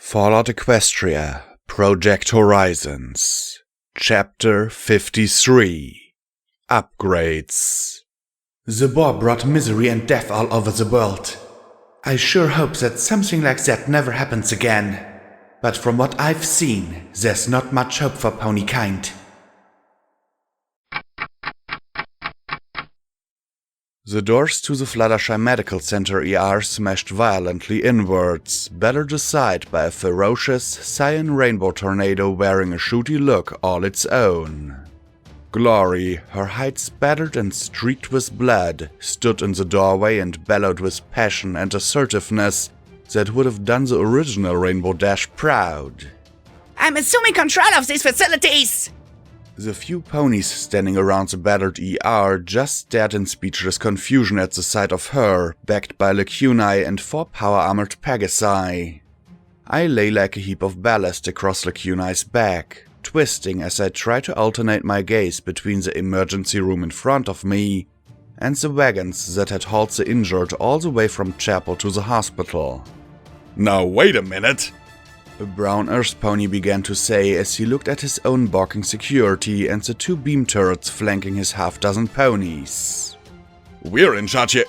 Fallout Equestria, Project Horizons, Chapter 53, Upgrades. The war brought misery and death all over the world. I sure hope that something like that never happens again. But from what I've seen, there's not much hope for ponykind. The doors to the Fluttershy Medical Center ER smashed violently inwards, battered aside by a ferocious, cyan rainbow tornado wearing a shooty look all its own. Glory, her hide spattered and streaked with blood, stood in the doorway and bellowed with passion and assertiveness that would have done the original Rainbow Dash proud. I'm assuming control of these facilities! The few ponies standing around the battered ER just stared in speechless confusion at the sight of her, backed by lacunae and 4 power-armored Pegasi. I lay like a heap of ballast across lacunae's back, twisting as I tried to alternate my gaze between the emergency room in front of me and the wagons that had hauled the injured all the way from chapel to the hospital. Now wait a minute! A brown Earth pony began to say as he looked at his own barking security and the 2 beam turrets flanking his half-dozen ponies. We're in charge here!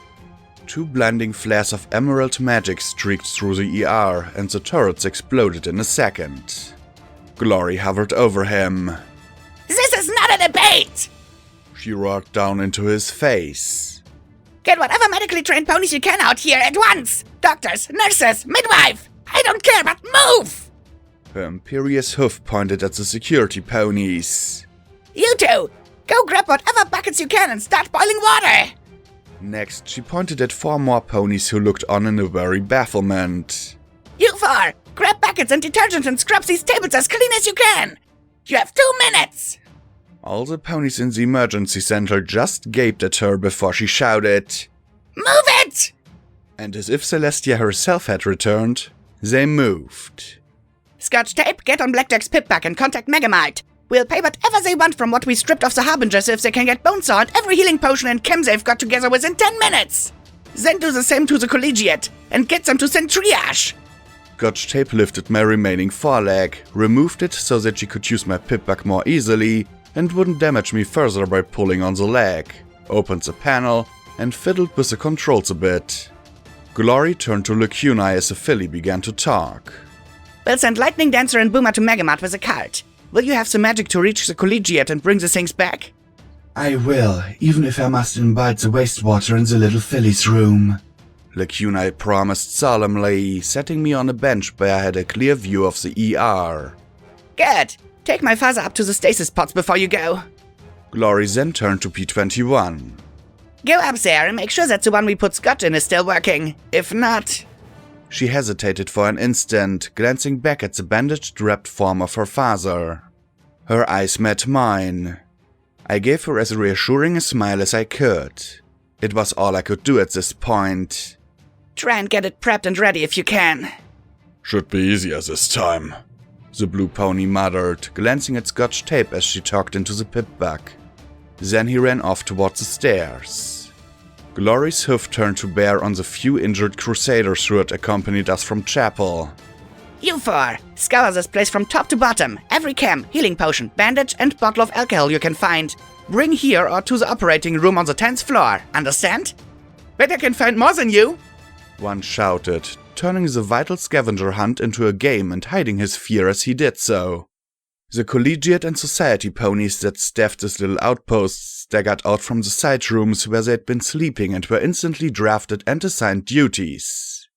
2 blinding flares of emerald magic streaked through the ER and the turrets exploded in a second. Glory hovered over him. This is not a debate! She roared down into his face. Get whatever medically trained ponies you can out here at once! Doctors, nurses, midwife! I don't care, but move! Her imperious hoof pointed at the security ponies. You two! Go grab whatever buckets you can and start boiling water! Next, she pointed at 4 more ponies who looked on in a very bafflement. You 4! Grab buckets and detergent and scrub these tables as clean as you can! You have 2 minutes! All the ponies in the emergency center just gaped at her before she shouted, Move it! And as if Celestia herself had returned, they moved. Scotch Tape, get on Blackjack's pip-back and contact Megamite. We'll pay whatever they want from what we stripped off the Harbingers if they can get Bonesaw and every healing potion and chem they've got together within 10 minutes. Then do the same to the Collegiate and get them to send triage. Scotch Tape lifted my remaining foreleg, removed it so that she could use my pip-back more easily and wouldn't damage me further by pulling on the leg, opened the panel, and fiddled with the controls a bit. Glory turned to Lacunae as the filly began to talk. We'll send Lightning Dancer and Boomer to Megamart with a cart. Will you have some magic to reach the Collegiate and bring the things back? I will, even if I must imbibe the wastewater in the little filly's room, Lacunae promised solemnly, setting me on a bench where I had a clear view of the ER. Good. Take my father up to the stasis pods before you go. Glory then turned to P-21. Go up there and make sure that the one we put Scotch in is still working. If not... She hesitated for an instant, glancing back at the bandaged, wrapped form of her father. Her eyes met mine. I gave her as reassuring a smile as I could. It was all I could do at this point. Try and get it prepped and ready if you can. Should be easier this time, the blue pony muttered, glancing at Scotch Tape as she talked into the pip-back. Then he ran off towards the stairs. Glory's hoof turned to bear on the few injured crusaders who had accompanied us from chapel. You 4, scour this place from top to bottom. Every chem, healing potion, bandage, and bottle of alcohol you can find. Bring here or to the operating room on the 10th floor. Understand? Bet I can find more than you! One shouted, turning the vital scavenger hunt into a game and hiding his fear as he did so. The Collegiate and Society ponies that staffed this little outpost staggered out from the side rooms where they'd been sleeping and were instantly drafted and assigned duties.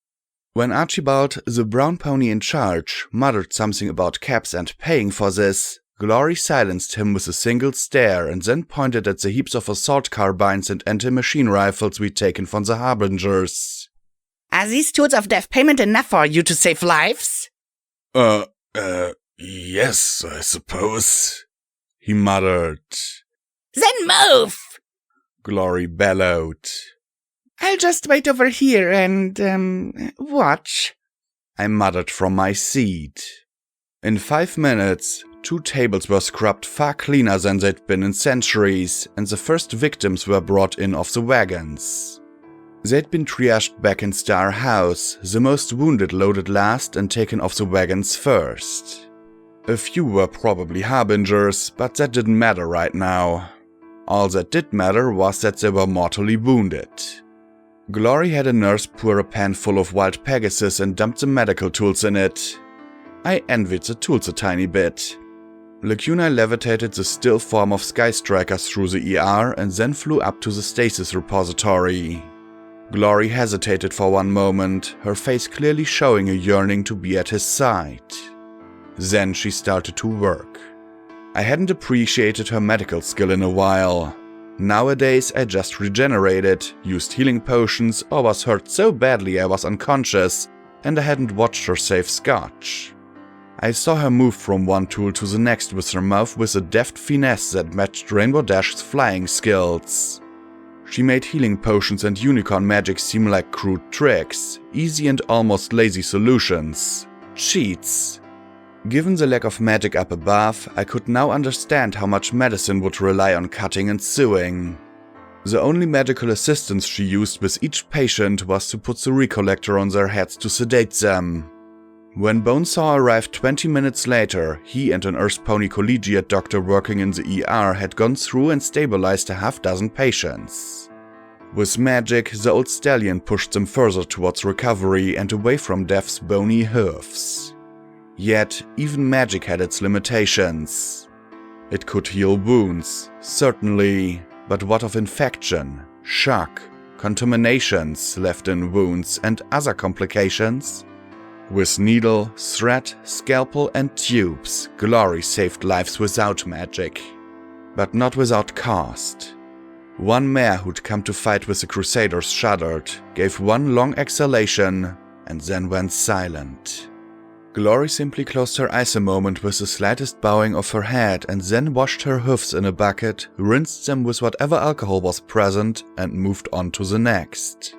When Archibald, the brown pony in charge, muttered something about caps and paying for this, Glory silenced him with a single stare and then pointed at the heaps of assault carbines and anti-machine rifles we'd taken from the Harbingers. Are these tools of death payment enough for you to save lives? Yes, I suppose, he muttered. Then move! Glory bellowed. I'll just wait over here and, watch, I muttered from my seat. In 5 minutes, 2 tables were scrubbed far cleaner than they'd been in centuries, and the first victims were brought in off the wagons. They'd been triaged back in Star House, the most wounded loaded last and taken off the wagons first. A few were probably harbingers, but that didn't matter right now. All that did matter was that they were mortally wounded. Glory had a nurse pour a pan full of wild Pegasus and dumped the medical tools in it. I envied the tools a tiny bit. Lacuna levitated the still form of Sky Striker through the ER and then flew up to the stasis repository. Glory hesitated for one moment, her face clearly showing a yearning to be at his side. Then she started to work. I hadn't appreciated her medical skill in a while. Nowadays I just regenerated, used healing potions, or was hurt so badly I was unconscious, and I hadn't watched her save Scotch. I saw her move from one tool to the next with her mouth with a deft finesse that matched Rainbow Dash's flying skills. She made healing potions and unicorn magic seem like crude tricks, easy and almost lazy solutions. Cheats. Given the lack of magic up above, I could now understand how much medicine would rely on cutting and sewing. The only magical assistance she used with each patient was to put the recollector on their heads to sedate them. When Bonesaw arrived 20 minutes later, he and an Earth Pony collegiate doctor working in the ER had gone through and stabilized a half-dozen patients. With magic, the old stallion pushed them further towards recovery and away from death's bony hoofs. Yet, even magic had its limitations. It could heal wounds, certainly, but what of infection, shock, contaminations left in wounds, and other complications? With needle, thread, scalpel, and tubes, Glory saved lives without magic. But not without cost. One mare who'd come to fight with the Crusaders shuddered, gave one long exhalation, and then went silent. Glory simply closed her eyes a moment with the slightest bowing of her head and then washed her hoofs in a bucket, rinsed them with whatever alcohol was present, and moved on to the next.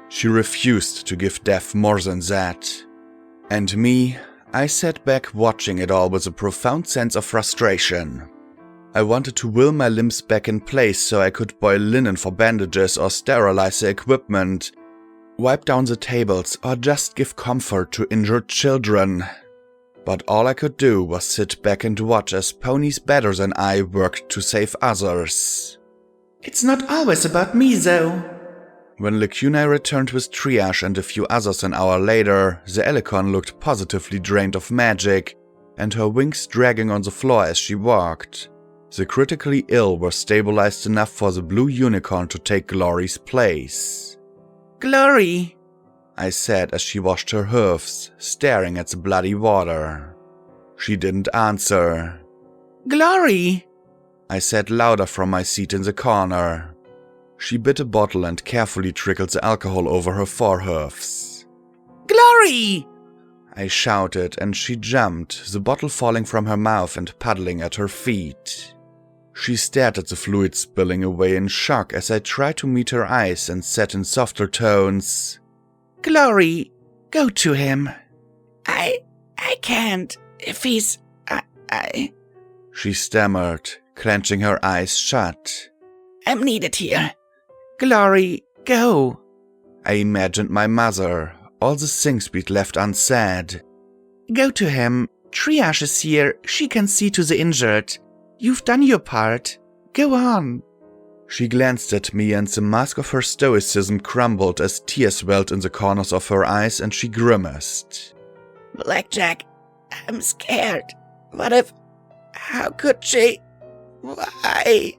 She refused to give death more than that. And me, I sat back watching it all with a profound sense of frustration. I wanted to will my limbs back in place so I could boil linen for bandages or sterilize the equipment, wipe down the tables, or just give comfort to injured children. But all I could do was sit back and watch as ponies better than I worked to save others. It's not always about me, though. When Lacuna returned with Triage and a few others an hour later, the Elikon looked positively drained of magic, and her wings dragging on the floor as she walked. The critically ill were stabilized enough for the blue unicorn to take Glory's place. Glory, I said as she washed her hoofs, staring at the bloody water. She didn't answer. Glory, I said louder from my seat in the corner. She bit a bottle and carefully trickled the alcohol over her forehoofs. Glory, I shouted, and she jumped, the bottle falling from her mouth and puddling at her feet. She stared at the fluid spilling away in shock as I tried to meet her eyes and said in softer tones, Glory, go to him. I can't, if he's, She stammered, clenching her eyes shut. I'm needed here. Glory, go. I imagined my mother, all the things we'd left unsaid. Go to him. Triage is here. She can see to the injured. You've done your part. Go on. She glanced at me and the mask of her stoicism crumbled as tears welled in the corners of her eyes and she grimaced. Blackjack, I'm scared. What if... How could she... Why...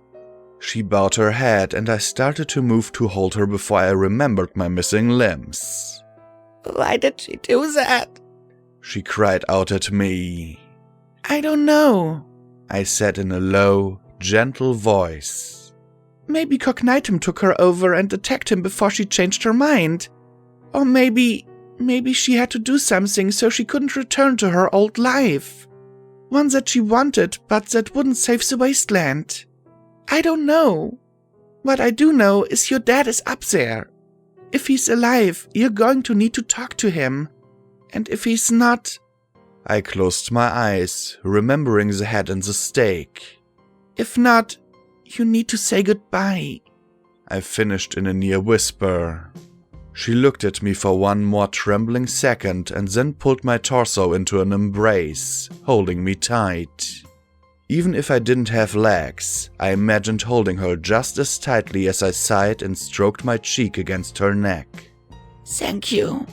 She bowed her head and I started to move to hold her before I remembered my missing limbs. Why did she do that? She cried out at me. I don't know, I said in a low, gentle voice. Maybe Cognitum took her over and attacked him before she changed her mind. Or maybe she had to do something so she couldn't return to her old life. One that she wanted, but that wouldn't save the wasteland. I don't know. What I do know is your dad is up there. If he's alive, you're going to need to talk to him. And if he's not... I closed my eyes, remembering the head and the stake. If not, you need to say goodbye. I finished in a near whisper. She looked at me for one more trembling second and then pulled my torso into an embrace, holding me tight. Even if I didn't have legs, I imagined holding her just as tightly as I sighed and stroked my cheek against her neck. Thank you,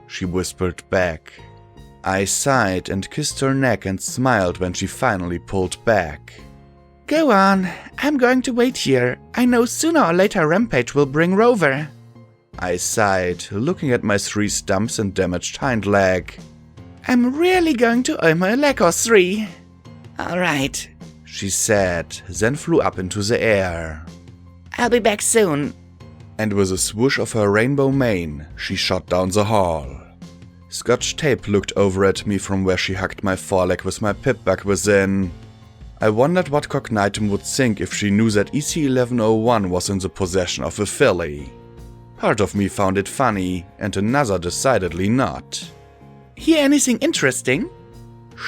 she whispered back. I sighed and kissed her neck and smiled when she finally pulled back. Go on, I'm going to wait here. I know sooner or later Rampage will bring Rover. I sighed, looking at my 3 stumps and damaged hind leg. I'm really going to owe my leg or 3. Alright, she said, then flew up into the air. I'll be back soon. And with a swoosh of her rainbow mane, she shot down the hall. Scotch Tape looked over at me from where she hugged my foreleg with my pip-bug within. I wondered what Cognitum would think if she knew that EC-1101 was in the possession of a filly. Part of me found it funny, and another decidedly not. Hear anything interesting?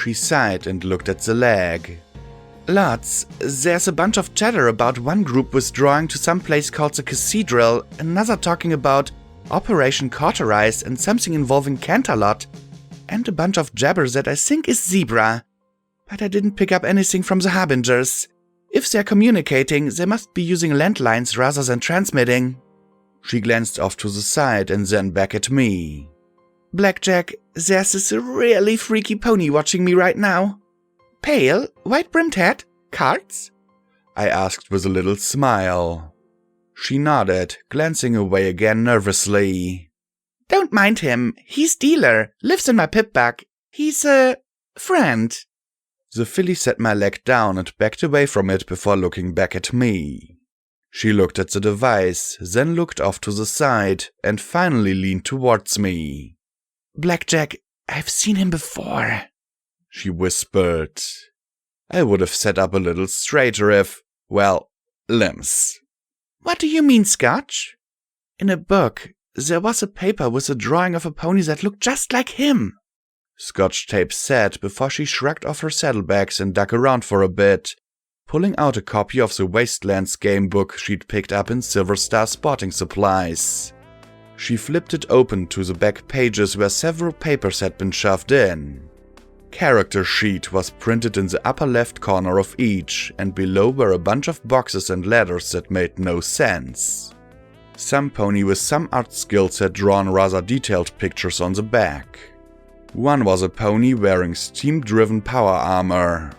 She sighed and looked at the leg. Lots. There's a bunch of chatter about one group withdrawing to some place called the Cathedral, another talking about Operation Cauterize and something involving Canterlot, and a bunch of jabber that I think is Zebra. But I didn't pick up anything from the Harbingers. If they're communicating, they must be using landlines rather than transmitting. She glanced off to the side and then back at me. Blackjack, there's this really freaky pony watching me right now. Pale, white-brimmed hat, cards? I asked with a little smile. She nodded, glancing away again nervously. Don't mind him. He's dealer, lives in my pip-bug. He's a friend. The filly set my leg down and backed away from it before looking back at me. She looked at the device, then looked off to the side, and finally leaned towards me. Blackjack, I've seen him before, she whispered. I would have sat up a little straighter if, well, limbs. What do you mean, Scotch? In a book, there was a paper with a drawing of a pony that looked just like him, Scotch Tape said before she shrugged off her saddlebags and dug around for a bit, pulling out a copy of the Wastelands game book she'd picked up in Silver Star Sporting Supplies. She flipped it open to the back pages where several papers had been shoved in. Character sheet was printed in the upper left corner of each, and below were a bunch of boxes and letters that made no sense. Some pony with some art skills had drawn rather detailed pictures on the back. One was a pony wearing steam-driven power armor.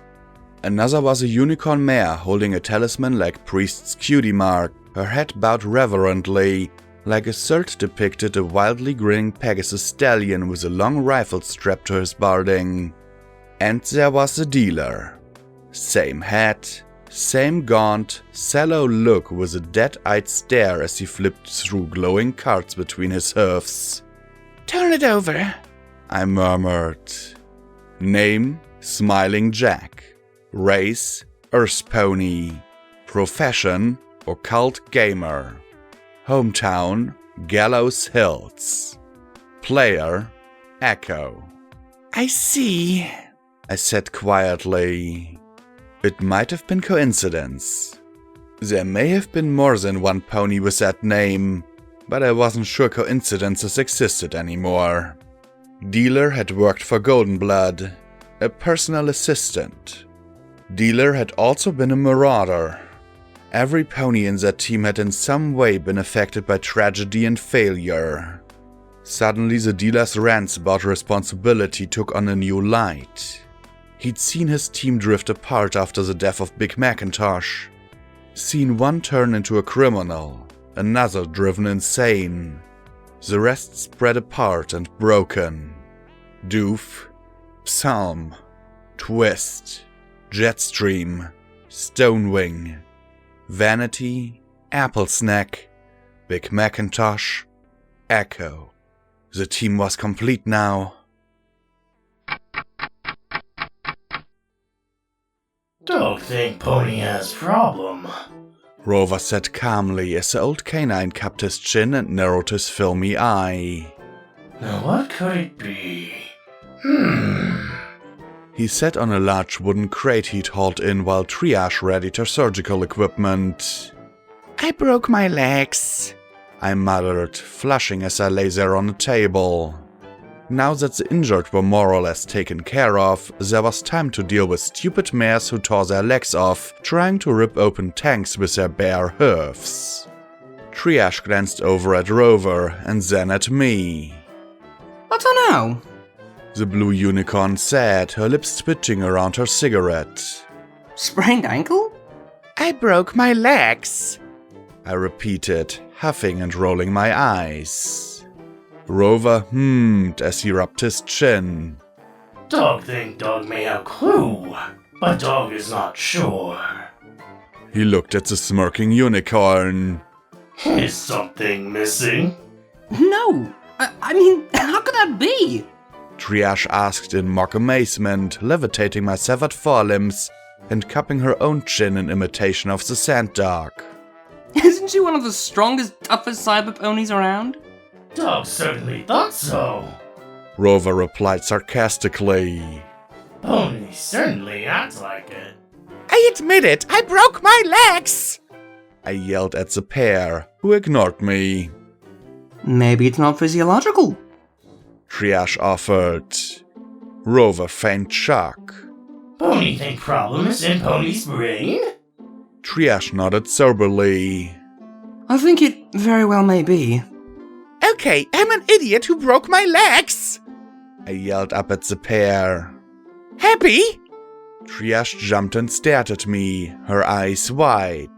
Another was a unicorn mare holding a talisman like Priest's cutie mark, her head bowed reverently, like a third depicted a wildly grinning Pegasus stallion with a long rifle strapped to his barding. And there was the dealer. Same hat, same gaunt, sallow look with a dead-eyed stare as he flipped through glowing cards between his hoofs. Turn it over, I murmured. Name, Smiling Jack. Race, Earth Pony. Profession, Occult Gamer. Hometown, Gallows Hills. Player, Echo. I see, I said quietly. It might have been coincidence. There may have been more than one pony with that name, but I wasn't sure coincidences existed anymore. Dealer had worked for Goldenblood, a personal assistant. Dealer had also been a marauder. Every pony in that team had in some way been affected by tragedy and failure. Suddenly the dealer's rants about responsibility took on a new light. He'd seen his team drift apart after the death of Big Macintosh. Seen one turn into a criminal, another driven insane. The rest spread apart and broken. Doof, Psalm, Twist, Jetstream, Stonewing, Vanity, Apple Snack, Big Macintosh, Echo. The team was complete now. Don't think Pony has problem, Rover said calmly as the old canine cupped his chin and narrowed his filmy eye. Now what could it be? He sat on a large wooden crate he'd hauled in while Triage readied her surgical equipment. I broke my legs, I muttered, flushing as I lay there on the table. Now that the injured were more or less taken care of, there was time to deal with stupid mares who tore their legs off, trying to rip open tanks with their bare hooves. Triage glanced over at Rover and then at me. I don't know. The blue unicorn said, her lips twitching around her cigarette. Sprained ankle? I broke my legs. I repeated, huffing and rolling my eyes. Rover hummed as he rubbed his chin. Dog think dog may have clue, but dog is not sure. He looked at the smirking unicorn. Is something missing? No. I mean, how could that be? Triage asked in mock amazement, levitating my severed forelimbs and cupping her own chin in imitation of the sand dog. Isn't she one of the strongest, toughest cyber ponies around? Dog certainly thought so. Rover replied sarcastically. Ponies certainly act like it. I admit it, I broke my legs! I yelled at the pair, who ignored me. Maybe it's not physiological. Triage offered. Rover feigned shock. Pony think problem is in pony's brain? Triage nodded soberly. I think it very well may be. Okay, I'm an idiot who broke my legs! I yelled up at the pair. Happy? Triage jumped and stared at me, her eyes wide.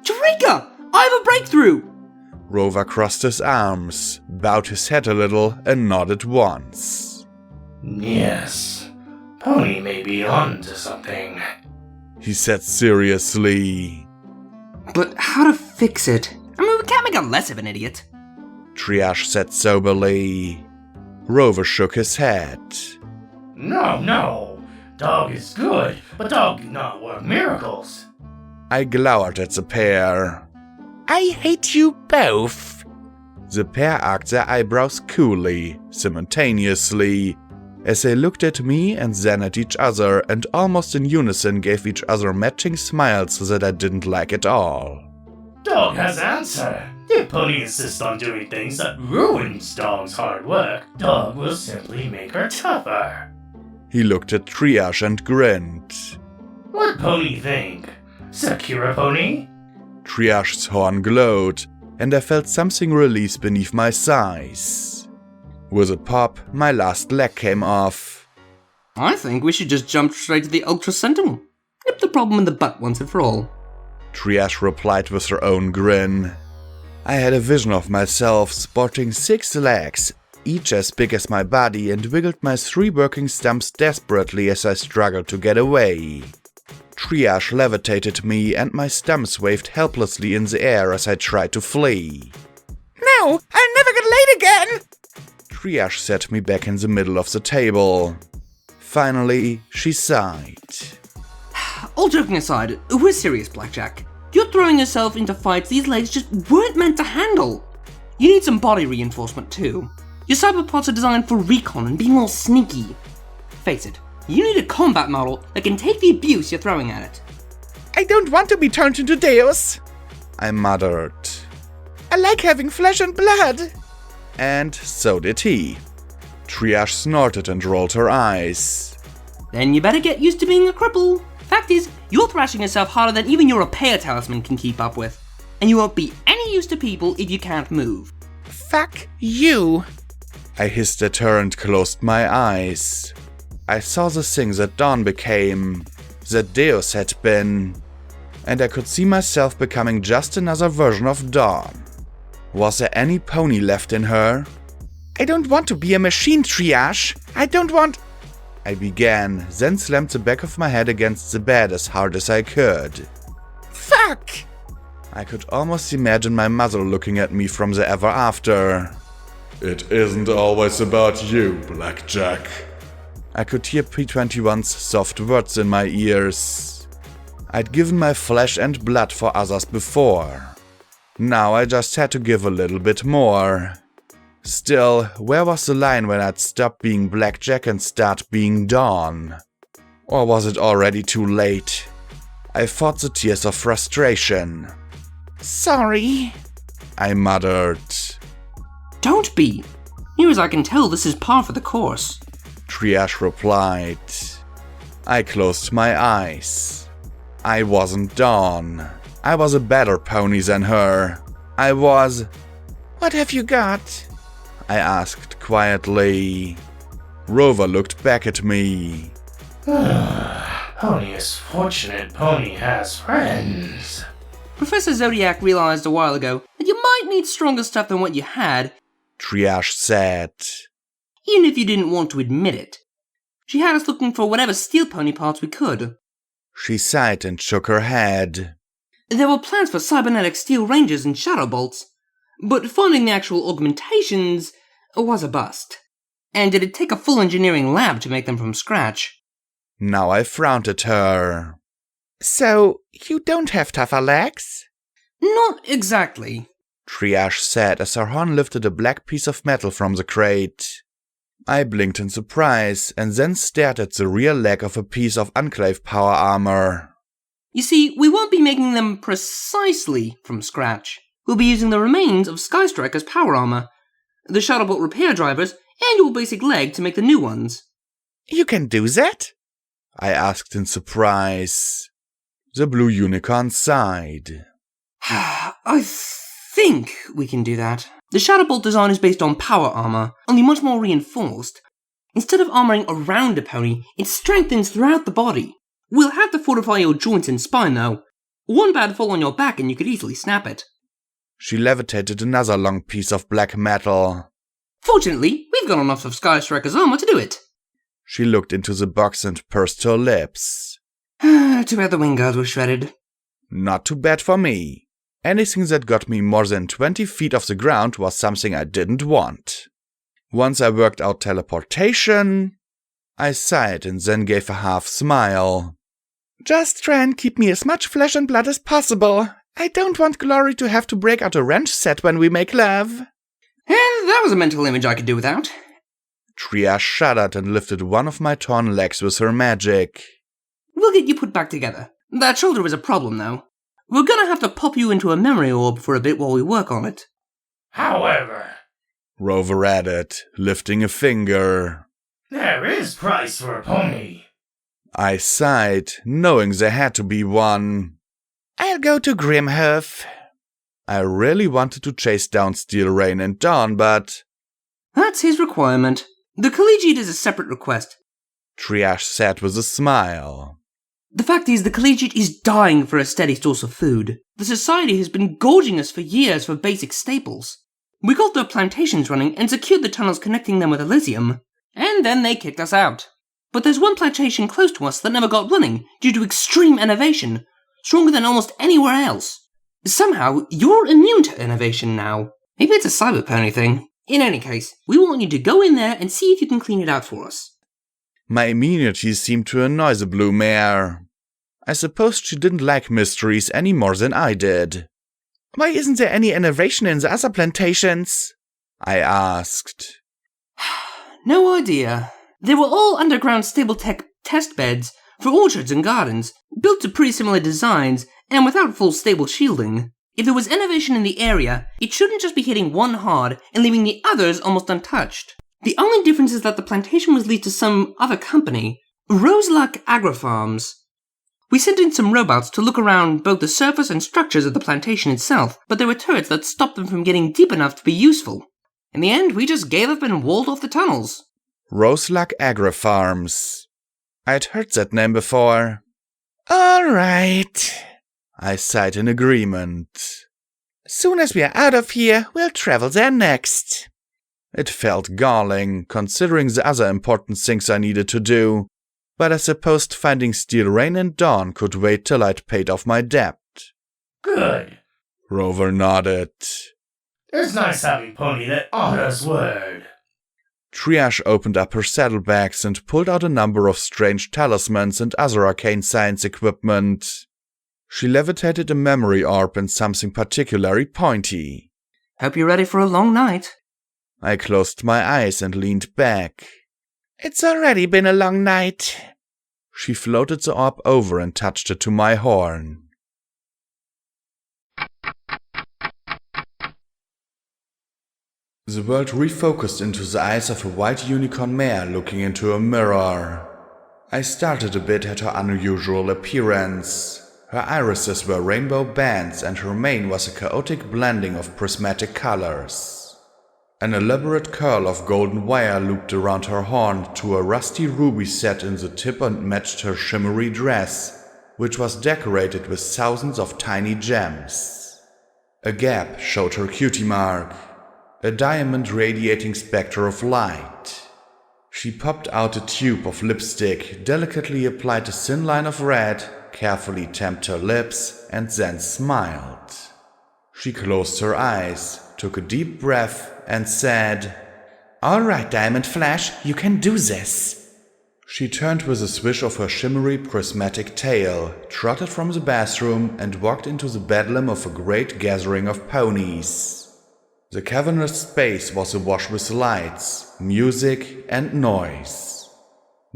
Eureka! I have a breakthrough! Rover crossed his arms, bowed his head a little, and nodded once. Yes. Pony may be on to something. He said seriously. But how to fix it? I mean, we can't make her less of an idiot. Triage said soberly. Rover shook his head. No. Dog is good, but dog do not work miracles. I glowered at the pair. I hate you both. The pair arched their eyebrows coolly, simultaneously, as they looked at me and then at each other and almost in unison gave each other matching smiles that I didn't like at all. Dog has answer. If Pony insists on doing things that ruins dog's hard work, dog will simply make her tougher. He looked at Triage and grinned. What Pony think? Secure Pony? Triage's horn glowed, and I felt something release beneath my thighs. With a pop, my last leg came off. I think we should just jump straight to the Ultra Sentinel. Nip the problem in the butt once and for all. Triage replied with her own grin. I had a vision of myself sporting 6 legs, each as big as my body, and wiggled my 3 working stumps desperately as I struggled to get away. Triage levitated me and my stumps waved helplessly in the air as I tried to flee. No, I'll never get laid again! Triage set me back in the middle of the table. Finally, she sighed. All joking aside, we're serious, Blackjack. You're throwing yourself into fights these legs just weren't meant to handle. You need some body reinforcement too. Your cyberpods are designed for recon and being more sneaky. Face it, you need a combat model that can take the abuse you're throwing at it. I don't want to be turned into Deus. I muttered. I like having flesh and blood. And so did he. Triage snorted and rolled her eyes. Then you better get used to being a cripple. Fact is, you're thrashing yourself harder than even your repair talisman can keep up with. And you won't be any use to people if you can't move. Fuck you. I hissed at her and closed my eyes. I saw the thing that Dawn became, that Deus had been, and I could see myself becoming just another version of Dawn. Was there any pony left in her? I don't want to be a machine, Triage. I don't want... I began, then slammed the back of my head against the bed as hard as I could. Fuck! I could almost imagine my mother looking at me from the ever after. It isn't always about you, Blackjack. I could hear P21's soft words in my ears. I'd given my flesh and blood for others before. Now I just had to give a little bit more. Still, where was the line when I'd stop being Blackjack and start being Dawn? Or was it already too late? I fought the tears of frustration. Sorry. I muttered. Don't be. Near as I can tell, this is par for the course. Triash replied. I closed my eyes. I wasn't Dawn. I was a better pony than her. I was... What have you got? I asked quietly. Rover looked back at me. Pony is fortunate Pony has friends. Professor Zodiac realized a while ago that you might need stronger stuff than what you had, Triash said. even if you didn't want to admit it. She had us looking for whatever steel pony parts we could. She sighed and shook her head. There were plans for cybernetic steel rangers and shadow bolts, but finding the actual augmentations was a bust. And it'd take a full engineering lab to make them from scratch. Now I frowned at her. So, you don't have tougher legs? Not exactly. Triash said as Sarhan lifted a black piece of metal from the crate. I blinked in surprise and then stared at the rear leg of a piece of Enclave power armor. You see, we won't be making them precisely from scratch. We'll be using the remains of Sky Striker's power armor, the Shuttlebot repair drivers, and your basic leg to make the new ones. You can do that? I asked in surprise. The blue unicorn sighed. I think we can do that. The Shadowbolt design is based on power armor, only much more reinforced. Instead of armoring around a pony, it strengthens throughout the body. We'll have to fortify your joints and spine though. One bad fall on your back and you could easily snap it. She levitated another long piece of black metal. Fortunately, we've got enough of Sky Striker's armor to do it. She looked into the box and pursed her lips. Too bad the wing guards were shredded. Not too bad for me. Anything that got me more than 20 feet off the ground was something I didn't want. Once I worked out teleportation, I sighed and then gave a half smile. Just try and keep me as much flesh and blood as possible. I don't want Glory to have to break out a wrench set when we make love. And that was a mental image I could do without. Triash shuddered and lifted one of my torn legs with her magic. We'll get you put back together. That shoulder is a problem, though. We're gonna have to pop you into a memory orb for a bit while we work on it. However, Rover added, lifting a finger. there is price for a pony. I sighed, knowing there had to be one. I'll go to Grimhoof. I really wanted to chase down Steel Rain and Dawn, but... That's his requirement. The Collegiate is a separate request. Triash said with a smile. The fact is, the Collegiate is dying for a steady source of food. The Society has been gorging us for years for basic staples. We got their plantations running and secured the tunnels connecting them with Elysium. And then they kicked us out. But there's one plantation close to us that never got running due to extreme innovation, stronger than almost anywhere else. Somehow, you're immune to innovation now. Maybe it's a cyber pony thing. In any case, we want you to go in there and see if you can clean it out for us. My immunity seemed to annoy the blue mare. I suppose she didn't like mysteries any more than I did. Why isn't there any innovation in the other plantations? I asked. No idea. They were all underground stable tech test beds for orchards and gardens, built to pretty similar designs and without full stable shielding. If there was innovation in the area, it shouldn't just be hitting one hard and leaving the others almost untouched. The only difference is that the plantation was leased to some other company, Roseluck Agri-Farms. We sent in some robots to look around both the surface and structures of the plantation itself, but there were turrets that stopped them from getting deep enough to be useful. In the end, we just gave up and walled off the tunnels. Roseluck Agri-Farms. I'd heard that name before. All right, I sighed in agreement. Soon as we are out of here, we'll travel there next. It felt galling, considering the other important things I needed to do, but I supposed finding Steel Rain and Dawn could wait till I'd paid off my debt. Good. Rover nodded. It's nice having pony that honors word. Triash opened up her saddlebags and pulled out a number of strange talismans and other arcane science equipment. She levitated a memory orb and something particularly pointy. Hope you're ready for a long night. I closed my eyes and leaned back. It's already been a long night. She floated the orb over and touched it to my horn. The world refocused into the eyes of a white unicorn mare looking into a mirror. I started a bit at her unusual appearance. Her irises were rainbow bands and her mane was a chaotic blending of prismatic colors. An elaborate curl of golden wire looped around her horn to a rusty ruby set in the tip and matched her shimmery dress, which was decorated with thousands of tiny gems. A gap showed her cutie mark, a diamond radiating spectre of light. She popped out a tube of lipstick, delicately applied a thin line of red, carefully tamped her lips, and then smiled. She closed her eyes, took a deep breath, and said, "All right, Diamond Flash, you can do this." She turned with a swish of her shimmery prismatic tail, trotted from the bathroom, and walked into the bedlam of a great gathering of ponies. The cavernous space was awash with lights, music, and noise.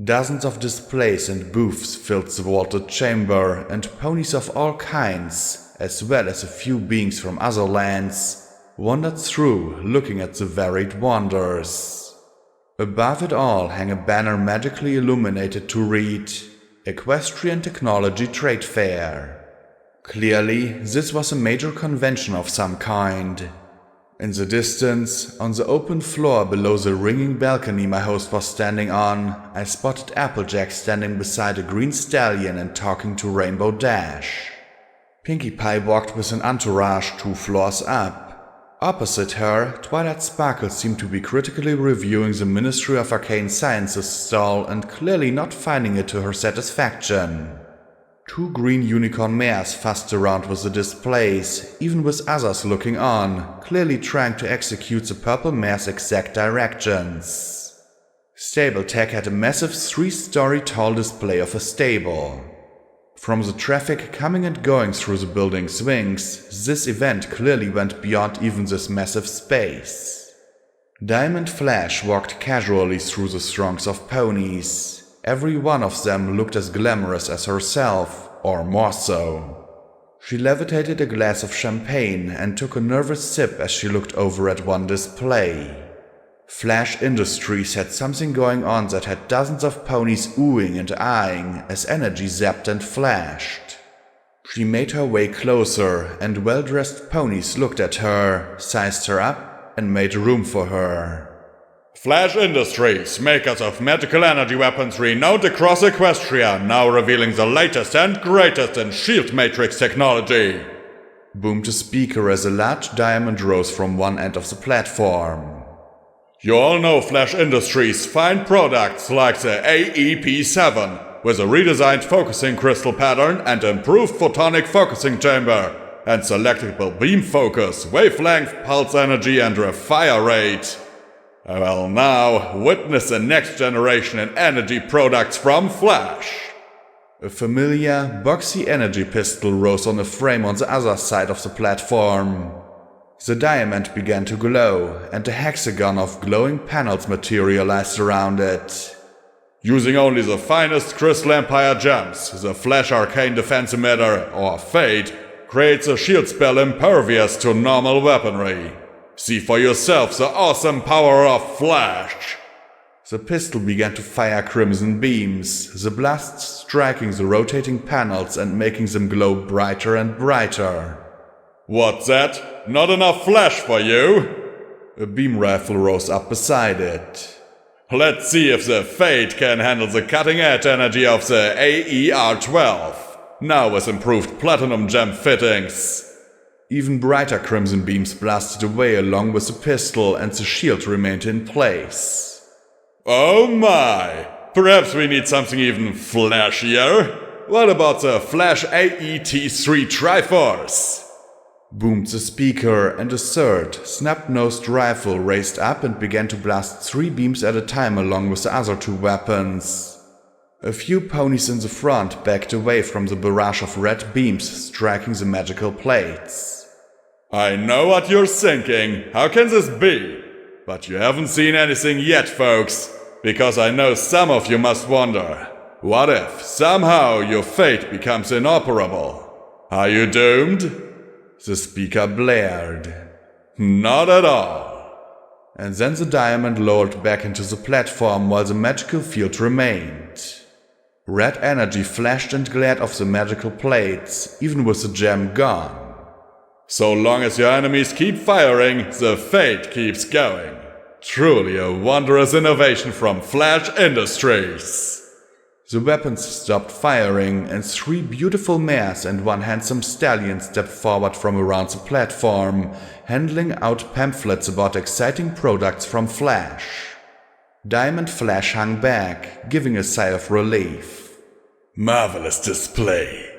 Dozens of displays and booths filled the vaulted chamber, and ponies of all kinds, as well as a few beings from other lands, wandered through, looking at the varied wonders. Above it all hung a banner magically illuminated to read, "Equestrian Technology Trade Fair." Clearly, this was a major convention of some kind. In the distance, on the open floor below the ringing balcony my host was standing on, I spotted Applejack standing beside a green stallion and talking to Rainbow Dash. Pinkie Pie walked with an entourage 2 floors up. Opposite her, Twilight Sparkle seemed to be critically reviewing the Ministry of Arcane Sciences stall and clearly not finding it to her satisfaction. 2 green unicorn mares fussed around with the displays, even with others looking on, clearly trying to execute the purple mare's exact directions. Stable Tech had a massive 3-story tall display of a stable. From the traffic coming and going through the building's wings, this event clearly went beyond even this massive space. Diamond Flash walked casually through the throngs of ponies. Every one of them looked as glamorous as herself, or more so. She levitated a glass of champagne and took a nervous sip as she looked over at one display. Flash Industries had something going on that had dozens of ponies oohing and eyeing as energy zapped and flashed. She made her way closer, and well-dressed ponies looked at her, sized her up, and made room for her. Flash Industries, makers of magical energy weapons renowned across Equestria, now revealing the latest and greatest in shield matrix technology, boomed a speaker as a large diamond rose from one end of the platform. You all know Flash Industries' fine products like the AEP7, with a redesigned focusing crystal pattern and improved photonic focusing chamber, and selectable beam focus, wavelength, pulse energy, and fire rate. Well, now, witness the next generation in energy products from Flash. A familiar, boxy energy pistol rose on a frame on the other side of the platform. The diamond began to glow, and a hexagon of glowing panels materialized around it. Using only the finest Crystal Empire gems, the Flash Arcane Defense Emitter, or FADE, creates a shield spell impervious to normal weaponry. See for yourself the awesome power of Flash! The pistol began to fire crimson beams, the blasts striking the rotating panels and making them glow brighter and brighter. What's that? Not enough flash for you? A beam rifle rose up beside it. Let's see if the FADE can handle the cutting-edge energy of the AER-12, now with improved platinum gem fittings. Even brighter crimson beams blasted away along with the pistol, and the shield remained in place. Oh my! Perhaps we need something even flashier? What about the Flash AET-3 Triforce? Boomed the speaker, and a third, snub-nosed rifle raised up and began to blast 3 beams at a time along with the other 2 weapons. A few ponies in the front backed away from the barrage of red beams striking the magical plates. I know what you're thinking. How can this be? But you haven't seen anything yet, folks. Because I know some of you must wonder. What if, somehow, your fate becomes inoperable? Are you doomed? The speaker blared. Not at all. And then the diamond lowered back into the platform while the magical field remained. Red energy flashed and glared off the magical plates, even with the gem gone. So long as your enemies keep firing, the fate keeps going. Truly a wondrous innovation from Flash Industries. The weapons stopped firing, and 3 beautiful mares and 1 handsome stallion stepped forward from around the platform, handing out pamphlets about exciting products from Flash. Diamond Flash hung back, giving a sigh of relief. Marvelous display,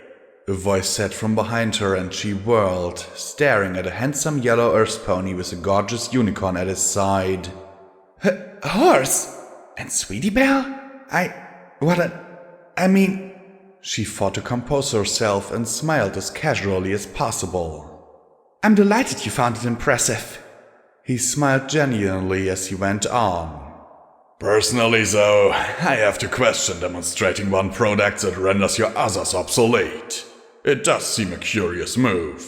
a voice said from behind her, and she whirled, staring at a handsome yellow earth pony with a gorgeous unicorn at his side. Horse? And Sweetie Belle? She fought to compose herself and smiled as casually as possible. I'm delighted you found it impressive. He smiled genuinely as he went on. Personally, though, I have to question demonstrating one product that renders your others obsolete. It does seem a curious move.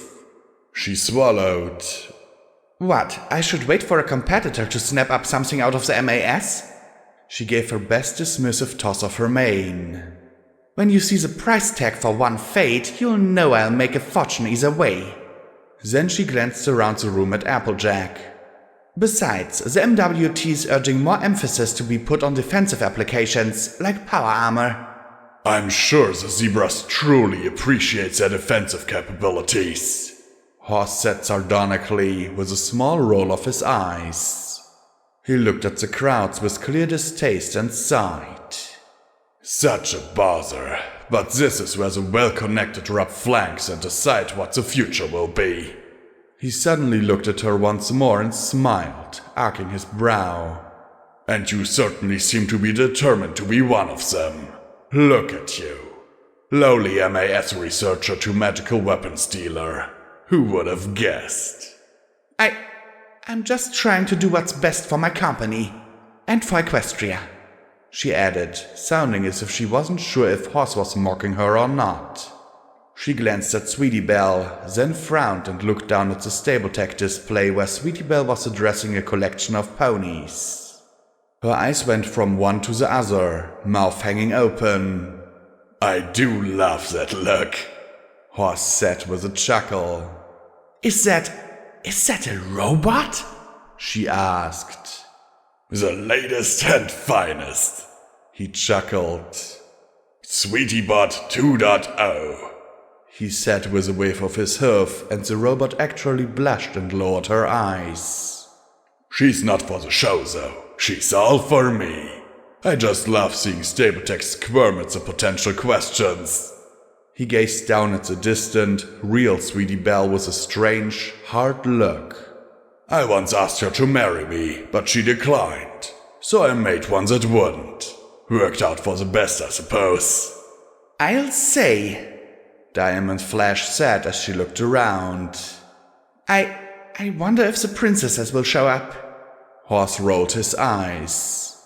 She swallowed. What, I should wait for a competitor to snap up something out of the MAS? She gave her best dismissive toss of her mane. When you see the price tag for one fate, you'll know I'll make a fortune either way. Then she glanced around the room at Applejack. Besides, the MWT is urging more emphasis to be put on defensive applications, like power armor. I'm sure the zebras truly appreciate their defensive capabilities, Horse said sardonically, with a small roll of his eyes. He looked at the crowds with clear distaste and sighed. Such a bother, but this is where the well-connected rub flanks and decide what the future will be. He suddenly looked at her once more and smiled, arcing his brow. And you certainly seem to be determined to be one of them. Look at you. Lowly MAS researcher to magical weapons dealer. Who would have guessed? I'm just trying to do what's best for my company. And for Equestria, she added, sounding as if she wasn't sure if Horse was mocking her or not. She glanced at Sweetie Belle, then frowned and looked down at the stable tech display where Sweetie Belle was addressing a collection of ponies. Her eyes went from one to the other, mouth hanging open. I do love that look, Horse said with a chuckle. Is that a robot? She asked. The latest and finest, he chuckled. SweetieBot 2.0. He said with a wave of his hoof, and the robot actually blushed and lowered her eyes. She's not for the show, though. She's all for me. I just love seeing Stabletech squirm at the potential questions. He gazed down at the distant, real Sweetie Belle with a strange, hard look. I once asked her to marry me, but she declined. So I made one that wouldn't. Worked out for the best, I suppose. I'll say, Diamond Flash said as she looked around. I wonder if the princesses will show up. Horse rolled his eyes.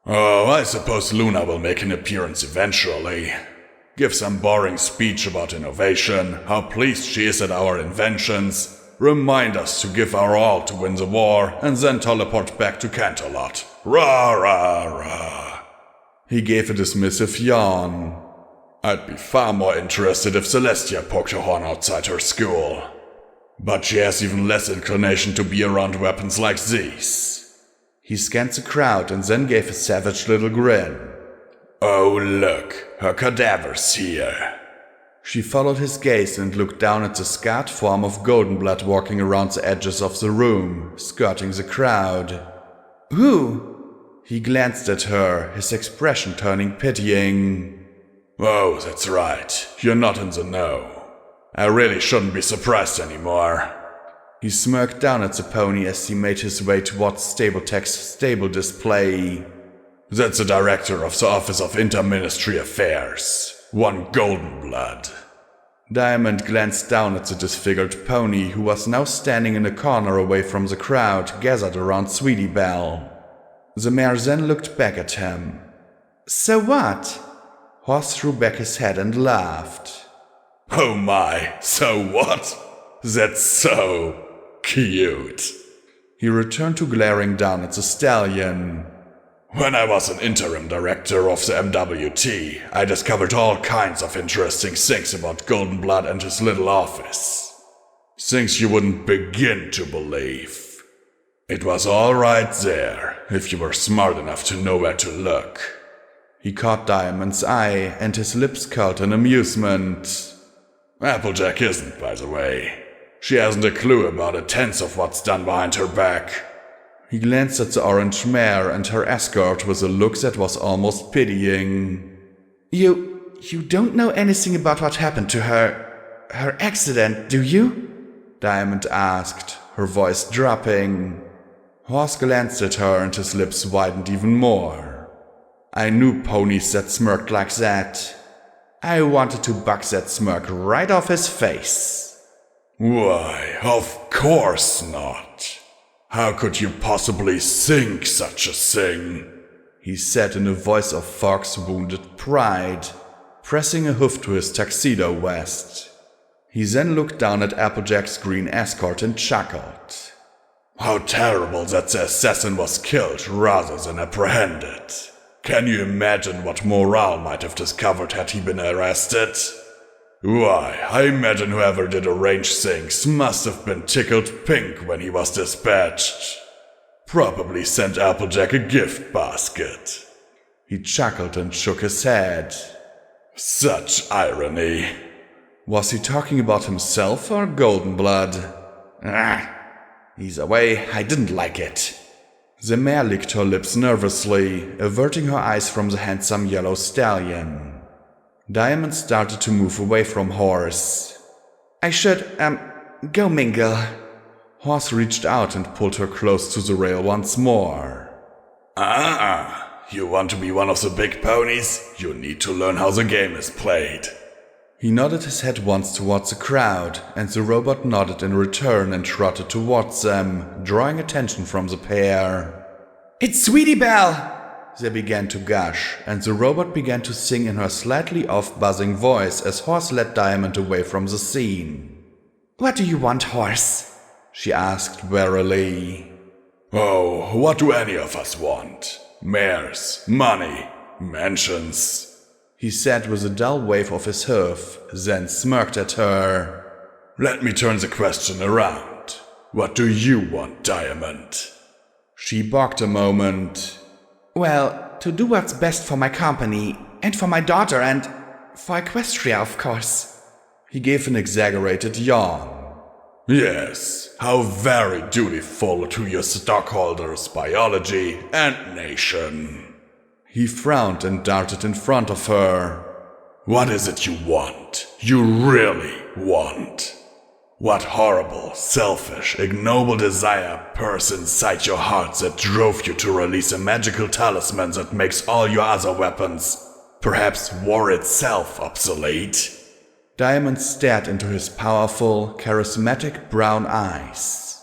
Oh, I suppose Luna will make an appearance eventually. Give some boring speech about innovation, how pleased she is at our inventions, remind us to give our all to win the war, and then teleport back to Canterlot. Rah, rah, rah. He gave a dismissive yawn. I'd be far more interested if Celestia poked her horn outside her school. But she has even less inclination to be around weapons like these. He scanned the crowd and then gave a savage little grin. Oh look, her cadaver's here. She followed his gaze and looked down at the scarred form of Goldenblood walking around the edges of the room, skirting the crowd. Who? He glanced at her, his expression turning pitying. Oh, that's right. You're not in the know. I really shouldn't be surprised anymore. He smirked down at the pony as he made his way towards Stabletech's stable display. That's the director of the Office of Inter-Ministry Affairs. One Goldenblood. Diamond glanced down at the disfigured pony, who was now standing in a corner away from the crowd gathered around Sweetie Belle. The mare then looked back at him. So what? Horse threw back his head and laughed. Oh my, so what? That's so cute. He returned to glaring down at the stallion. When I was an interim director of the MWT, I discovered all kinds of interesting things about Golden Blood and his little office. Things you wouldn't begin to believe. It was all right there, if you were smart enough to know where to look. He caught Diamond's eye, and his lips curled in amusement. Applejack isn't, by the way. She hasn't a clue about a tenth of what's done behind her back. He glanced at the orange mare and her escort with a look that was almost pitying. You don't know anything about what happened to her accident, do you? Diamond asked, her voice dropping. Horse glanced at her and his lips widened even more. I knew ponies that smirked like that. I wanted to buck that smirk right off his face. Why, of course not. How could you possibly think such a thing? He said in a voice of fox-wounded pride, pressing a hoof to his tuxedo vest. He then looked down at Applejack's green escort and chuckled. How terrible that the assassin was killed rather than apprehended. Can you imagine what Morale might have discovered had he been arrested? Why, I imagine whoever did arrange things must have been tickled pink when he was dispatched. Probably sent Applejack a gift basket. He chuckled and shook his head. Such irony. Was he talking about himself or Golden Blood? Either way, I didn't like it. The mare licked her lips nervously, averting her eyes from the handsome yellow stallion. Diamond started to move away from Horse. I should, go mingle. Horse reached out and pulled her close to the rail once more. You want to be one of the big ponies? You need to learn how the game is played. He nodded his head once towards the crowd, and the robot nodded in return and trotted towards them, drawing attention from the pair. It's Sweetie Belle! They began to gush, and the robot began to sing in her slightly off-buzzing voice as Horse led Diamond away from the scene. What do you want, Horse? She asked wearily. Oh, what do any of us want? Mares, money, mansions. He said with a dull wave of his hoof, then smirked at her. Let me turn the question around. What do you want, Diamond? She balked a moment. Well, to do what's best for my company, and for my daughter, and for Equestria, of course. He gave an exaggerated yawn. Yes, how very dutiful to your stockholders, biology, and nation. He frowned and darted in front of her. What is it you want? You really want? What horrible, selfish, ignoble desire burst inside your heart that drove you to release a magical talisman that makes all your other weapons, perhaps war itself, obsolete? Diamond stared into his powerful, charismatic brown eyes.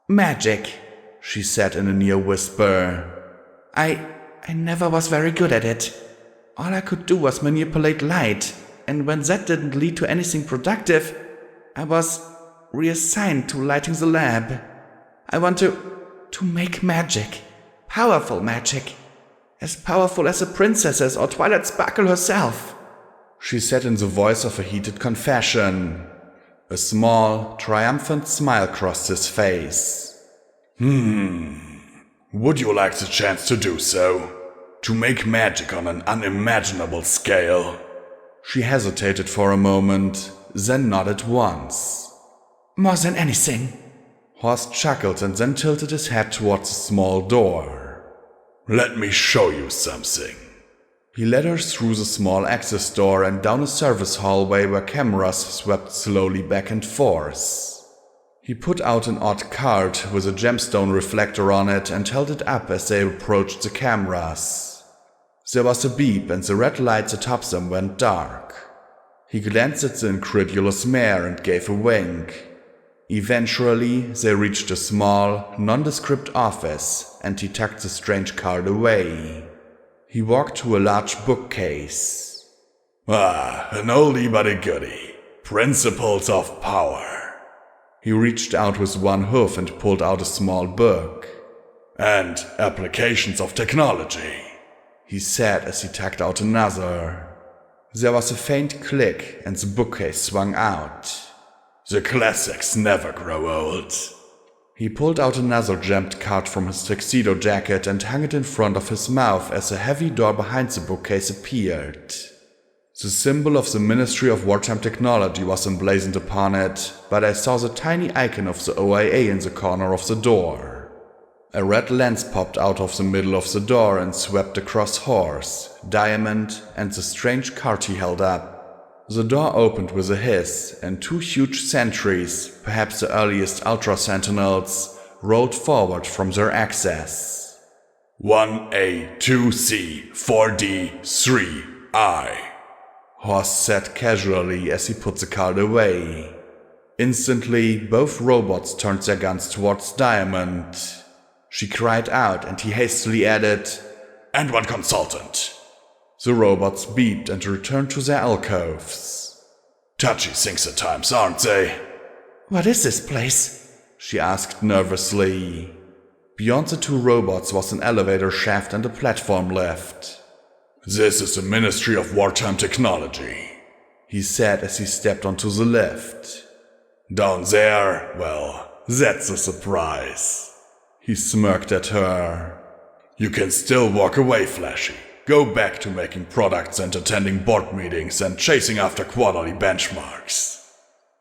Magic, she said in a near whisper. I never was very good at it. All I could do was manipulate light, and when that didn't lead to anything productive, I was reassigned to lighting the lab. I want to make magic. Powerful magic. As powerful as the princesses or Twilight Sparkle herself. She said in the voice of a heated confession. A small, triumphant smile crossed his face. Would you like the chance to do so? To make magic on an unimaginable scale? She hesitated for a moment, then nodded once. More than anything. Horst chuckled and then tilted his head towards a small door. Let me show you something. He led her through the small access door and down a service hallway where cameras swept slowly back and forth. He put out an odd card with a gemstone reflector on it and held it up as they approached the cameras. There was a beep and the red lights atop them went dark. He glanced at the incredulous mare and gave a wink. Eventually, they reached a small, nondescript office, and he tucked the strange card away. He walked to a large bookcase. An oldie but a goodie. Principles of Power. He reached out with one hoof and pulled out a small book. And applications of technology, he said as he tugged out another. There was a faint click and the bookcase swung out. The classics never grow old. He pulled out another gemmed card from his tuxedo jacket and hung it in front of his mouth as a heavy door behind the bookcase appeared. The symbol of the Ministry of Wartime Technology was emblazoned upon it, but I saw the tiny icon of the OIA in the corner of the door. A red lens popped out of the middle of the door and swept across Horse, Diamond, and the strange card he held up. The door opened with a hiss, and two huge sentries, perhaps the earliest Ultra Sentinels, rolled forward from their access. 1A, 2C, 4D, 3I, Horse said casually as he put the card away. Instantly, both robots turned their guns towards Diamond. She cried out and he hastily added, "And one consultant." The robots beeped and returned to their alcoves. Touchy things at times, aren't they? What is this place? She asked nervously. Beyond the two robots was an elevator shaft and a platform lift. This is the Ministry of Wartime Technology, he said as he stepped onto the lift. Down there, well, that's a surprise. He smirked at her. You can still walk away, Flashy. Go back to making products and attending board meetings and chasing after quarterly benchmarks.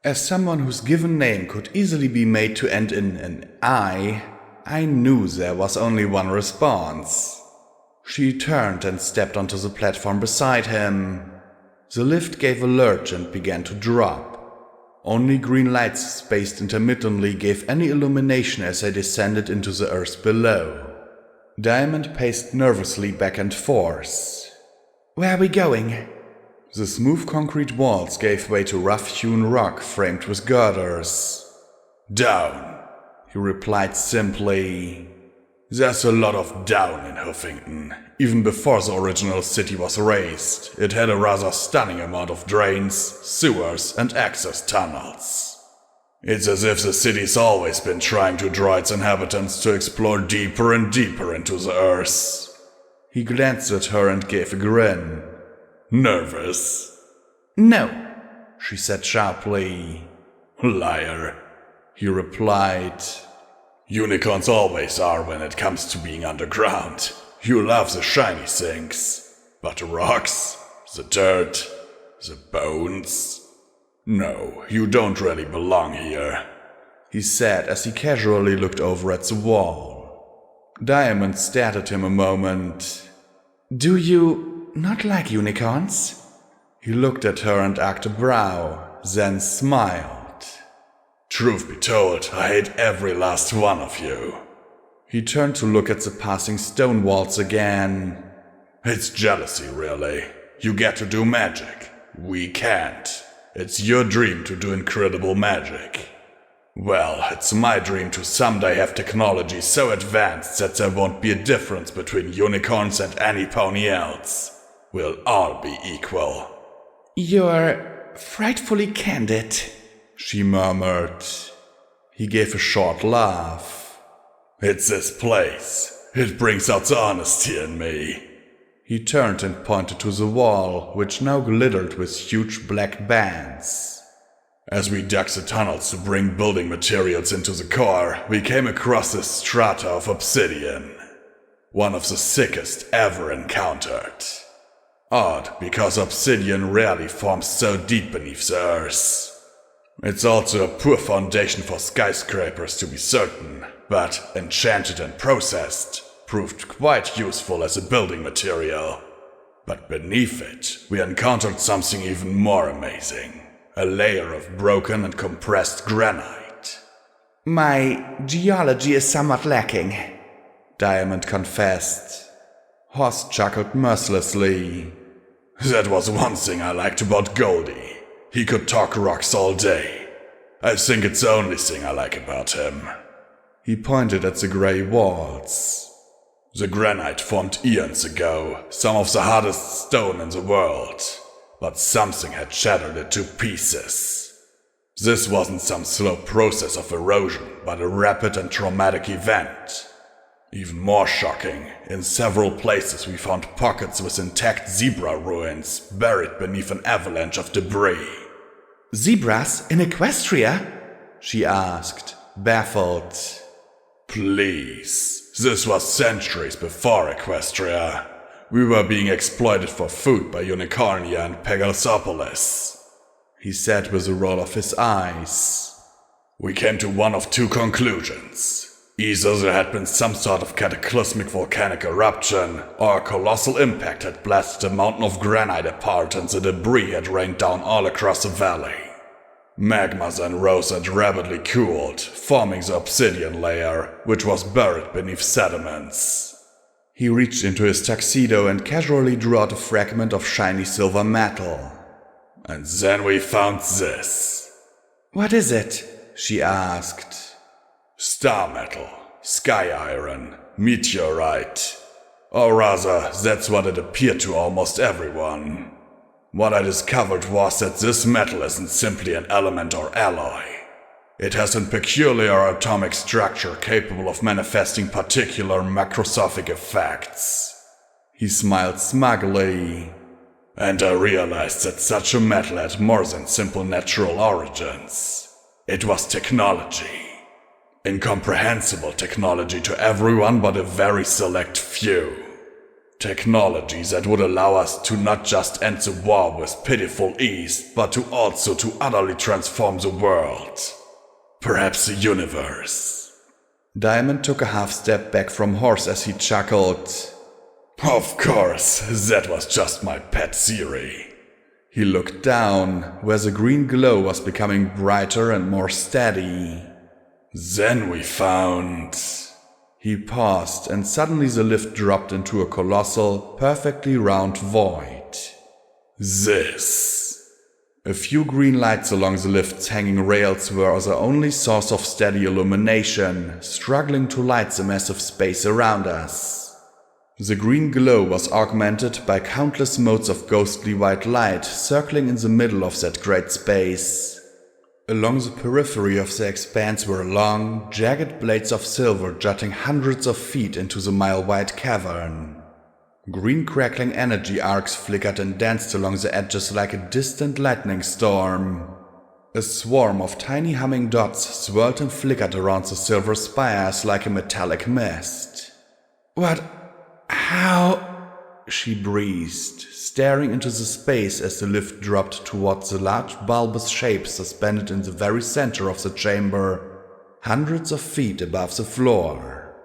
As someone whose given name could easily be made to end in an I knew there was only one response. She turned and stepped onto the platform beside him. The lift gave a lurch and began to drop. Only green lights spaced intermittently gave any illumination as they descended into the earth below. Diamond paced nervously back and forth. Where are we going? The smooth concrete walls gave way to rough-hewn rock framed with girders. Down, he replied simply. There's a lot of down in Huffington. Even before the original city was raised, it had a rather stunning amount of drains, sewers, and access tunnels. It's as if the city's always been trying to draw its inhabitants to explore deeper and deeper into the earth. He glanced at her and gave a grin. Nervous? No, she said sharply. Liar, he replied. Unicorns always are when it comes to being underground. You love the shiny things, but the rocks, the dirt, the bones... No, you don't really belong here, he said as he casually looked over at the wall. Diamond stared at him a moment. Do you not like unicorns? He looked at her and arched a brow, then smiled. Truth be told, I hate every last one of you. He turned to look at the passing stone walls again. It's jealousy, really. You get to do magic. We can't. It's your dream to do incredible magic. Well, it's my dream to someday have technology so advanced that there won't be a difference between unicorns and any pony else. We'll all be equal. You're frightfully candid, she murmured. He gave a short laugh. It's this place. It brings out the honesty in me. He turned and pointed to the wall, which now glittered with huge black bands. As we dug the tunnels to bring building materials into the core, we came across a strata of obsidian. One of the thickest ever encountered. Odd, because obsidian rarely forms so deep beneath the earth. It's also a poor foundation for skyscrapers to be certain, but enchanted and processed, proved quite useful as a building material. But beneath it, we encountered something even more amazing. A layer of broken and compressed granite. My geology is somewhat lacking, Diamond confessed. Horst chuckled mercilessly. That was one thing I liked about Goldie. He could talk rocks all day. I think it's the only thing I like about him. He pointed at the grey walls. The granite formed eons ago, some of the hardest stone in the world, but something had shattered it to pieces. This wasn't some slow process of erosion, but a rapid and traumatic event. Even more shocking, in several places we found pockets with intact zebra ruins buried beneath an avalanche of debris. Zebras in Equestria? She asked, baffled. Please, this was centuries before Equestria. We were being exploited for food by Unicornia and Pegalosopolis, he said with a roll of his eyes. We came to one of two conclusions. Either there had been some sort of cataclysmic volcanic eruption, or a colossal impact had blasted a mountain of granite apart and the debris had rained down all across the valley. Magma then rose and rapidly cooled, forming the obsidian layer, which was buried beneath sediments. He reached into his tuxedo and casually drew out a fragment of shiny silver metal. And then we found this. What is it? She asked. Star metal, sky iron, meteorite. Or rather, that's what it appeared to almost everyone. What I discovered was that this metal isn't simply an element or alloy. It has a peculiar atomic structure capable of manifesting particular macroscopic effects. He smiled smugly. And I realized that such a metal had more than simple natural origins. It was technology. Incomprehensible technology to everyone but a very select few. Technology that would allow us to not just end the war with pitiful ease, but to also to utterly transform the world. Perhaps the universe. Diamond took a half step back from horse as he chuckled. Of course, that was just my pet theory. He looked down, where the green glow was becoming brighter and more steady. Then we found... He paused, and suddenly the lift dropped into a colossal, perfectly round void. This. A few green lights along the lift's hanging rails were the only source of steady illumination, struggling to light the massive space around us. The green glow was augmented by countless motes of ghostly white light circling in the middle of that great space. Along the periphery of the expanse were long, jagged blades of silver jutting hundreds of feet into the mile-wide cavern. Green crackling energy arcs flickered and danced along the edges like a distant lightning storm. A swarm of tiny humming dots swirled and flickered around the silver spires like a metallic mist. What? How? She breathed, staring into the space as the lift dropped towards the large bulbous shape suspended in the very center of the chamber, hundreds of feet above the floor.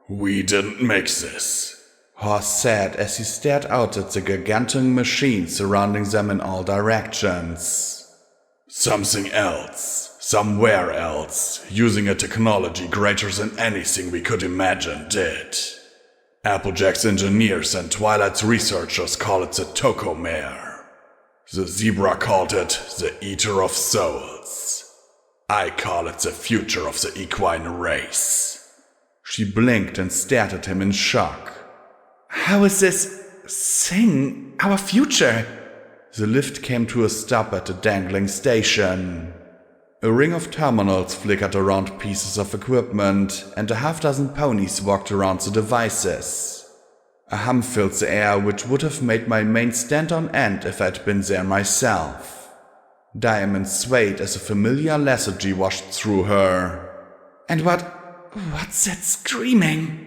We didn't make this, Horse said as he stared out at the gargantuan machine surrounding them in all directions. Something else, somewhere else, using a technology greater than anything we could imagine did. Applejack's engineers and Twilight's researchers call it the Tocomare. The zebra called it the Eater of Souls. I call it the future of the equine race. She blinked and stared at him in shock. How is this thing our future? The lift came to a stop at a dangling station. A ring of terminals flickered around pieces of equipment, and a half-dozen ponies walked around the devices. A hum filled the air which would have made my mane stand on end if I'd been there myself. Diamond swayed as a familiar lethargy washed through her. And what's that screaming?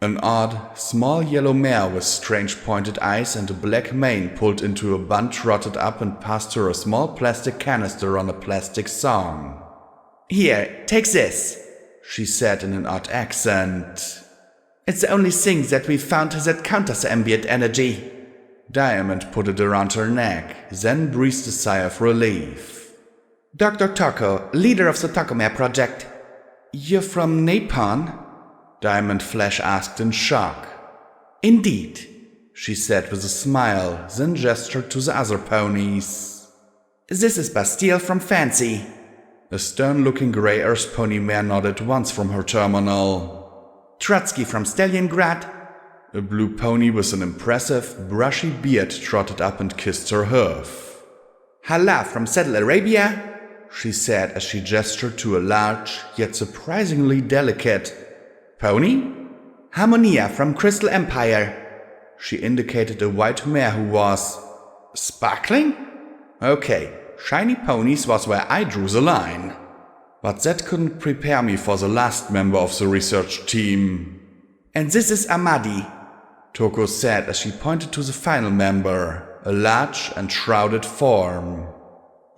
An odd, small yellow mare with strange pointed eyes and a black mane pulled into a bun, trotted up and passed her a small plastic canister on a plastic thong. Here, take this, she said in an odd accent. It's the only thing that we found that counters ambient energy. Diamond put it around her neck, then breathed a sigh of relief. Dr. Toko, leader of the Tocomare project. You're from Nippon? Diamond Flash asked in shock. Indeed, she said with a smile, then gestured to the other ponies. This is Bastille from Fancy. A stern-looking grey earth pony mare nodded once from her terminal. Trotsky from Stalliongrad. A blue pony with an impressive, brushy beard trotted up and kissed her hoof. Hala from Saddle Arabia. she said as she gestured to a large, yet surprisingly delicate pony? Harmonia from Crystal Empire. She indicated a white mare who was sparkling? Okay, shiny ponies was where I drew the line. But that couldn't prepare me for the last member of the research team. And this is Amadi, Toko said as she pointed to the final member, a large and shrouded form.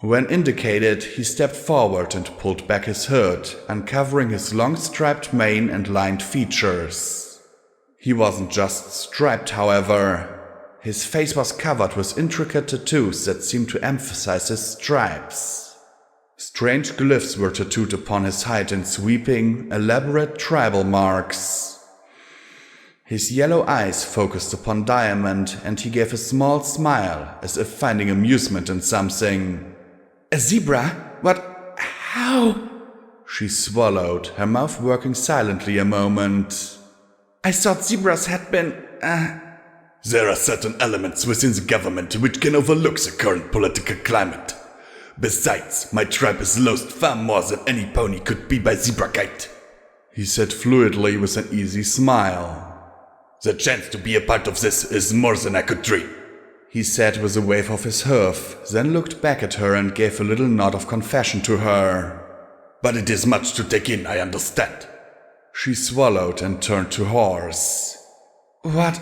When indicated, he stepped forward and pulled back his hood, uncovering his long striped mane and lined features. He wasn't just striped, however. His face was covered with intricate tattoos that seemed to emphasize his stripes. Strange glyphs were tattooed upon his hide in sweeping, elaborate tribal marks. His yellow eyes focused upon Diamond, and he gave a small smile, as if finding amusement in something. A zebra? What? How? She swallowed, her mouth working silently a moment. I thought zebras had been, There are certain elements within the government which can overlook the current political climate. Besides, my tribe is lost far more than any pony could be by zebra gate, he said fluidly with an easy smile. The chance to be a part of this is more than I could dream, he said with a wave of his hoof, then looked back at her and gave a little nod of confession to her. But it is much to take in, I understand. She swallowed and turned to Horse. What?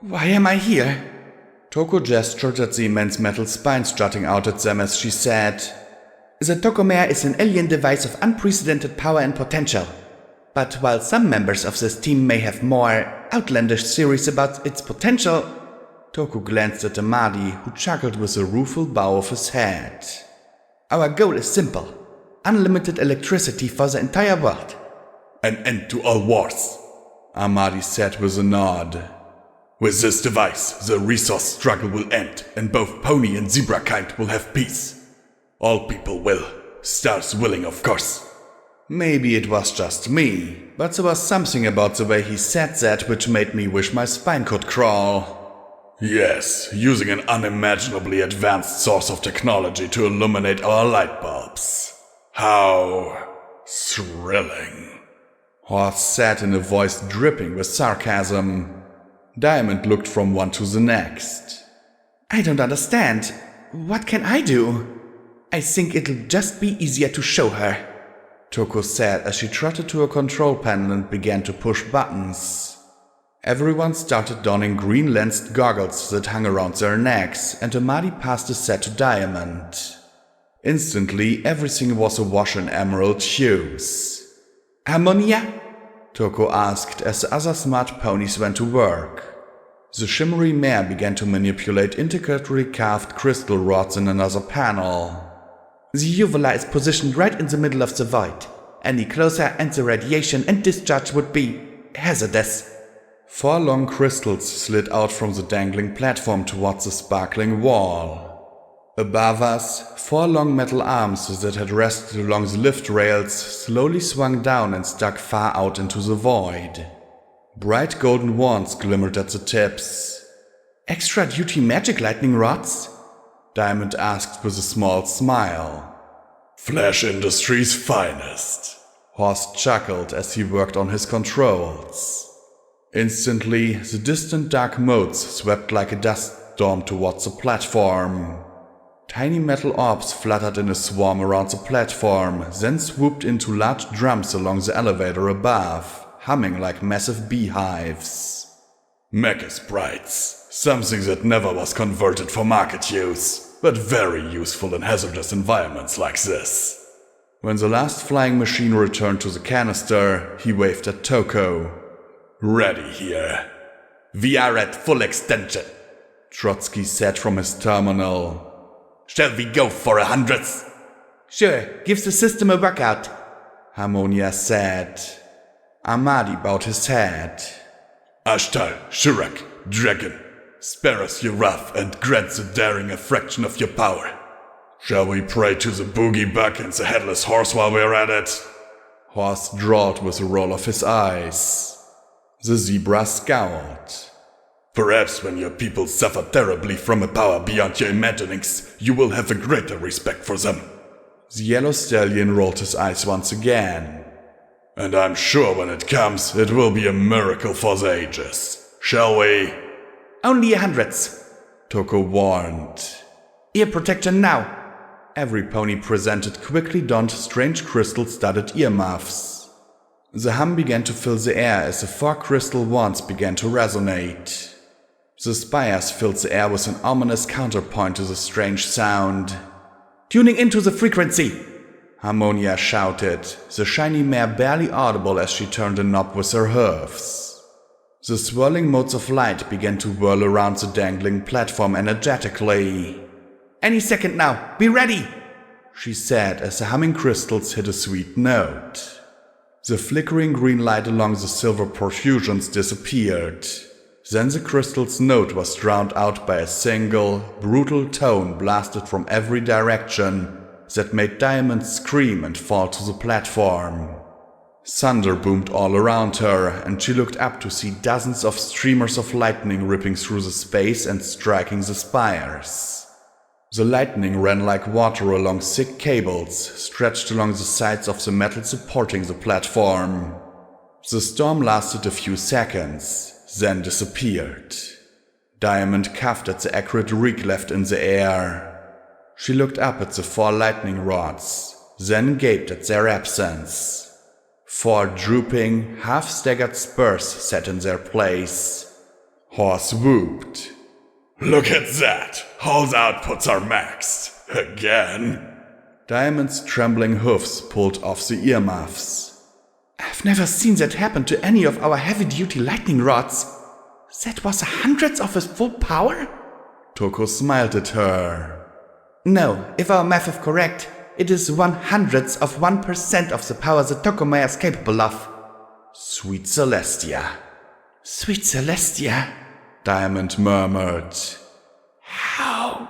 Why am I here? Toko gestured at the immense metal spines jutting out at them as she said, The Tokomare is an alien device of unprecedented power and potential. But while some members of this team may have more outlandish theories about its potential, Toko glanced at Amadi, who chuckled with a rueful bow of his head. Our goal is simple. Unlimited electricity for the entire world. An end to all wars, Amadi said with a nod. With this device, the resource struggle will end, and both pony and zebra kind will have peace. All people will. Stars willing, of course. Maybe it was just me, but there was something about the way he said that which made me wish my spine could crawl. Yes, using an unimaginably advanced source of technology to illuminate our light bulbs. How thrilling, Horse said in a voice dripping with sarcasm. Diamond looked from one to the next. I don't understand. What can I do? I think it'll just be easier to show her, Toko said as she trotted to a control panel and began to push buttons. Everyone started donning green-lensed goggles that hung around their necks, and Amadi passed a set to Diamond. Instantly, everything was awash in emerald hues. Harmonia? Toko asked as the other smart ponies went to work. The shimmery mare began to manipulate intricately carved crystal rods in another panel. The uvula is positioned right in the middle of the void. Any closer and the radiation and discharge would be hazardous. 4 long crystals slid out from the dangling platform towards the sparkling wall. Above us, 4 long metal arms that had rested along the lift rails slowly swung down and stuck far out into the void. Bright golden wands glimmered at the tips. Extra-duty magic lightning rods? Diamond asked with a small smile. Flash Industries' finest, Horst chuckled as he worked on his controls. Instantly, the distant dark motes swept like a dust storm towards the platform. Tiny metal orbs fluttered in a swarm around the platform, then swooped into large drums along the elevator above, humming like massive beehives. Mecha sprites, something that never was converted for market use, but very useful in hazardous environments like this. When the last flying machine returned to the canister, he waved at Toko. Ready here. We are at full extension, Trotsky said from his terminal. Shall we go for 100th? Sure, give the system a workout, Harmonia said. Amadi bowed his head. Ashtar, Shurak, Dragon, spare us your wrath and grant the daring a fraction of your power. Shall we pray to the boogie bug and the headless horse while we're at it? Horst drawled with a roll of his eyes. The zebra scowled. Perhaps when your people suffer terribly from a power beyond your imaginings, you will have a greater respect for them. The yellow stallion rolled his eyes once again. And I'm sure when it comes, it will be a miracle for the ages. Shall we? Only 100s, Toko warned. Ear protection now. Every pony presented quickly donned strange crystal-studded earmuffs. The hum began to fill the air as the 4 crystal wands began to resonate. The spires filled the air with an ominous counterpoint to the strange sound. Tuning into the frequency, Harmonia shouted, the shiny mare barely audible as she turned the knob with her hooves. The swirling motes of light began to whirl around the dangling platform energetically. Any second now, be ready, she said as the humming crystals hit a sweet note. The flickering green light along the silver profusions disappeared. Then the crystal's note was drowned out by a single, brutal tone blasted from every direction that made Diamond scream and fall to the platform. Thunder boomed all around her, and she looked up to see dozens of streamers of lightning ripping through the space and striking the spires. The lightning ran like water along thick cables, stretched along the sides of the metal supporting the platform. The storm lasted a few seconds, then disappeared. Diamond coughed at the acrid reek left in the air. She looked up at the 4 lightning rods, then gaped at their absence. 4 drooping, half-staggered spurs sat in their place. Horse whooped. Look at that! Hall's outputs are maxed. Again? Diamond's trembling hoofs pulled off the earmuffs. I've never seen that happen to any of our heavy-duty lightning rods. That was 100th of his full power? Toko smiled at her. No, if our math is correct, it is 100th of 1% of the power the Tokomaya is capable of. Sweet Celestia. Sweet Celestia, Diamond murmured. How?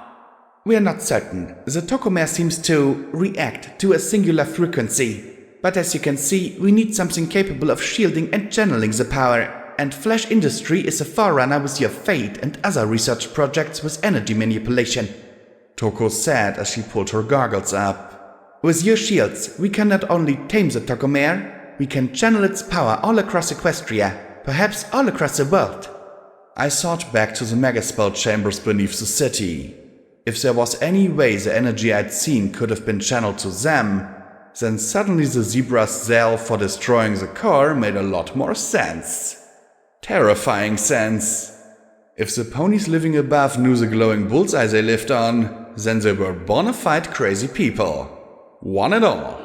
We're not certain. The Tokomaya seems to react to a singular frequency. But as you can see, we need something capable of shielding and channeling the power, and Flash Industry is a forerunner with your fate and other research projects with energy manipulation, Toko said as she pulled her goggles up. With your shields, we can not only tame the Tokomare, we can channel its power all across Equestria, perhaps all across the world. I thought back to the megaspell chambers beneath the city. If there was any way the energy I'd seen could have been channeled to them, then suddenly the zebra's zeal for destroying the core made a lot more sense. Terrifying sense. If the ponies living above knew the glowing bullseye they lived on, then they were bona fide crazy people. One and all.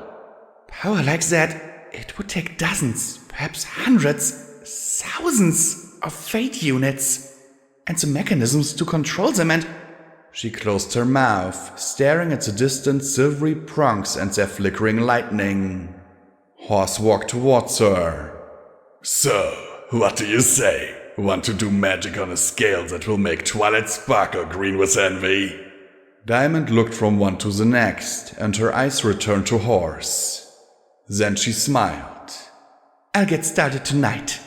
Power like that, it would take dozens, perhaps hundreds, thousands of fate units. And the mechanisms to control them and... She closed her mouth, staring at the distant silvery prongs and their flickering lightning. Horse walked towards her. So, what do you say? Want to do magic on a scale that will make Twilight sparkle green with envy? Diamond looked from one to the next, and her eyes returned to Horse. Then she smiled. I'll get started tonight.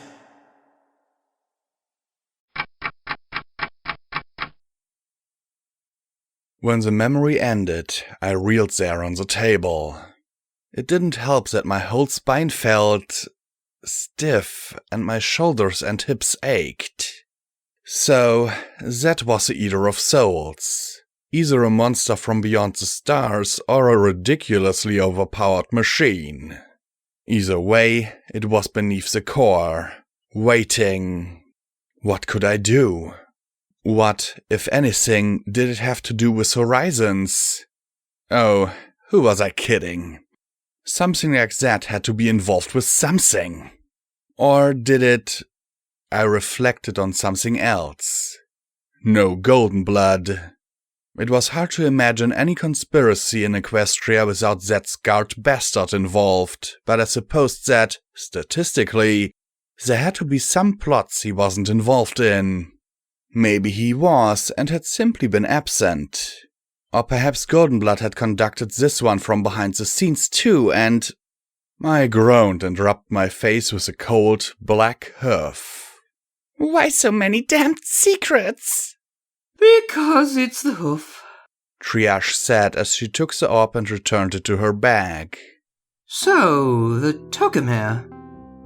When the memory ended, I reeled there on the table. It didn't help that my whole spine felt stiff and my shoulders and hips ached. So, that was the Eater of Souls. Either a monster from beyond the stars or a ridiculously overpowered machine. Either way, it was beneath the core, waiting. What could I do? What, if anything, did it have to do with Horizons? Oh, who was I kidding? Something like that had to be involved with something. Or did it... I reflected on something else. No golden blood. It was hard to imagine any conspiracy in Equestria without that scarred bastard involved, but I supposed that, statistically, there had to be some plots he wasn't involved in. Maybe he was and had simply been absent. Or perhaps Goldenblood had conducted this one from behind the scenes too, and... I groaned and rubbed my face with a cold, black hoof. Why so many damned secrets? Because it's the hoof. Triage said as she took the orb and returned it to her bag. So, the Tokemare.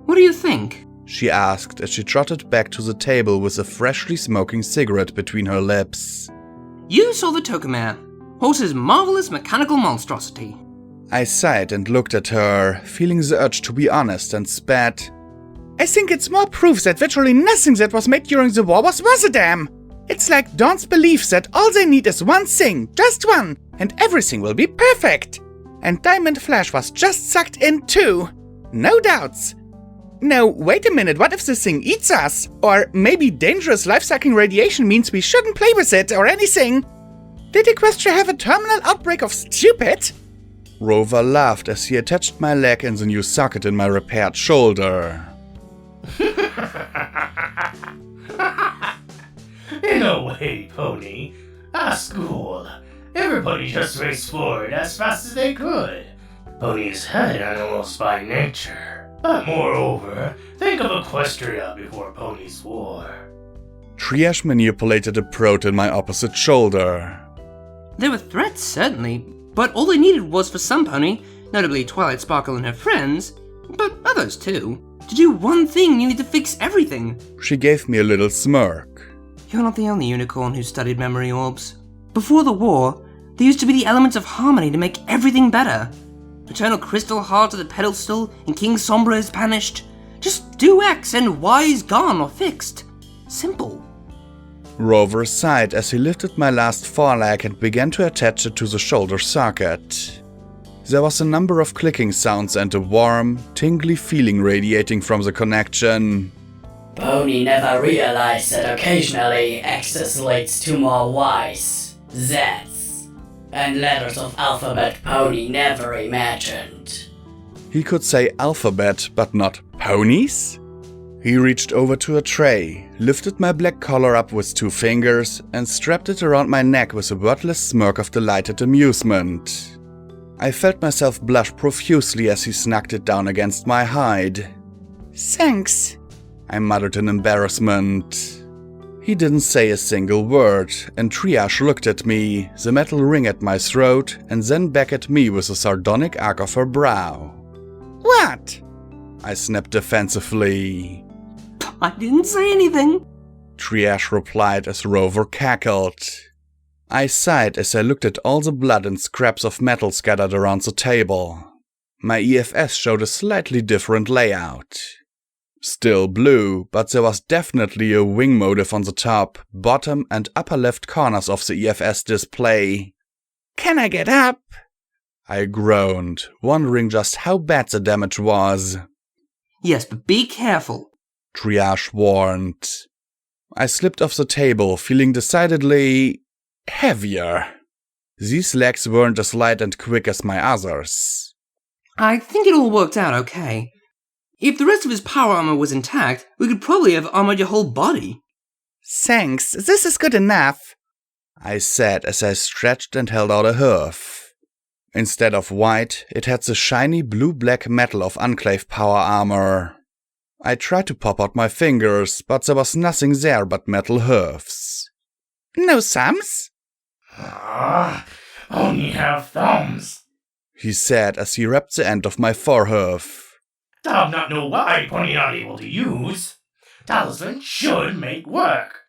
What do you think? She asked as she trotted back to the table with a freshly smoking cigarette between her lips. You saw the Tokemare, Horse's marvelous mechanical monstrosity. I sighed and looked at her, feeling the urge to be honest, and spat. I think it's more proof that virtually nothing that was made during the war was worth a damn. It's like Dawn's belief that all they need is one thing, just one, and everything will be perfect. And Diamond Flash was just sucked in too. No doubts. No, wait a minute, what if this thing eats us? Or maybe dangerous life-sucking radiation means we shouldn't play with it or anything? Did Equestria have a terminal outbreak of stupid? Rover laughed as he attached my leg in the new socket in my repaired shoulder. In a way, Pony. That's cool. Everybody just raced forward as fast as they could. Ponies had animals by nature. But moreover, think of Equestria before Pony's war. Triage manipulated a probe in my opposite shoulder. There were threats, certainly, but all they needed was for some pony, notably Twilight Sparkle and her friends, but others too, to do one thing needed to fix everything. She gave me a little smirk. You're not the only unicorn who studied memory orbs. Before the war, there used to be the elements of harmony to make everything better. Eternal Crystal Heart of the pedestal and King Sombra is banished. Just do X and Y is gone or fixed. Simple. Rover sighed as he lifted my last foreleg and began to attach it to the shoulder socket. There was a number of clicking sounds and a warm, tingly feeling radiating from the connection. Pony never realized that occasionally X's leads to more Y's, Z's, and letters of alphabet Pony never imagined. He could say alphabet, but not ponies? He reached over to a tray, lifted my black collar up with 2 fingers, and strapped it around my neck with a wordless smirk of delighted amusement. I felt myself blush profusely as he snugged it down against my hide. Thanks, I muttered in embarrassment. He didn't say a single word, and Triage looked at me, the metal ring at my throat, and then back at me with a sardonic arc of her brow. What? I snapped defensively. I didn't say anything. Triage replied as Rover cackled. I sighed as I looked at all the blood and scraps of metal scattered around the table. My EFS showed a slightly different layout. Still blue, but there was definitely a wing motif on the top, bottom and upper left corners of the EFS display. Can I get up? I groaned, wondering just how bad the damage was. Yes, but be careful. Triage warned. I slipped off the table, feeling decidedly heavier. These legs weren't as light and quick as my others. I think it all worked out okay. If the rest of his power armor was intact, we could probably have armored your whole body. Thanks, this is good enough, I said as I stretched and held out a hoof. Instead of white, it had the shiny blue-black metal of Enclave power armor. I tried to pop out my fingers, but there was nothing there but metal hoofs. No thumbs? Only have thumbs, he said as he wrapped the end of my forehoof. I'll not know why Pony not able to use. Talisman should make work.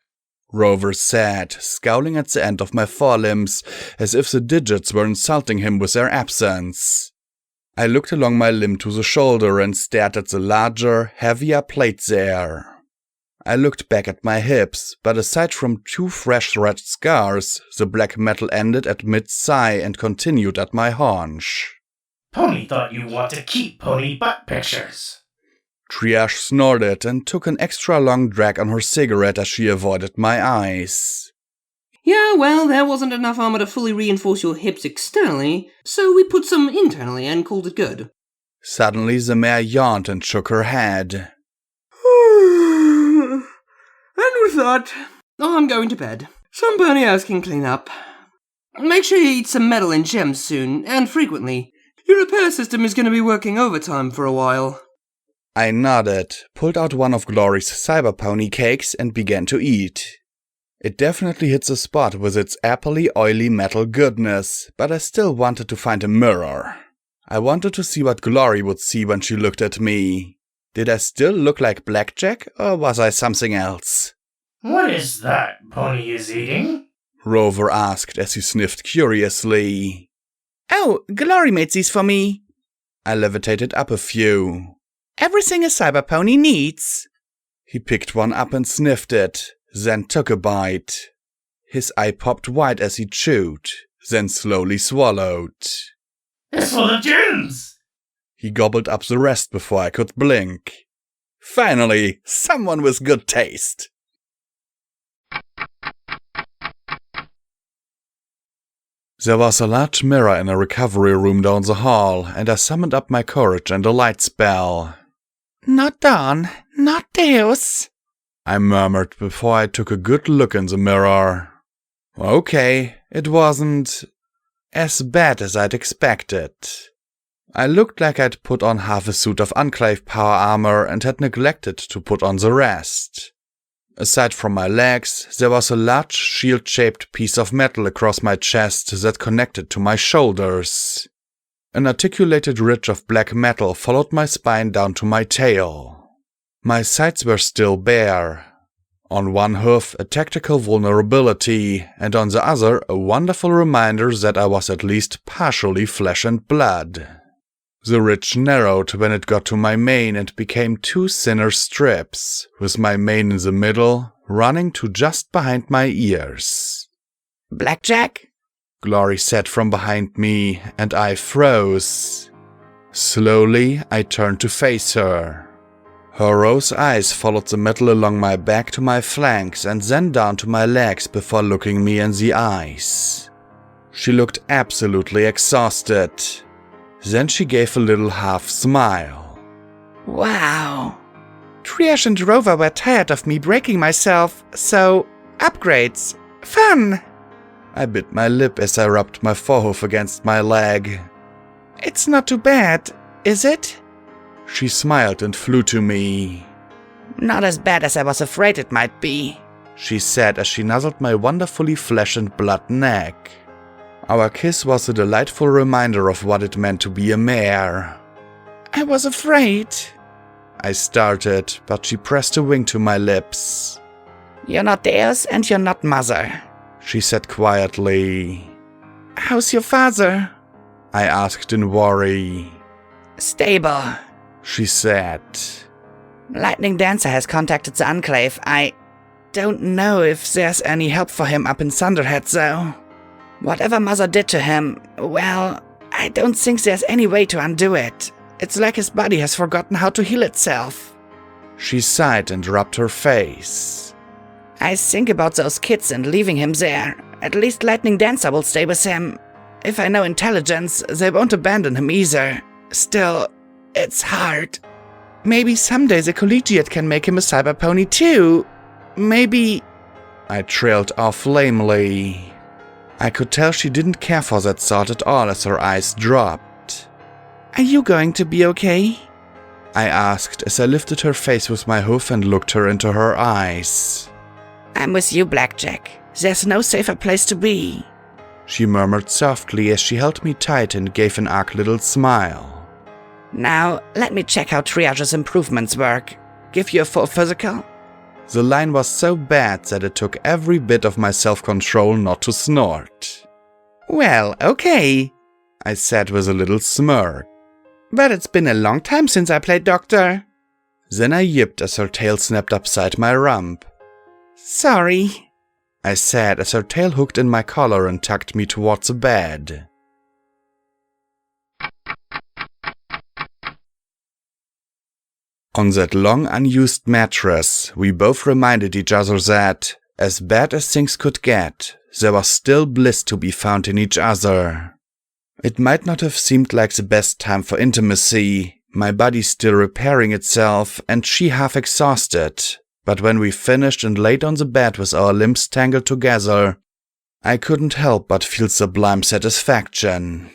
Rover said, scowling at the end of my forelimbs, as if the digits were insulting him with their absence. I looked along my limb to the shoulder and stared at the larger, heavier plate there. I looked back at my hips, but aside from 2 fresh red scars, the black metal ended at mid-thigh and continued at my haunch. Pony thought you want to keep Pony butt pictures. Triage snorted and took an extra long drag on her cigarette as she avoided my eyes. Yeah, well, there wasn't enough armor to fully reinforce your hips externally, so we put some internally and called it good. Suddenly the mare yawned and shook her head. And with that, I'm going to bed. Some pony house can clean up. Make sure you eat some metal and gems soon, and frequently. Your repair system is going to be working overtime for a while. I nodded, pulled out one of Glory's cyber pony cakes and began to eat. It definitely hits a spot with its appley, oily metal goodness, but I still wanted to find a mirror. I wanted to see what Glory would see when she looked at me. Did I still look like Blackjack, or was I something else? What is that Pony is eating? Rover asked as he sniffed curiously. Oh, Glory made these for me. I levitated up a few. Everything a cyber pony needs. He picked one up and sniffed it, then took a bite. His eye popped wide as he chewed, then slowly swallowed. It's full of gems! He gobbled up the rest before I could blink. Finally, someone with good taste. There was a large mirror in a recovery room down the hall, and I summoned up my courage and a light spell. Not Dawn, not Deus, I murmured before I took a good look in the mirror. Okay, it wasn't as bad as I'd expected. I looked like I'd put on half a suit of Enclave power armor and had neglected to put on the rest. Aside from my legs, there was a large shield-shaped piece of metal across my chest that connected to my shoulders. An articulated ridge of black metal followed my spine down to my tail. My sides were still bare. On one hoof, a tactical vulnerability, and on the other, a wonderful reminder that I was at least partially flesh and blood. The ridge narrowed when it got to my mane and became two thinner strips, with my mane in the middle, running to just behind my ears. Blackjack? Glory said from behind me, and I froze. Slowly, I turned to face her. Her rose eyes followed the metal along my back to my flanks and then down to my legs before looking me in the eyes. She looked absolutely exhausted. Then she gave a little half smile. Wow. Triash and Rover were tired of me breaking myself, so upgrades. Fun! I bit my lip as I rubbed my forehoof against my leg. It's not too bad, is it? She smiled and flew to me. Not as bad as I was afraid it might be, she said as she nuzzled my wonderfully flesh and blood neck. Our kiss was a delightful reminder of what it meant to be a mare. I was afraid, I started, but she pressed a wing to my lips. You're not Deus and you're not Mother, she said quietly. How's your father? I asked in worry. Stable, she said. Lightning Dancer has contacted the Enclave. I don't know if there's any help for him up in Thunderhead, though. Whatever Mother did to him, well, I don't think there's any way to undo it. It's like his body has forgotten how to heal itself. She sighed and rubbed her face. I think about those kids and leaving him there. At least Lightning Dancer will stay with him. If I know intelligence, they won't abandon him either. Still, it's hard. Maybe someday the Collegiate can make him a cyber pony too. Maybe... I trailed off lamely. I could tell she didn't care for that thought at all as her eyes dropped. Are you going to be okay? I asked as I lifted her face with my hoof and looked her into her eyes. I'm with you, Blackjack. There's no safer place to be, she murmured softly as she held me tight and gave an arch little smile. Now, let me check how Triage's improvements work. Give you a full physical? The line was so bad that it took every bit of my self-control not to snort. Well, okay, I said with a little smirk. But it's been a long time since I played Doctor. Then I yipped as her tail snapped upside my rump. Sorry, I said as her tail hooked in my collar and tugged me towards the bed. On that long, unused mattress, we both reminded each other that, as bad as things could get, there was still bliss to be found in each other. It might not have seemed like the best time for intimacy, my body still repairing itself and she half exhausted, but when we finished and laid on the bed with our limbs tangled together, I couldn't help but feel sublime satisfaction.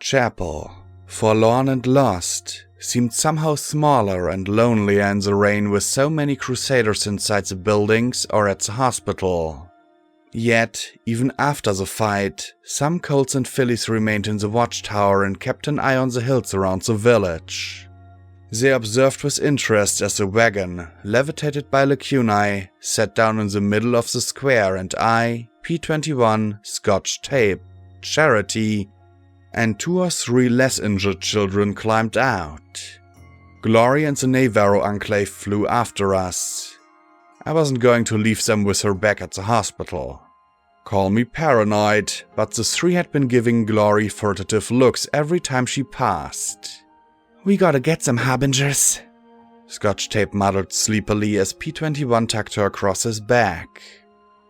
Chapel. Forlorn and lost, seemed somehow smaller and lonelier in the rain with so many crusaders inside the buildings or at the hospital. Yet, even after the fight, some Colts and fillies remained in the watchtower and kept an eye on the hills around the village. They observed with interest as the wagon, levitated by lacunae, sat down in the middle of the square and I, P21, Scotch Tape, Charity, and 2 or 3 less injured children climbed out. Glory and the Navarro enclave flew after us. I wasn't going to leave them with her back at the hospital. Call me paranoid, but the 3 had been giving Glory furtive looks every time she passed. We gotta get some harbingers, Scotch Tape muttered sleepily as P21 tucked her across his back.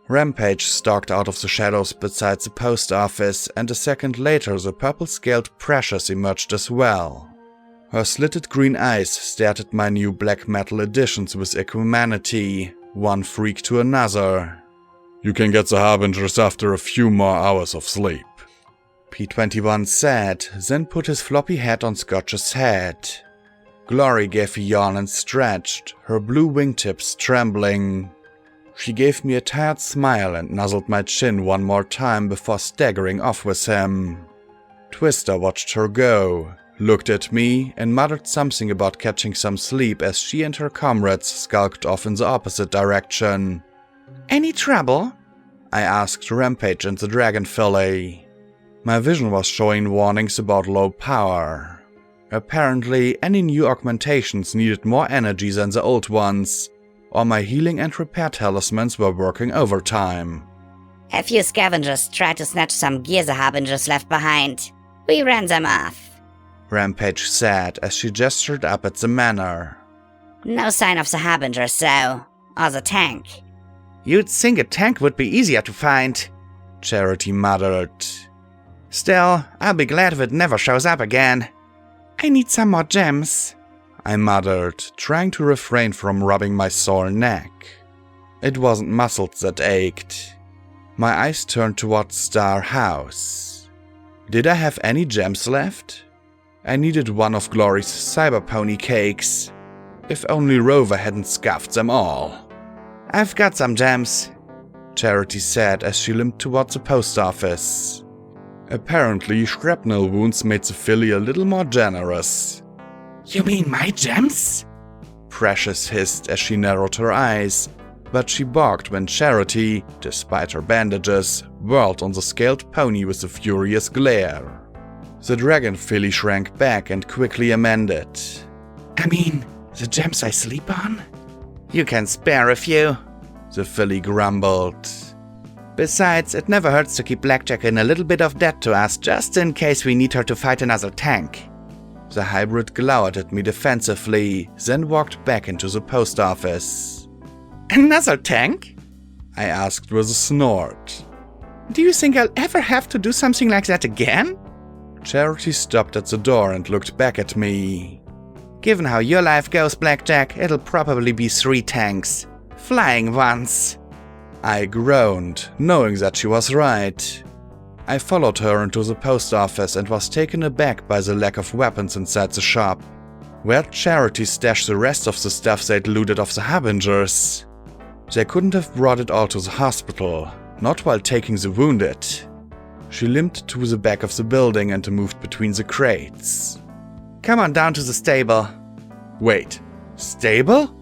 Rampage stalked out of the shadows beside the post office, and a second later the purple-scaled Precious emerged as well. Her slitted green eyes stared at my new black metal editions with equanimity, one freak to another. You can get the harbingers after a few more hours of sleep, P21 said, then put his floppy hat on Scotch's head. Glory gave a yawn and stretched, her blue wingtips trembling. She gave me a tired smile and nuzzled my chin one more time before staggering off with him. Twister watched her go, looked at me, and muttered something about catching some sleep as she and her comrades skulked off in the opposite direction. Any trouble? I asked Rampage and the Dragon Filly. My vision was showing warnings about low power. Apparently, any new augmentations needed more energy than the old ones, or my healing and repair talismans were working overtime. A few scavengers tried to snatch some gear the harbingers left behind. We ran them off, Rampage said as she gestured up at the manor. No sign of the harbingers though, or the tank. You'd think a tank would be easier to find, Charity muttered. Still, I'll be glad if it never shows up again. I need some more gems, I muttered, trying to refrain from rubbing my sore neck. It wasn't muscles that ached. My eyes turned toward Star House. Did I have any gems left? I needed one of Glory's cyber pony cakes. If only Rover hadn't scuffed them all. I've got some gems, Charity said as she limped toward the post office. Apparently, shrapnel wounds made the filly a little more generous. You mean my gems? Precious hissed as she narrowed her eyes, but she balked when Charity, despite her bandages, whirled on the scaled pony with a furious glare. The dragon filly shrank back and quickly amended. I mean, the gems I sleep on? You can spare a few, the filly grumbled. Besides, it never hurts to keep Blackjack in a little bit of debt to us just in case we need her to fight another tank. The hybrid glowered at me defensively, then walked back into the post office. Another tank? I asked with a snort. Do you think I'll ever have to do something like that again? Charity stopped at the door and looked back at me. Given how your life goes, Blackjack, it'll probably be 3 tanks. Flying ones. I groaned, knowing that she was right. I followed her into the post office and was taken aback by the lack of weapons inside the shop. Where'd Charity stash the rest of the stuff they'd looted off the harbingers? They couldn't have brought it all to the hospital, not while taking the wounded. She limped to the back of the building and moved between the crates. Come on down to the stable. Wait, stable?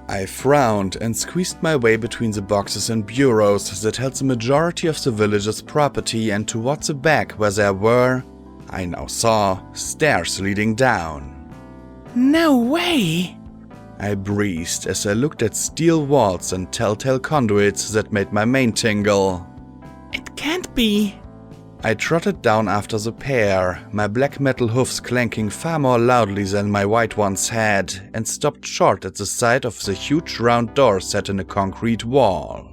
I frowned and squeezed my way between the boxes and bureaus that held the majority of the village's property and towards the back where there were, I now saw, stairs leading down. No way! I breathed as I looked at steel walls and telltale conduits that made my mane tingle. It can't be. I trotted down after the pair, my black metal hoofs clanking far more loudly than my white ones had, and stopped short at the sight of the huge round door set in a concrete wall.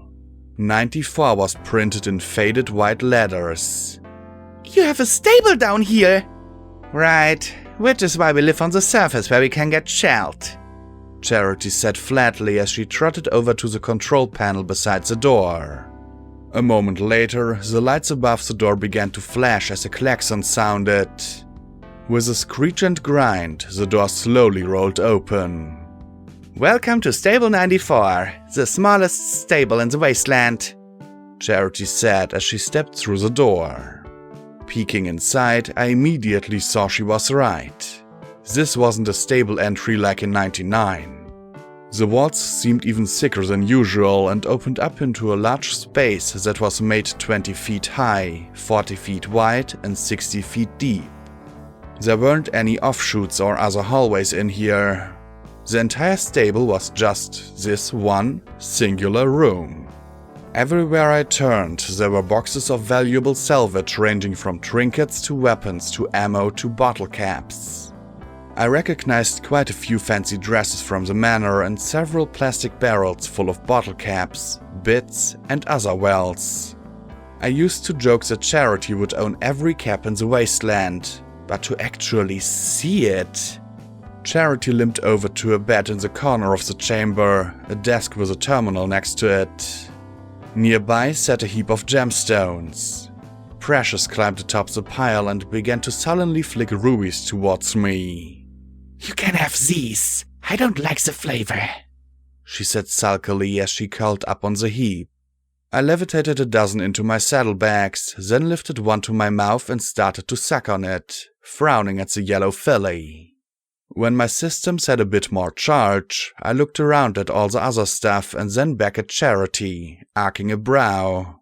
94 was printed in faded white letters. You have a stable down here! Right, which is why we live on the surface where we can get shelled. Charity said flatly as she trotted over to the control panel beside the door. A moment later, the lights above the door began to flash as a klaxon sounded. With a screech and grind, the door slowly rolled open. Welcome to Stable 94, the smallest stable in the wasteland, Charity said as she stepped through the door. Peeking inside, I immediately saw she was right. This wasn't a stable entry like in '99. The walls seemed even thicker than usual and opened up into a large space that was made 20 feet high, 40 feet wide and 60 feet deep. There weren't any offshoots or other hallways in here. The entire stable was just this one singular room. Everywhere I turned, there were boxes of valuable salvage ranging from trinkets to weapons to ammo to bottle caps. I recognized quite a few fancy dresses from the manor and several plastic barrels full of bottle caps, bits, and other wells. I used to joke that Charity would own every cap in the wasteland, but to actually see it... Charity limped over to a bed in the corner of the chamber, a desk with a terminal next to it. Nearby sat a heap of gemstones. Precious climbed atop the pile and began to sullenly flick rubies towards me. You can have these. I don't like the flavor, she said sulkily as she curled up on the heap. I levitated a dozen into my saddlebags, then lifted one to my mouth and started to suck on it, frowning at the yellow filly. When my systems had a bit more charge, I looked around at all the other stuff and then back at Charity, arcing a brow.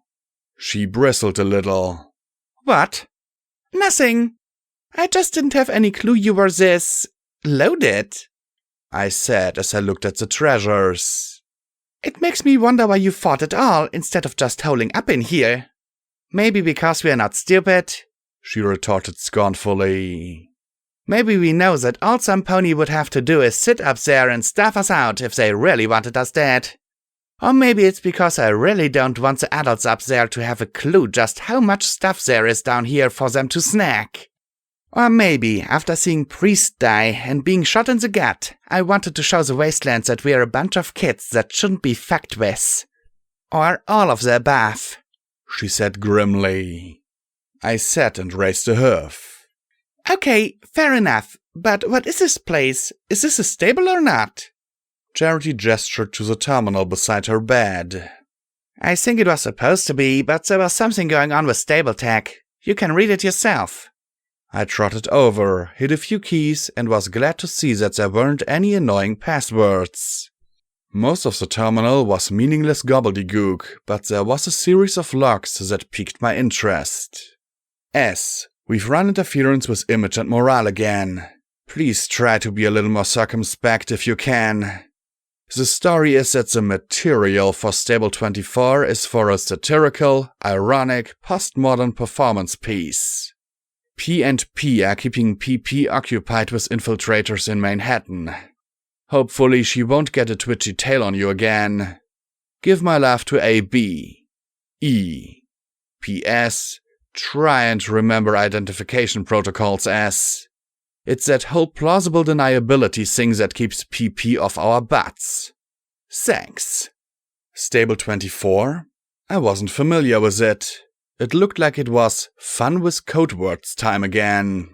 She bristled a little. What? Nothing. I just didn't have any clue you were this... loaded, I said as I looked at the treasures. It makes me wonder why you fought at all instead of just holding up in here. Maybe because we're not stupid, she retorted scornfully. Maybe we know that all some pony would have to do is sit up there and stuff us out if they really wanted us dead. Or maybe it's because I really don't want the adults up there to have a clue just how much stuff there is down here for them to snack. Or maybe, after seeing Priest die and being shot in the gut, I wanted to show the wastelands that we're a bunch of kids that shouldn't be fucked with. Or all of the above, she said grimly. I sat and raised a hoof. Okay, fair enough, but what is this place? Is this a stable or not? Charity gestured to the terminal beside her bed. I think it was supposed to be, but there was something going on with stable tech. You can read it yourself. I trotted over, hit a few keys, and was glad to see that there weren't any annoying passwords. Most of the terminal was meaningless gobbledygook, but there was a series of logs that piqued my interest. S. We've run interference with image and morale again. Please try to be a little more circumspect if you can. The story is that the material for Stable 24 is for a satirical, ironic, postmodern performance piece. P&P are keeping PP occupied with infiltrators in Manhattan. Hopefully she won't get a twitchy tail on you again. Give my love to AB. E. P.S. Try and remember identification protocols, S. It's that whole plausible deniability thing that keeps PP off our butts. Thanks. Stable 24? I wasn't familiar with it. It looked like it was fun with code words time again.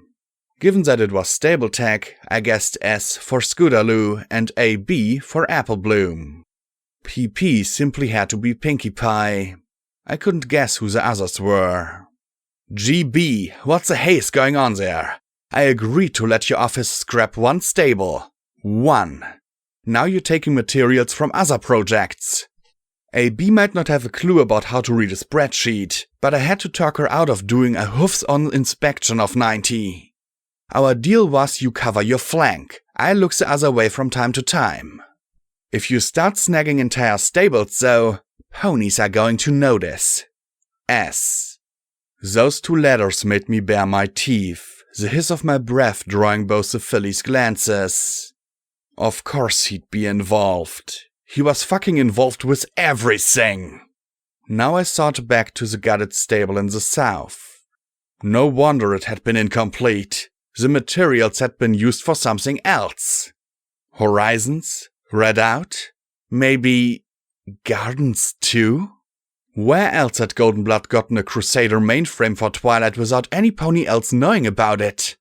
Given that it was stable tech, I guessed S for Scootaloo and AB for Apple Bloom. PP simply had to be Pinkie Pie. I couldn't guess who the others were. GB, what's the haze going on there? I agreed to let your office scrap one stable. One. Now you're taking materials from other projects. AB might not have a clue about how to read a spreadsheet, but I had to talk her out of doing a hoofs-on inspection of 90. Our deal was you cover your flank. I look the other way from time to time. If you start snagging entire stables, though, ponies are going to notice. S. Those two letters made me bare my teeth, the hiss of my breath drawing both the filly's glances. Of course he'd be involved. He was fucking involved with everything. Now I thought back to the gutted stable in the south. No wonder it had been incomplete. The materials had been used for something else. Horizons? Read out? Maybe gardens too? Where else had Goldenblood gotten a Crusader mainframe for Twilight without any pony else knowing about it?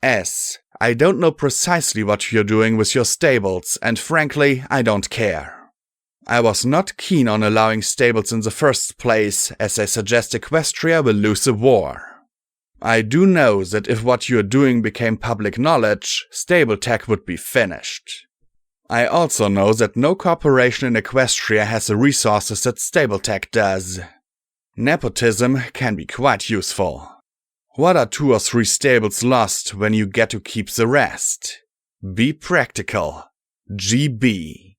S. I don't know precisely what you're doing with your stables, and frankly, I don't care. I was not keen on allowing stables in the first place, as they suggest Equestria will lose the war. I do know that if what you're doing became public knowledge, stable tech would be finished. I also know that no corporation in Equestria has the resources that stable tech does. Nepotism can be quite useful. What are 2 or 3 stables lost when you get to keep the rest? Be practical. GB.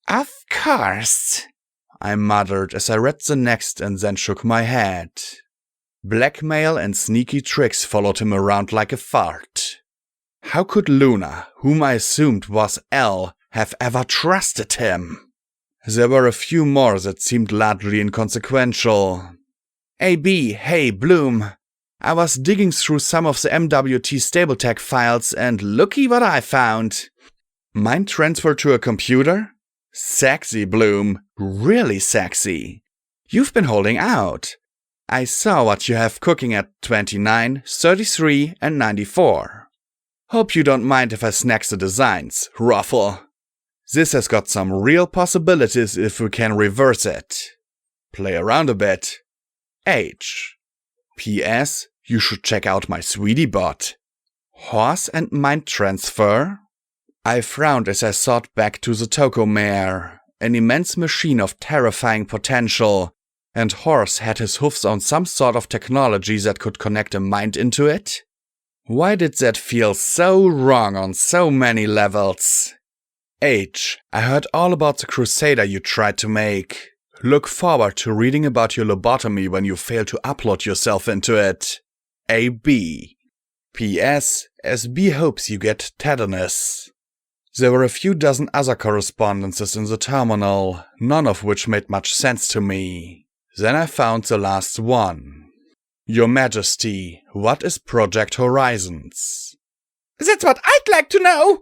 Of course, I muttered as I read the next and then shook my head. Blackmail and sneaky tricks followed him around like a fart. How could Luna, whom I assumed was L, have ever trusted him? There were a few more that seemed largely inconsequential. AB, hey, Bloom. I was digging through some of the MWT StableTech files and looky what I found. Mind transfer to a computer? Sexy, Bloom. Really sexy. You've been holding out. I saw what you have cooking at 29, 33, and 94. Hope you don't mind if I snack the designs, Ruffle. This has got some real possibilities if we can reverse it. Play around a bit. H. P.S. You should check out my sweetie bot. Horse and mind transfer? I frowned as I thought back to the Toko mare, an immense machine of terrifying potential, and Horse had his hoofs on some sort of technology that could connect a mind into it? Why did that feel so wrong on so many levels? H. I heard all about the Crusader you tried to make. Look forward to reading about your lobotomy when you fail to upload yourself into it. AB. P.S. SB hopes you get tetanus. There were a few dozen other correspondences in the terminal, none of which made much sense to me. Then I found the last one. Your Majesty, what is Project Horizons? That's what I'd like to know!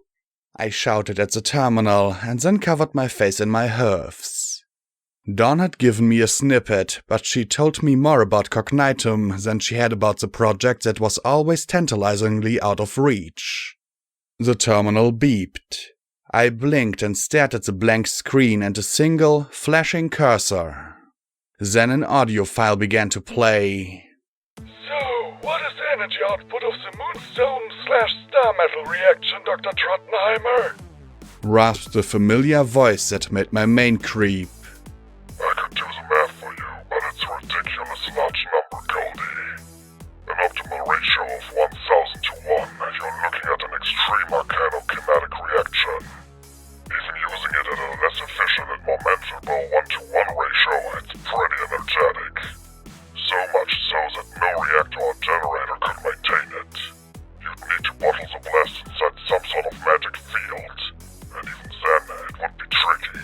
I shouted at the terminal and then covered my face in my hoofs. Dawn had given me a snippet, but she told me more about Cognitum than she had about the project that was always tantalizingly out of reach. The terminal beeped. I blinked and stared at the blank screen and a single, flashing cursor. Then an audio file began to play. So, what is the energy output of the Moonstone/Star Metal reaction, Dr. Trottenheimer? Rasped the familiar voice that made my mane creep. I could do the math for you, but it's a ridiculous large number, Goldie. An optimal ratio of 1000 to 1, you're looking at an extreme arcanokinetic reaction. Even using it at a less efficient and more manageable 1-to-1 ratio, it's pretty energetic. So much so that no reactor or generator could maintain it. You'd need to bottle the blast inside some sort of magic field, and even then, it would be tricky.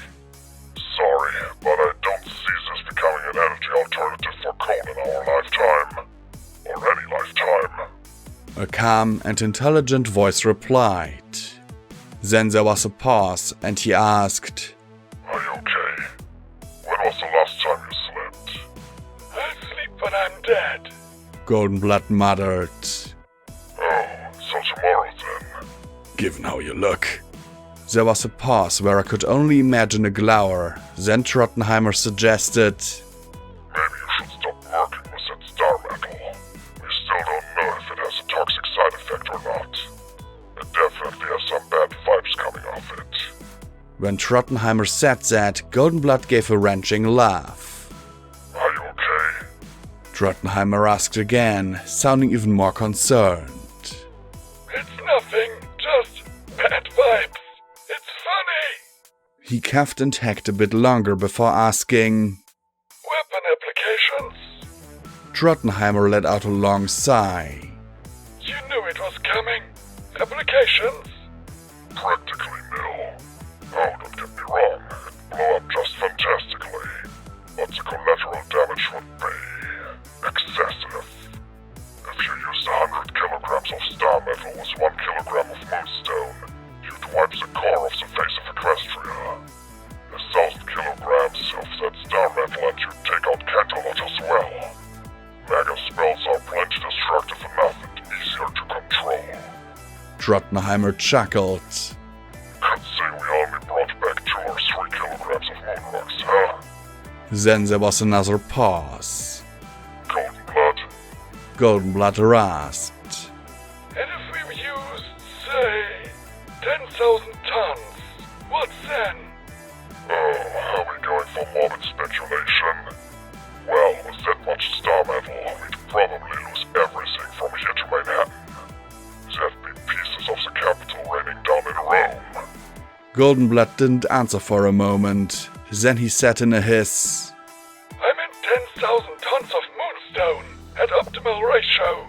Sorry, but I don't see this becoming an energy alternative for coal in our lifetime. Or any lifetime. A calm and intelligent voice replied. Then there was a pause, and he asked, Are you okay? When was the last time you slept? I sleep when I'm dead. Goldenblood muttered. Oh, so tomorrow then. Given how you look. There was a pause where I could only imagine a glower. Then Trottenheimer suggested, Maybe you should stop working with that star metal. We still don't know if it has a toxic side effect or not. It definitely has some bad vibes coming off it. When Trottenheimer said that, Goldenblood gave a wrenching laugh. Are you okay? Trottenheimer asked again, sounding even more concerned. It's nothing, just bad vibes. It's funny. He coughed and hacked a bit longer before asking, Weapon applications? Trottenheimer let out a long sigh. You knew it was coming. Applications? Practically nil. Oh, don't get me wrong, it'd blow up just fantastically. But the collateral damage would be excessive. If you used 100 kilograms of star metal with 1 kilogram of moonstone, you'd wipe the core off the face of Equestria. 1,000 kilograms of that star metal and you'd take out Cantalot as well. Mega spells are plenty destructive enough and easier to control. Trottenheimer chuckled. Could say we only brought back 2 or 3 kilograms of moon rocks, huh? Then there was another pause. Golden blood? Goldenblood rasped. And if we used, say, 10,000 tons, what then? Oh, are we going for morbid speculation? Well, with that much star metal, we'd probably lose everything from here to Manhattan. There'd be pieces of the capital raining down in Rome. Goldenblood didn't answer for a moment. Then he said in a hiss. I meant 10,000 tons of moonstone at optimal ratio.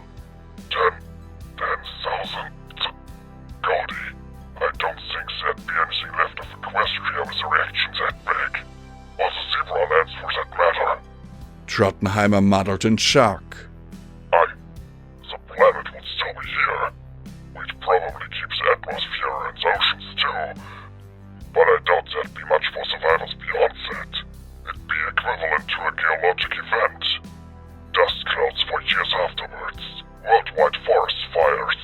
10,000? Goldie, I don't think there'd be anything left of Equestria with a reaction that big. Or the zebra lands for that matter. Trottenheimer muttered in shock. The planet would still be here. We'd probably keep the atmosphere and the oceans too. But I doubt there'd be much for survivors beyond that. It'd be equivalent to a geologic event. Dust clouds for years afterwards. Worldwide forest fires.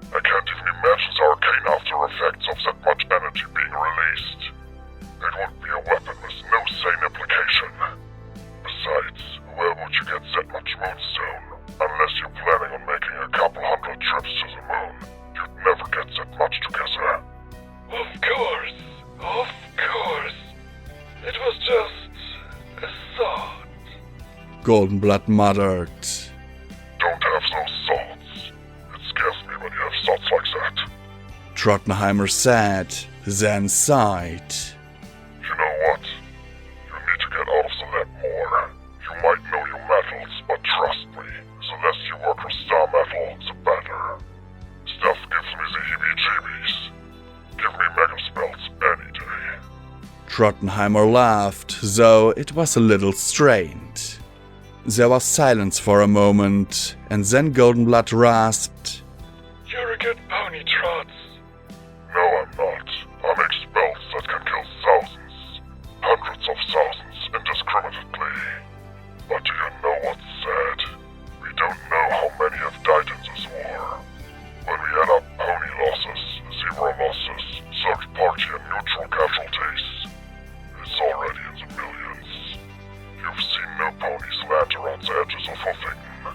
I can't even imagine the arcane after effects of that much energy being released. It would be a weapon with no sane application. Besides, where would you get that much moonstone? Unless you're planning on making a couple 100 trips to the moon, you'd never get that much together. Of course. It was just a thought. Goldenblood muttered. Don't have those thoughts. It scares me when you have thoughts like that. Trottenheimer said, then sighed. You know what? You need to get out of the lab more. You might know your metals, but trust me, the less you work with star metal, the better. Stuff gives me the heebie-jeebies. Give me mega spells any day. Trottenheimer laughed, though it was a little strained. There was silence for a moment, and then Goldenblood rasped. You're a good pony, Trots. No, I'm not. I make spells that can kill thousands. Hundreds of thousands indiscriminately. But do you know what's sad? We don't know how many have died in this war. When we add up pony losses, zebra losses, third-party and neutral casualties, it's already in the millions. You've seen no ponies land around the edges of Huffington.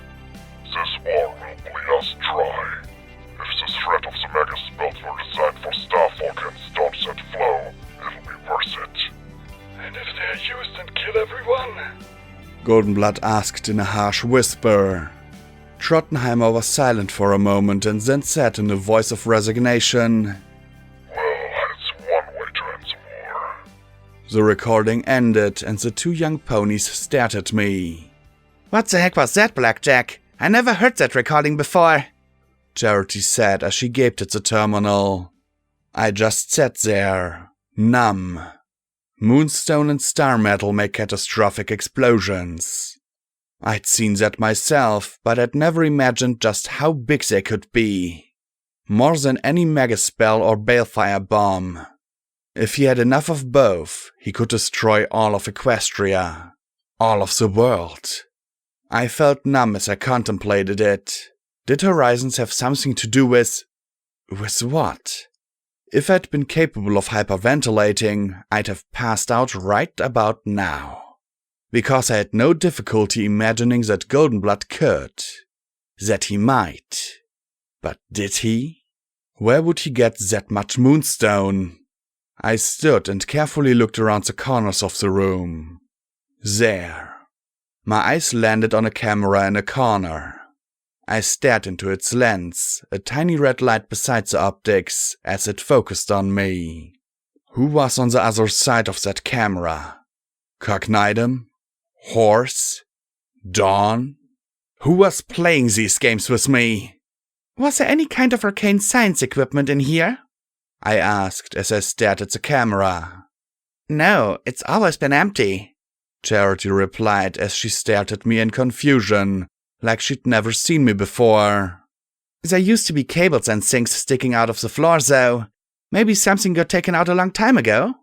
This war will bleed us dry. If the threat of the mega spells were designed for Starfolk and staunch that flow, it'll be worth it. And if they're used and kill everyone? Goldenblood asked in a harsh whisper. Trottenheimer was silent for a moment and then said in a voice of resignation. Well, it's one way to end the war. The recording ended and the 2 young ponies stared at me. What the heck was that, Blackjack? I never heard that recording before. Charity said as she gaped at the terminal. I just sat there, numb. Moonstone and star metal make catastrophic explosions. I'd seen that myself, but I'd never imagined just how big they could be. More than any megaspell or balefire bomb. If he had enough of both, he could destroy all of Equestria. All of the world. I felt numb as I contemplated it. Did Horizons have something to do with what? If I'd been capable of hyperventilating, I'd have passed out right about now. Because I had no difficulty imagining that Goldenblood could. That he might. But did he? Where would he get that much moonstone? I stood and carefully looked around the corners of the room. There. My eyes landed on a camera in a corner. I stared into its lens, a tiny red light beside the optics, as it focused on me. Who was on the other side of that camera? Cognidum? Horse? Dawn? Who was playing these games with me? Was there any kind of arcane science equipment in here? I asked as I stared at the camera. No, it's always been empty, Charity replied as she stared at me in confusion, like she'd never seen me before. There used to be cables and things sticking out of the floor, though. Maybe something got taken out a long time ago?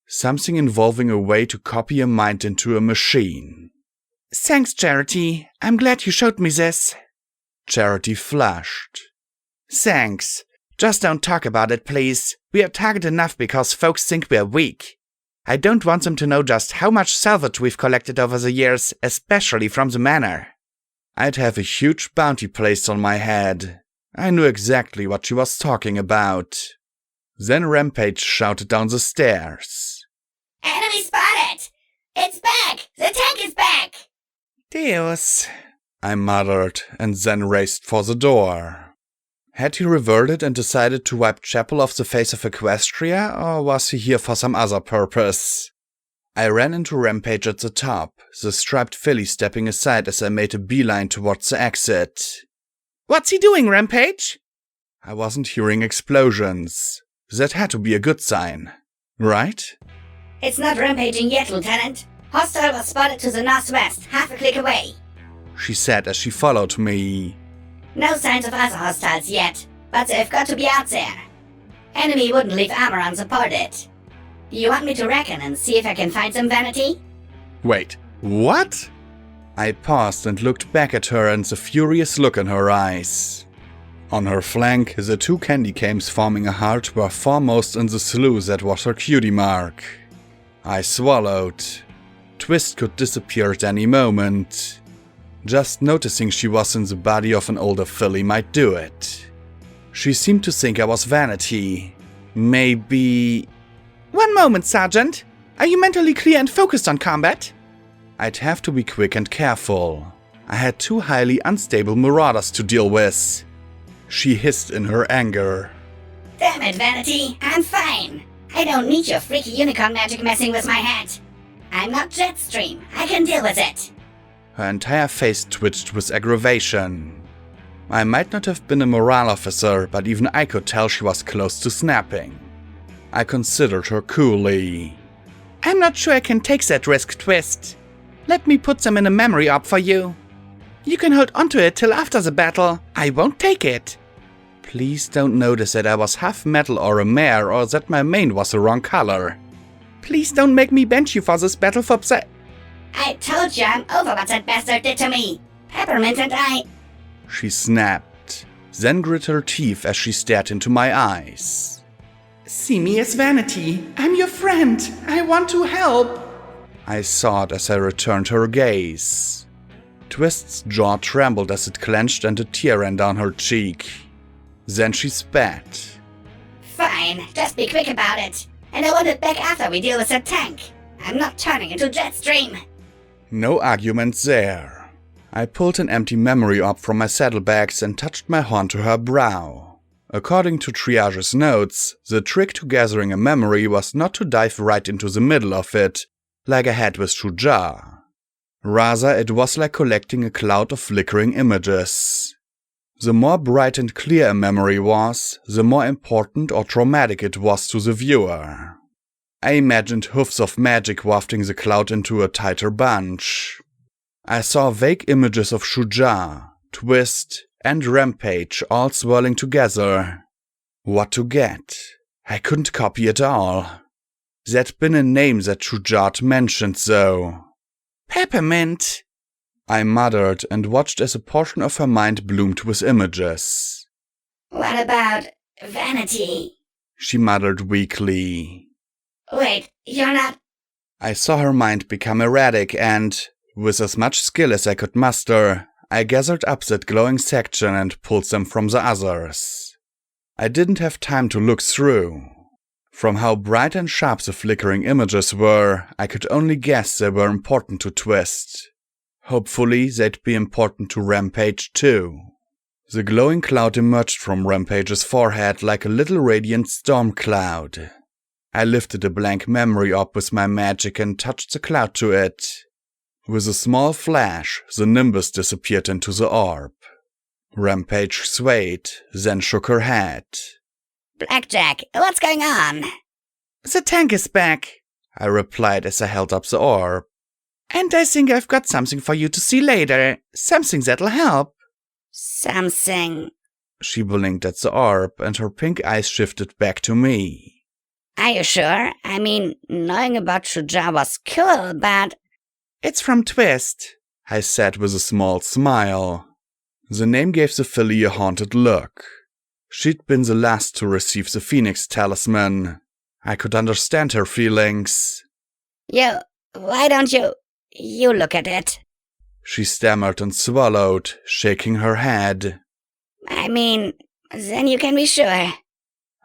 Something involving a way to copy a mind into a machine. Thanks, Charity. I'm glad you showed me this. Charity flushed. Thanks. Just don't talk about it, please. We are target enough because folks think we're weak. I don't want them to know just how much salvage we've collected over the years, especially from the manor. I'd have a huge bounty placed on my head. I knew exactly what she was talking about. Then Rampage shouted down the stairs. Enemy spotted! It's back! The tank is back! Deus, I muttered, and then raced for the door. Had he reverted and decided to wipe Chapel off the face of Equestria, or was he here for some other purpose? I ran into Rampage at the top, the striped filly stepping aside as I made a beeline towards the exit. What's he doing, Rampage? I wasn't hearing explosions. That had to be a good sign, right? It's not rampaging yet, Lieutenant. Hostile was spotted to the northwest, half a click away. She said as she followed me. No signs of other hostiles yet, but they've got to be out there. Enemy wouldn't leave armor unsupported. Do you want me to reckon and see if I can find some vanity? Wait, what? I paused and looked back at her and the furious look in her eyes. On her flank, the two candy canes forming a heart were foremost in the slew that was her cutie mark. I swallowed. Twist could disappear at any moment. Just noticing she was in the body of an older filly might do it. She seemed to think I was vanity. Maybe... One moment, Sergeant. Are you mentally clear and focused on combat? I'd have to be quick and careful. I had two highly unstable marauders to deal with. She hissed in her anger. Damn it, Vanity, I'm fine. I don't need your freaky unicorn magic messing with my head. I'm not Jetstream, I can deal with it. Her entire face twitched with aggravation. I might not have been a morale officer, but even I could tell she was close to snapping. I considered her coolly. I'm not sure I can take that risk, Twist. Let me put them in a memory op for you. You can hold onto it till after the battle. I won't take it. Please don't notice that I was half metal or a mare, or that my mane was the wrong color. Please don't make me bench you for this battle for I told you I'm over what that bastard did to me. Peppermint and I... She snapped, then grit her teeth as she stared into my eyes. See me as Vanity. I'm your friend. I want to help. I saw it as I returned her gaze. Twist's jaw trembled as it clenched and a tear ran down her cheek. Then she spat. Fine, just be quick about it. And I want it back after we deal with that tank. I'm not turning into Jetstream. No arguments there. I pulled an empty memory op from my saddlebags and touched my horn to her brow. According to Triage's notes, the trick to gathering a memory was not to dive right into the middle of it, like I had with Shuja. Rather, it was like collecting a cloud of flickering images. The more bright and clear a memory was, the more important or traumatic it was to the viewer. I imagined hoofs of magic wafting the cloud into a tighter bunch. I saw vague images of Shuja, Twist, and Rampage all swirling together. What to get? I couldn't copy it all. There'd been a name that Shuja mentioned, though. Peppermint. I muttered and watched as a portion of her mind bloomed with images. What about Vanity? She muttered weakly. Wait, you're not... I saw her mind become erratic and, with as much skill as I could muster, I gathered up that glowing section and pulled them from the others. I didn't have time to look through. From how bright and sharp the flickering images were, I could only guess they were important to Twist. Hopefully, they'd be important to Rampage too. The glowing cloud emerged from Rampage's forehead like a little radiant storm cloud. I lifted a blank memory up with my magic and touched the cloud to it. With a small flash, the nimbus disappeared into the orb. Rampage swayed, then shook her head. Blackjack, what's going on? The tank is back, I replied as I held up the orb. And I think I've got something for you to see later. Something that'll help. Something... She blinked at the orb, and her pink eyes shifted back to me. Are you sure? I mean, knowing about Shuja was cool, but... It's from Twist, I said with a small smile. The name gave the filly a haunted look. She'd been the last to receive the Phoenix Talisman. I could understand her feelings. Why don't you look at it? She stammered and swallowed, shaking her head. I mean, then you can be sure.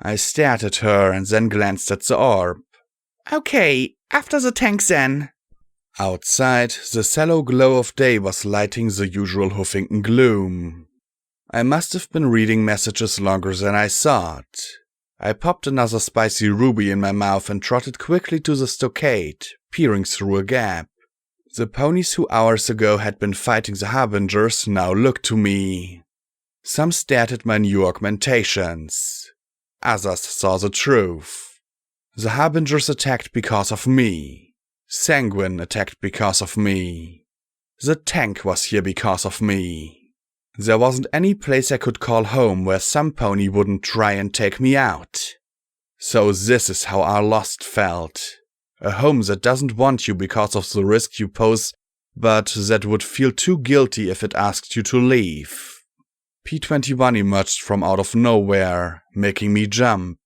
I stared at her and then glanced at the orb. Okay, after the tank then. Outside, the sallow glow of day was lighting the usual Huffington gloom. I must have been reading messages longer than I thought. I popped another spicy ruby in my mouth and trotted quickly to the stockade, peering through a gap. The ponies who hours ago had been fighting the Harbingers now looked to me. Some stared at my new augmentations. Others saw the truth. The Harbingers attacked because of me. Sanguine attacked because of me. The tank was here because of me. There wasn't any place I could call home where some pony wouldn't try and take me out. So this is how our lost felt. A home that doesn't want you because of the risk you pose, but that would feel too guilty if it asked you to leave. P21 emerged from out of nowhere, making me jump.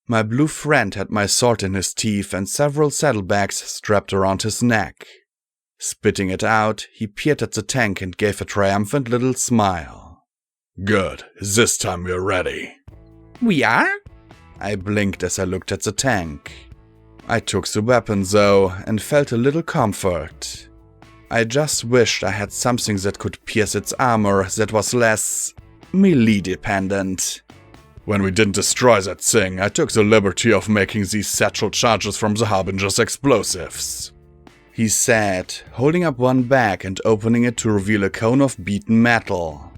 My blue friend had my sword in his teeth and several saddlebags strapped around his neck. Spitting it out, he peered at the tank and gave a triumphant little smile. Good, this time we're ready. We are? I blinked as I looked at the tank. I took the weapon though, and felt a little comfort. I just wished I had something that could pierce its armor that was less melee dependent. When we didn't destroy that thing, I took the liberty of making these satchel charges from the Harbinger's explosives. He said, holding up one bag and opening it to reveal a cone of beaten metal.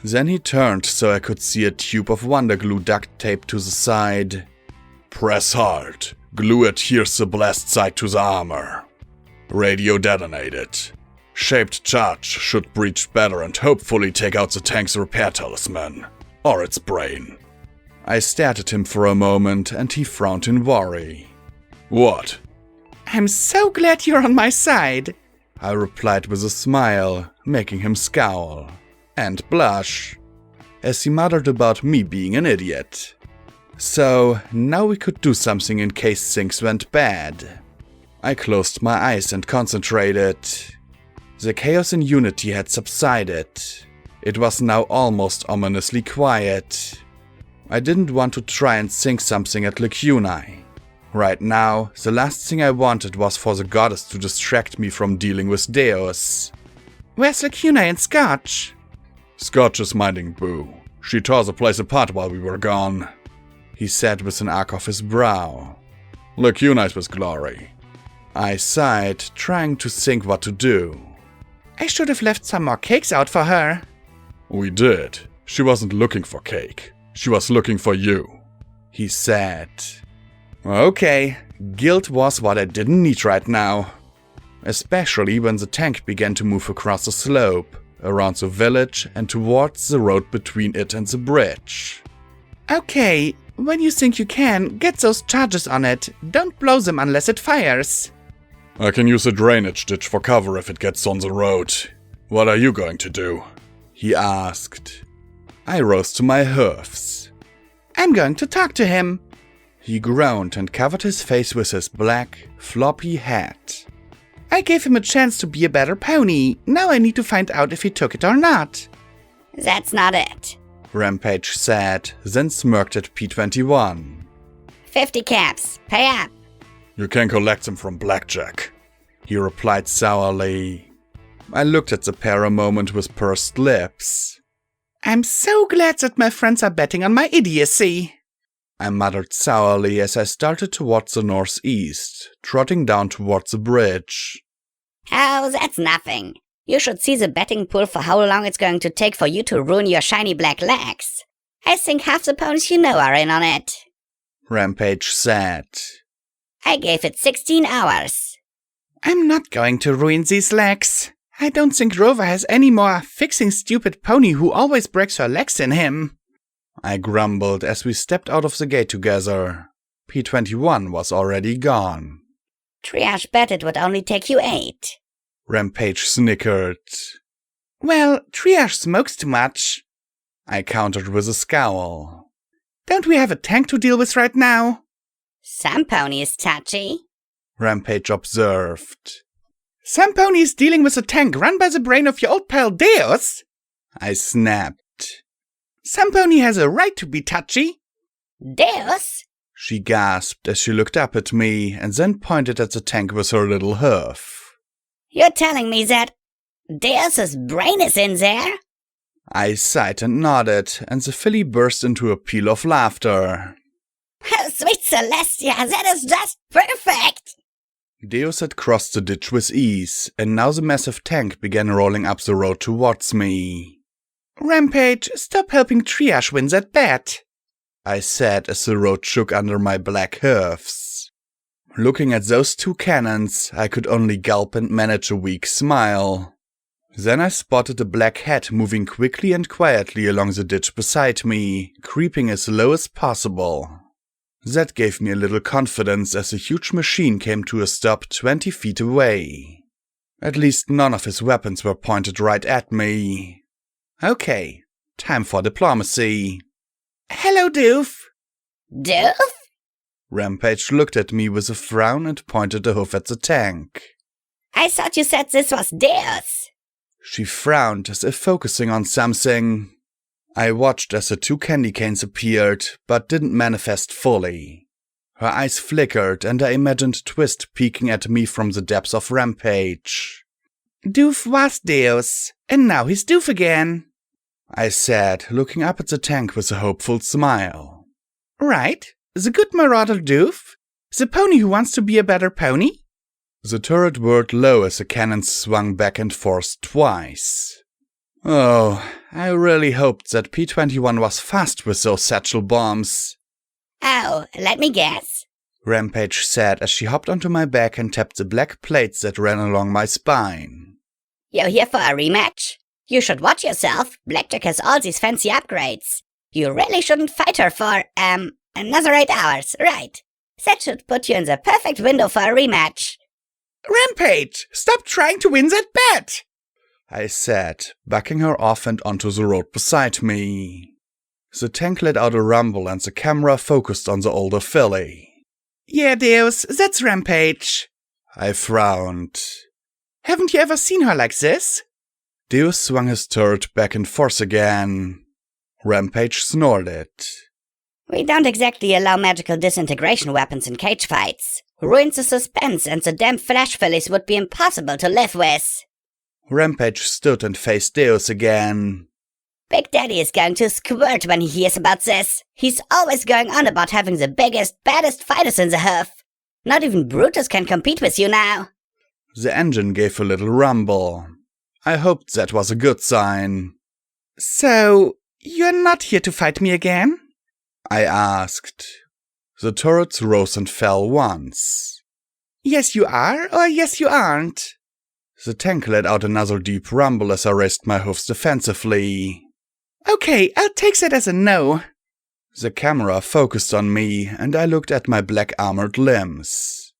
Then he turned so I could see a tube of wonder glue duct taped to the side. Press hard. Glue adheres the blast side to the armor. Radio detonated. Shaped charge should breach better and hopefully take out the tank's repair talisman. Or its brain. I stared at him for a moment and he frowned in worry. What? I'm so glad you're on my side, I replied with a smile, making him scowl. And blush. As he muttered about me being an idiot. So, now we could do something in case things went bad. I closed my eyes and concentrated. The chaos in Unity had subsided. It was now almost ominously quiet. I didn't want to try and sing something at Lacunae. Right now, the last thing I wanted was for the goddess to distract me from dealing with Deus. Where's Lacunae and Scotch? Scotch is minding Boo. She tore the place apart while we were gone, he said with an arc of his brow. Lacunae's with Glory. I sighed, trying to think what to do. I should have left some more cakes out for her. We did. She wasn't looking for cake. She was looking for you, he said. Okay, guilt was what I didn't need right now. Especially when the tank began to move across the slope, around the village and towards the road between it and the bridge. Okay, when you think you can, get those charges on it. Don't blow them unless it fires. I can use a drainage ditch for cover if it gets on the road. What are you going to do? He asked. I rose to my hoofs. I'm going to talk to him. He groaned and covered his face with his black, floppy hat. I gave him a chance to be a better pony. Now I need to find out if he took it or not. That's not it, Rampage said, then smirked at P21. 50 caps. Pay up. You can collect them from Blackjack, he replied sourly. I looked at the pair a moment with pursed lips. I'm so glad that my friends are betting on my idiocy, I muttered sourly as I started towards the northeast, trotting down towards the bridge. Oh, that's nothing. You should see the betting pool for how long it's going to take for you to ruin your shiny black legs. I think half the ponies you know are in on it, Rampage said. I gave it 16 hours. I'm not going to ruin these legs. I don't think Rover has any more fixing stupid pony who always breaks her legs in him, I grumbled as we stepped out of the gate together. P21 was already gone. Triage bet it would only take you 8. Rampage snickered. Well, Triage smokes too much, I countered with a scowl. Don't we have a tank to deal with right now? Some pony is touchy. Rampage observed. Some pony is dealing with a tank run by the brain of your old pal Deus? I snapped. Some pony has a right to be touchy. Deus? She gasped as she looked up at me and then pointed at the tank with her little hoof. You're telling me that Deus's brain is in there? I sighed and nodded, and the filly burst into a peal of laughter. Sweet Celestia, that is just perfect! Deus had crossed the ditch with ease, and now the massive tank began rolling up the road towards me. Rampage, stop helping Triage win that bet, I said as the road shook under my black hoofs. Looking at those two cannons, I could only gulp and manage a weak smile. Then I spotted a black head moving quickly and quietly along the ditch beside me, creeping as low as possible. That gave me a little confidence as a huge machine came to a stop 20 feet away. At least none of his weapons were pointed right at me. Okay, time for diplomacy. Hello, Doof. Doof? Rampage looked at me with a frown and pointed a hoof at the tank. I thought you said this was Deus. She frowned as if focusing on something. I watched as the two candy canes appeared, but didn't manifest fully. Her eyes flickered, and I imagined Twist peeking at me from the depths of Rampage. Doof was Deus, and now he's Doof again, I said, looking up at the tank with a hopeful smile. Right, the good marauder Doof? The pony who wants to be a better pony? The turret whirred low as the cannons swung back and forth twice. Oh, I really hoped that P-21 was fast with those satchel bombs. Oh, let me guess. Rampage said as she hopped onto my back and tapped the black plates that ran along my spine. You're here for a rematch? You should watch yourself. Blackjack has all these fancy upgrades. You really shouldn't fight her for, another 8 hours, right? That should put you in the perfect window for a rematch. Rampage, stop trying to win that bet, I said, backing her off and onto the road beside me. The tank let out a rumble and the camera focused on the older filly. Yeah, Deus, that's Rampage. I frowned. Haven't you ever seen her like this? Deus swung his turret back and forth again. Rampage snorted. We don't exactly allow magical disintegration weapons in cage fights. Ruins the suspense and the damn flash fillies would be impossible to live with. Rampage stood and faced Deus again. Big Daddy is going to squirt when he hears about this. He's always going on about having the biggest, baddest fighters in the hoof. Not even Brutus can compete with you now. The engine gave a little rumble. I hoped that was a good sign. So, you're not here to fight me again? I asked. The turrets rose and fell once. Yes you are, or yes you aren't? The tank let out another deep rumble as I raised my hoofs defensively. Okay, I'll take that as a no. The camera focused on me, and I looked at my black armored limbs.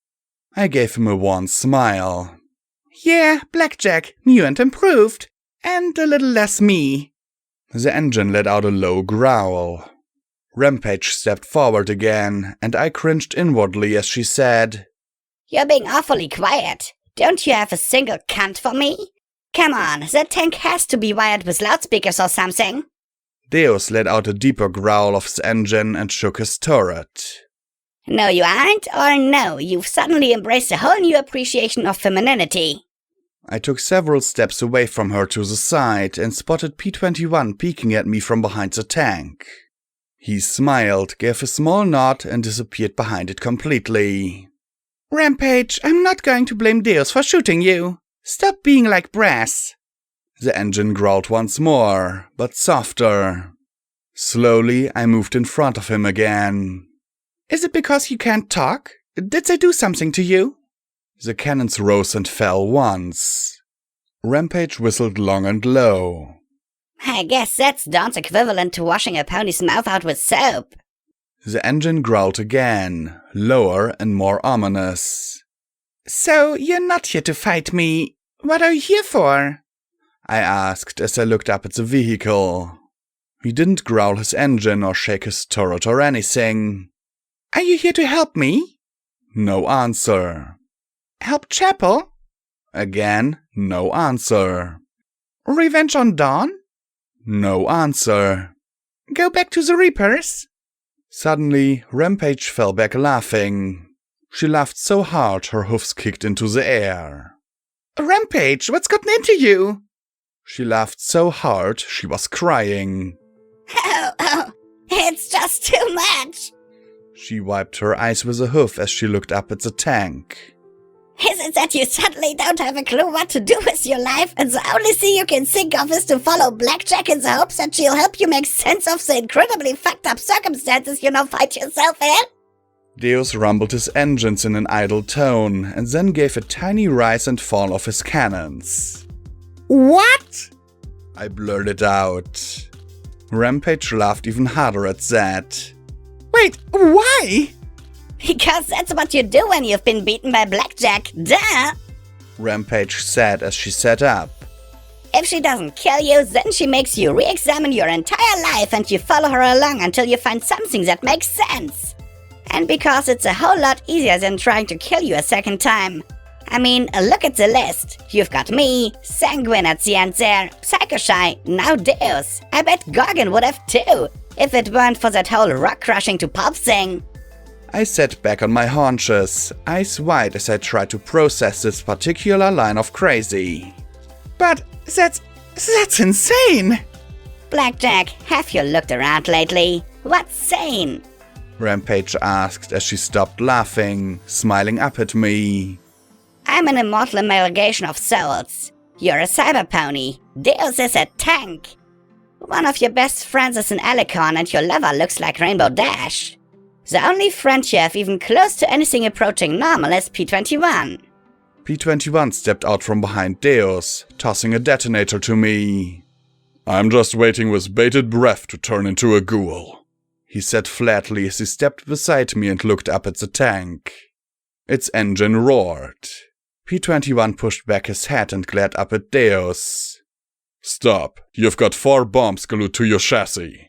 I gave him a wan smile. Yeah, Blackjack, new and improved. And a little less me. The engine let out a low growl. Rampage stepped forward again, and I cringed inwardly as she said, You're being awfully quiet. Don't you have a single cunt for me? Come on, that tank has to be wired with loudspeakers or something. Deus let out a deeper growl of the engine and shook his turret. No, you aren't, or no, you've suddenly embraced a whole new appreciation of femininity. I took several steps away from her to the side and spotted P-21 peeking at me from behind the tank. He smiled, gave a small nod, and disappeared behind it completely. Rampage, I'm not going to blame Deus for shooting you. Stop being like brass. The engine growled once more, but softer. Slowly, I moved in front of him again. Is it because you can't talk? Did they do something to you? The cannons rose and fell once. Rampage whistled long and low. I guess that's Dawn's equivalent to washing a pony's mouth out with soap. The engine growled again, lower and more ominous. So, you're not here to fight me. What are you here for? I asked as I looked up at the vehicle. He didn't growl his engine or shake his turret or anything. Are you here to help me? No answer. Help Chapel? Again, no answer. Revenge on Dawn? No answer. Go back to the Reapers? Suddenly, Rampage fell back laughing. She laughed so hard her hoofs kicked into the air. Rampage, what's gotten into you? She laughed so hard she was crying. Oh, it's just too much. She wiped her eyes with a hoof as she looked up at the tank. Is it that you suddenly don't have a clue what to do with your life, and the only thing you can think of is to follow Blackjack in the hopes that she'll help you make sense of the incredibly fucked up circumstances you now find yourself in? Deus rumbled his engines in an idle tone, and then gave a tiny rise and fall of his cannons. What? I blurted out. Rampage laughed even harder at that. Wait, why? Because that's what you do when you've been beaten by Blackjack, duh! Rampage said as she sat up. If she doesn't kill you, then she makes you re-examine your entire life and you follow her along until you find something that makes sense. And because it's a whole lot easier than trying to kill you a second time. I mean, look at the list. You've got me, Sanguine at the end there, Psycho-Shy, now Deus. I bet Gorgon would have too, if it weren't for that whole rock-crushing to pulp thing. I sat back on my haunches, eyes wide as I tried to process this particular line of crazy. But that's insane! Blackjack, have you looked around lately? What's sane? Rampage asked as she stopped laughing, smiling up at me. I'm an immortal amalgamation of souls. You're a cyber pony. Deus is a tank. One of your best friends is an Alicorn and your lover looks like Rainbow Dash. The only friend you have even close to anything approaching normal is P21. P21 stepped out from behind Deus, tossing a detonator to me. I'm just waiting with bated breath to turn into a ghoul, he said flatly as he stepped beside me and looked up at the tank. Its engine roared. P21 pushed back his head and glared up at Deus. Stop, you've got 4 bombs glued to your chassis.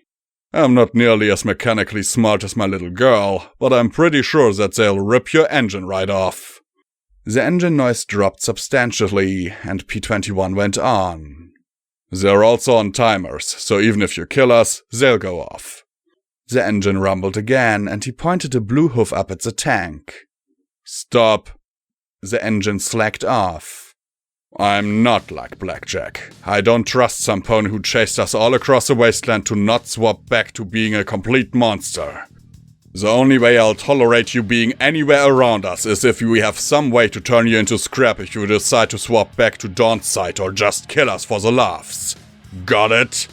I'm not nearly as mechanically smart as my little girl, but I'm pretty sure that they'll rip your engine right off. The engine noise dropped substantially, and P21 went on. They're also on timers, so even if you kill us, they'll go off. The engine rumbled again, and he pointed a blue hoof up at the tank. Stop. The engine slacked off. I'm not like Blackjack. I don't trust some pony who chased us all across the wasteland to not swap back to being a complete monster. The only way I'll tolerate you being anywhere around us is if we have some way to turn you into scrap if you decide to swap back to Dawn's side or just kill us for the laughs. Got it?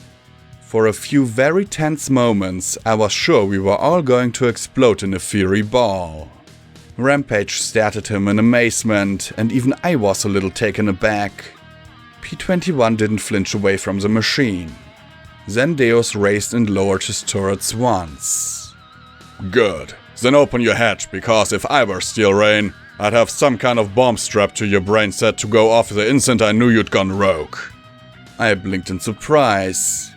For a few very tense moments, I was sure we were all going to explode in a fiery ball. Rampage stared at him in amazement, and even I was a little taken aback. P21 didn't flinch away from the machine. Then Deus raised and lowered his turrets once. Good. Then open your hatch, because if I were Steel Rain, I'd have some kind of bomb strapped to your brain set to go off the instant I knew you'd gone rogue. I blinked in surprise.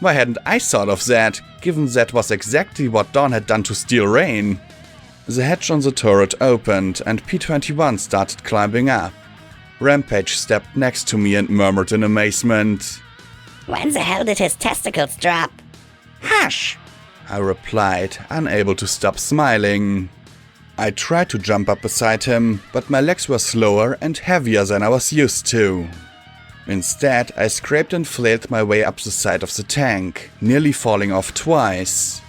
Why hadn't I thought of that, given that was exactly what Dawn had done to Steel Rain? The hatch on the turret opened, and P21 started climbing up. Rampage stepped next to me and murmured in amazement. When the hell did his testicles drop? Hush! I replied, unable to stop smiling. I tried to jump up beside him, but my legs were slower and heavier than I was used to. Instead, I scraped and flailed my way up the side of the tank, nearly falling off twice.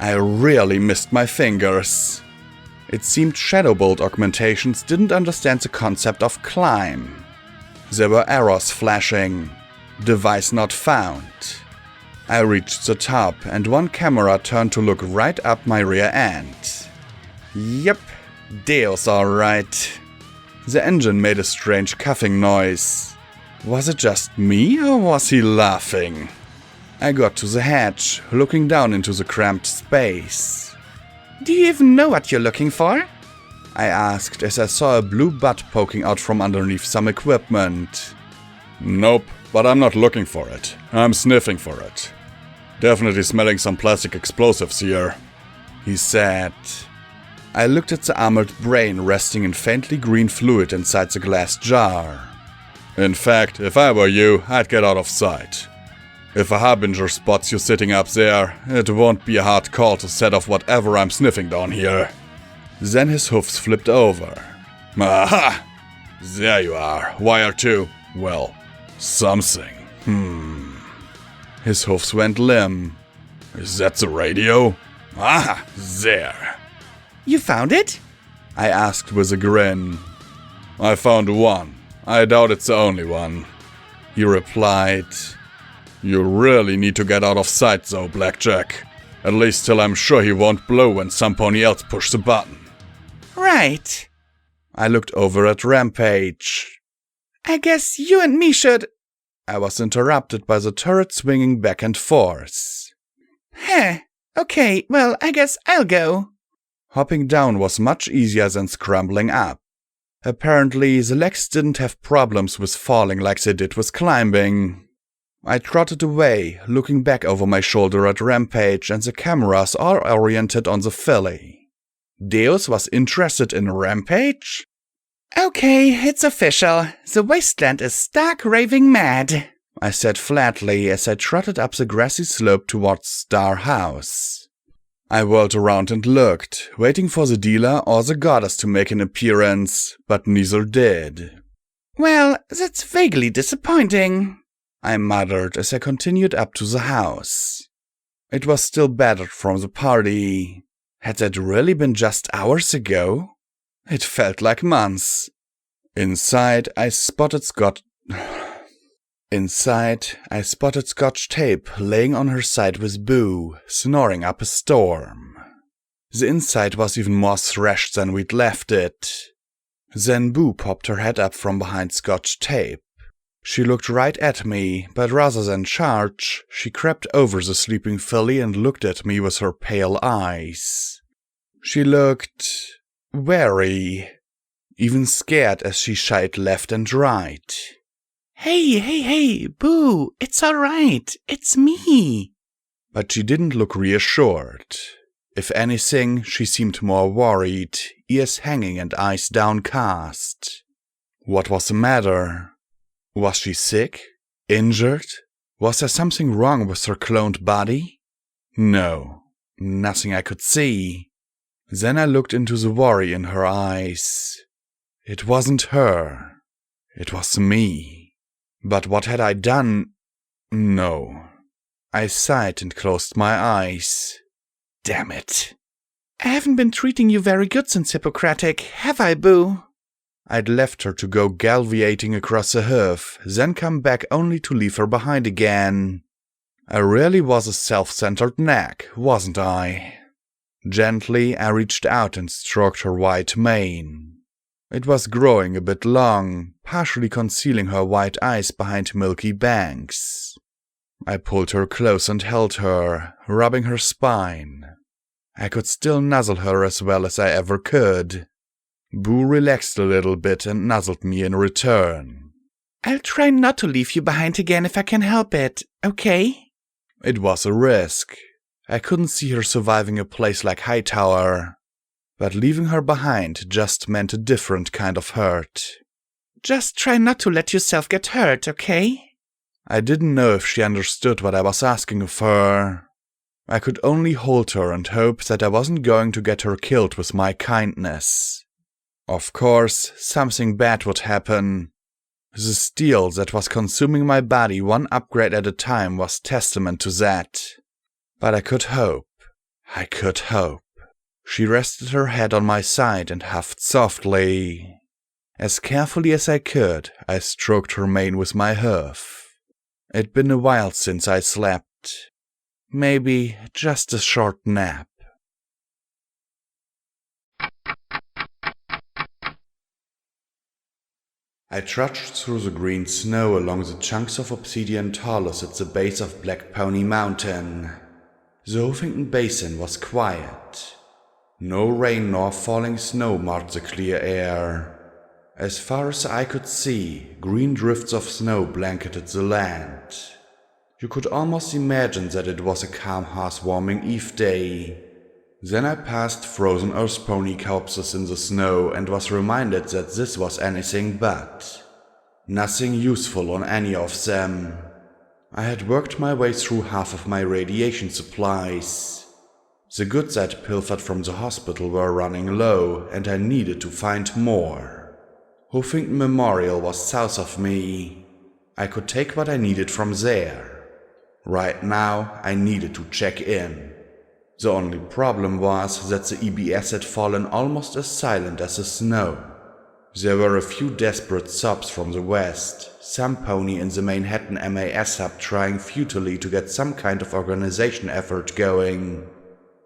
I really missed my fingers. It seemed Shadowbolt augmentations didn't understand the concept of climb. There were errors flashing. Device not found. I reached the top, and one camera turned to look right up my rear end. Yep, Deus alright. The engine made a strange coughing noise. Was it just me, or was he laughing? I got to the hatch, looking down into the cramped space. Do you even know what you're looking for? I asked as I saw a blue butt poking out from underneath some equipment. Nope, but I'm not looking for it. I'm sniffing for it. Definitely smelling some plastic explosives here, he said. I looked at the armored brain resting in faintly green fluid inside the glass jar. In fact, if I were you, I'd get out of sight. If a harbinger spots you sitting up there, it won't be a hard call to set off whatever I'm sniffing down here. Then his hoofs flipped over. Aha! There you are. Wire 2. Well, something. His hoofs went limp. Is that the radio? Ah, there. You found it? I asked with a grin. I found one. I doubt it's the only one. He replied. You really need to get out of sight though, Blackjack. At least till I'm sure he won't blow when some pony else pushes the button. Right. I looked over at Rampage. I guess you and me should... I was interrupted by the turret swinging back and forth. Okay, well, I guess I'll go. Hopping down was much easier than scrambling up. Apparently, the legs didn't have problems with falling like they did with climbing. I trotted away, looking back over my shoulder at Rampage and the cameras all oriented on the filly. Deus was interested in Rampage? Okay, it's official. The wasteland is stark raving mad, I said flatly as I trotted up the grassy slope towards Star House. I whirled around and looked, waiting for the dealer or the goddess to make an appearance, but neither did. Well, that's vaguely disappointing, I muttered as I continued up to the house. It was still battered from the party. Had that really been just hours ago? It felt like months. Inside, I spotted Scotch Tape laying on her side with Boo, snoring up a storm. The inside was even more thrashed than we'd left it. Then Boo popped her head up from behind Scotch Tape. She looked right at me, but rather than charge, she crept over the sleeping filly and looked at me with her pale eyes. She looked wary, even scared as she shied left and right. Hey, Boo, it's alright, it's me. But she didn't look reassured. If anything, she seemed more worried, ears hanging and eyes downcast. What was the matter? Was she sick? Injured? Was there something wrong with her cloned body? No, nothing I could see. Then I looked into the worry in her eyes. It wasn't her. It was me. But what had I done? No. I sighed and closed my eyes. Damn it. I haven't been treating you very good since Hippocratic, have I, Boo? I'd left her to go galviating across the heath, then come back only to leave her behind again. I really was a self-centered nag, wasn't I? Gently, I reached out and stroked her white mane. It was growing a bit long, partially concealing her white eyes behind milky bangs. I pulled her close and held her, rubbing her spine. I could still nuzzle her as well as I ever could. Boo relaxed a little bit and nuzzled me in return. I'll try not to leave you behind again if I can help it, okay? It was a risk. I couldn't see her surviving a place like Hightower. But leaving her behind just meant a different kind of hurt. Just try not to let yourself get hurt, okay? I didn't know if she understood what I was asking of her. I could only hold her and hope that I wasn't going to get her killed with my kindness. Of course, something bad would happen. The steel that was consuming my body one upgrade at a time was testament to that. But I could hope. She rested her head on my side and huffed softly. As carefully as I could, I stroked her mane with my hoof. It'd been a while since I slept. Maybe just a short nap. I trudged through the green snow along the chunks of obsidian talus at the base of Black Pony Mountain. The Hoofington Basin was quiet. No rain nor falling snow marred the clear air. As far as I could see, green drifts of snow blanketed the land. You could almost imagine that it was a calm, heartwarming Eve day. Then I passed frozen earth pony corpses in the snow and was reminded that this was anything but. Nothing useful on any of them. I had worked my way through half of my radiation supplies. The goods I'd pilfered from the hospital were running low, and I needed to find more. Huffington Memorial was south of me. I could take what I needed from there. Right now, I needed to check in. The only problem was that the EBS had fallen almost as silent as the snow. There were a few desperate sobs from the west, some pony in the Manhattan MAS hub trying futilely to get some kind of organization effort going.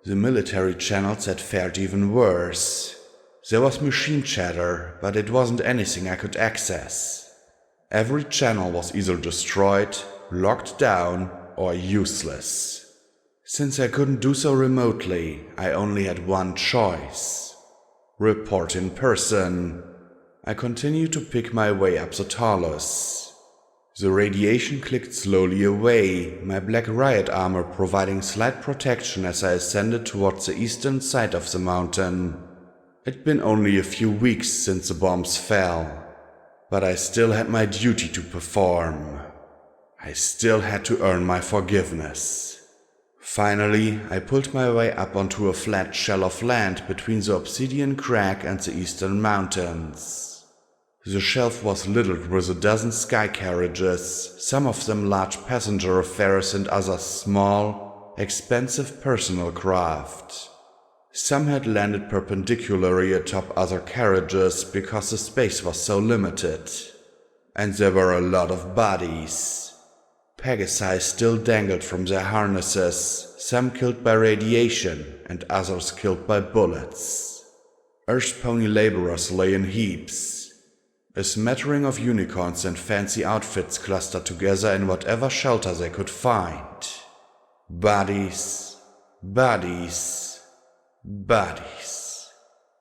The military channels had fared even worse. There was machine chatter, but it wasn't anything I could access. Every channel was either destroyed, locked down, or useless. Since I couldn't do so remotely, I only had one choice. Report in person. I continued to pick my way up the talus. The radiation clicked slowly away, my black riot armor providing slight protection as I ascended towards the eastern side of the mountain. It'd been only a few weeks since the bombs fell, but I still had my duty to perform. I still had to earn my forgiveness. Finally, I pulled my way up onto a flat shell of land between the obsidian crag and the eastern mountains. The shelf was littered with a dozen sky carriages, some of them large passenger affairs and others small, expensive personal craft. Some had landed perpendicularly atop other carriages because the space was so limited. And there were a lot of bodies. Pegasi still dangled from their harnesses, some killed by radiation and others killed by bullets. Earth pony laborers lay in heaps. A smattering of unicorns and fancy outfits clustered together in whatever shelter they could find. Bodies, bodies, bodies.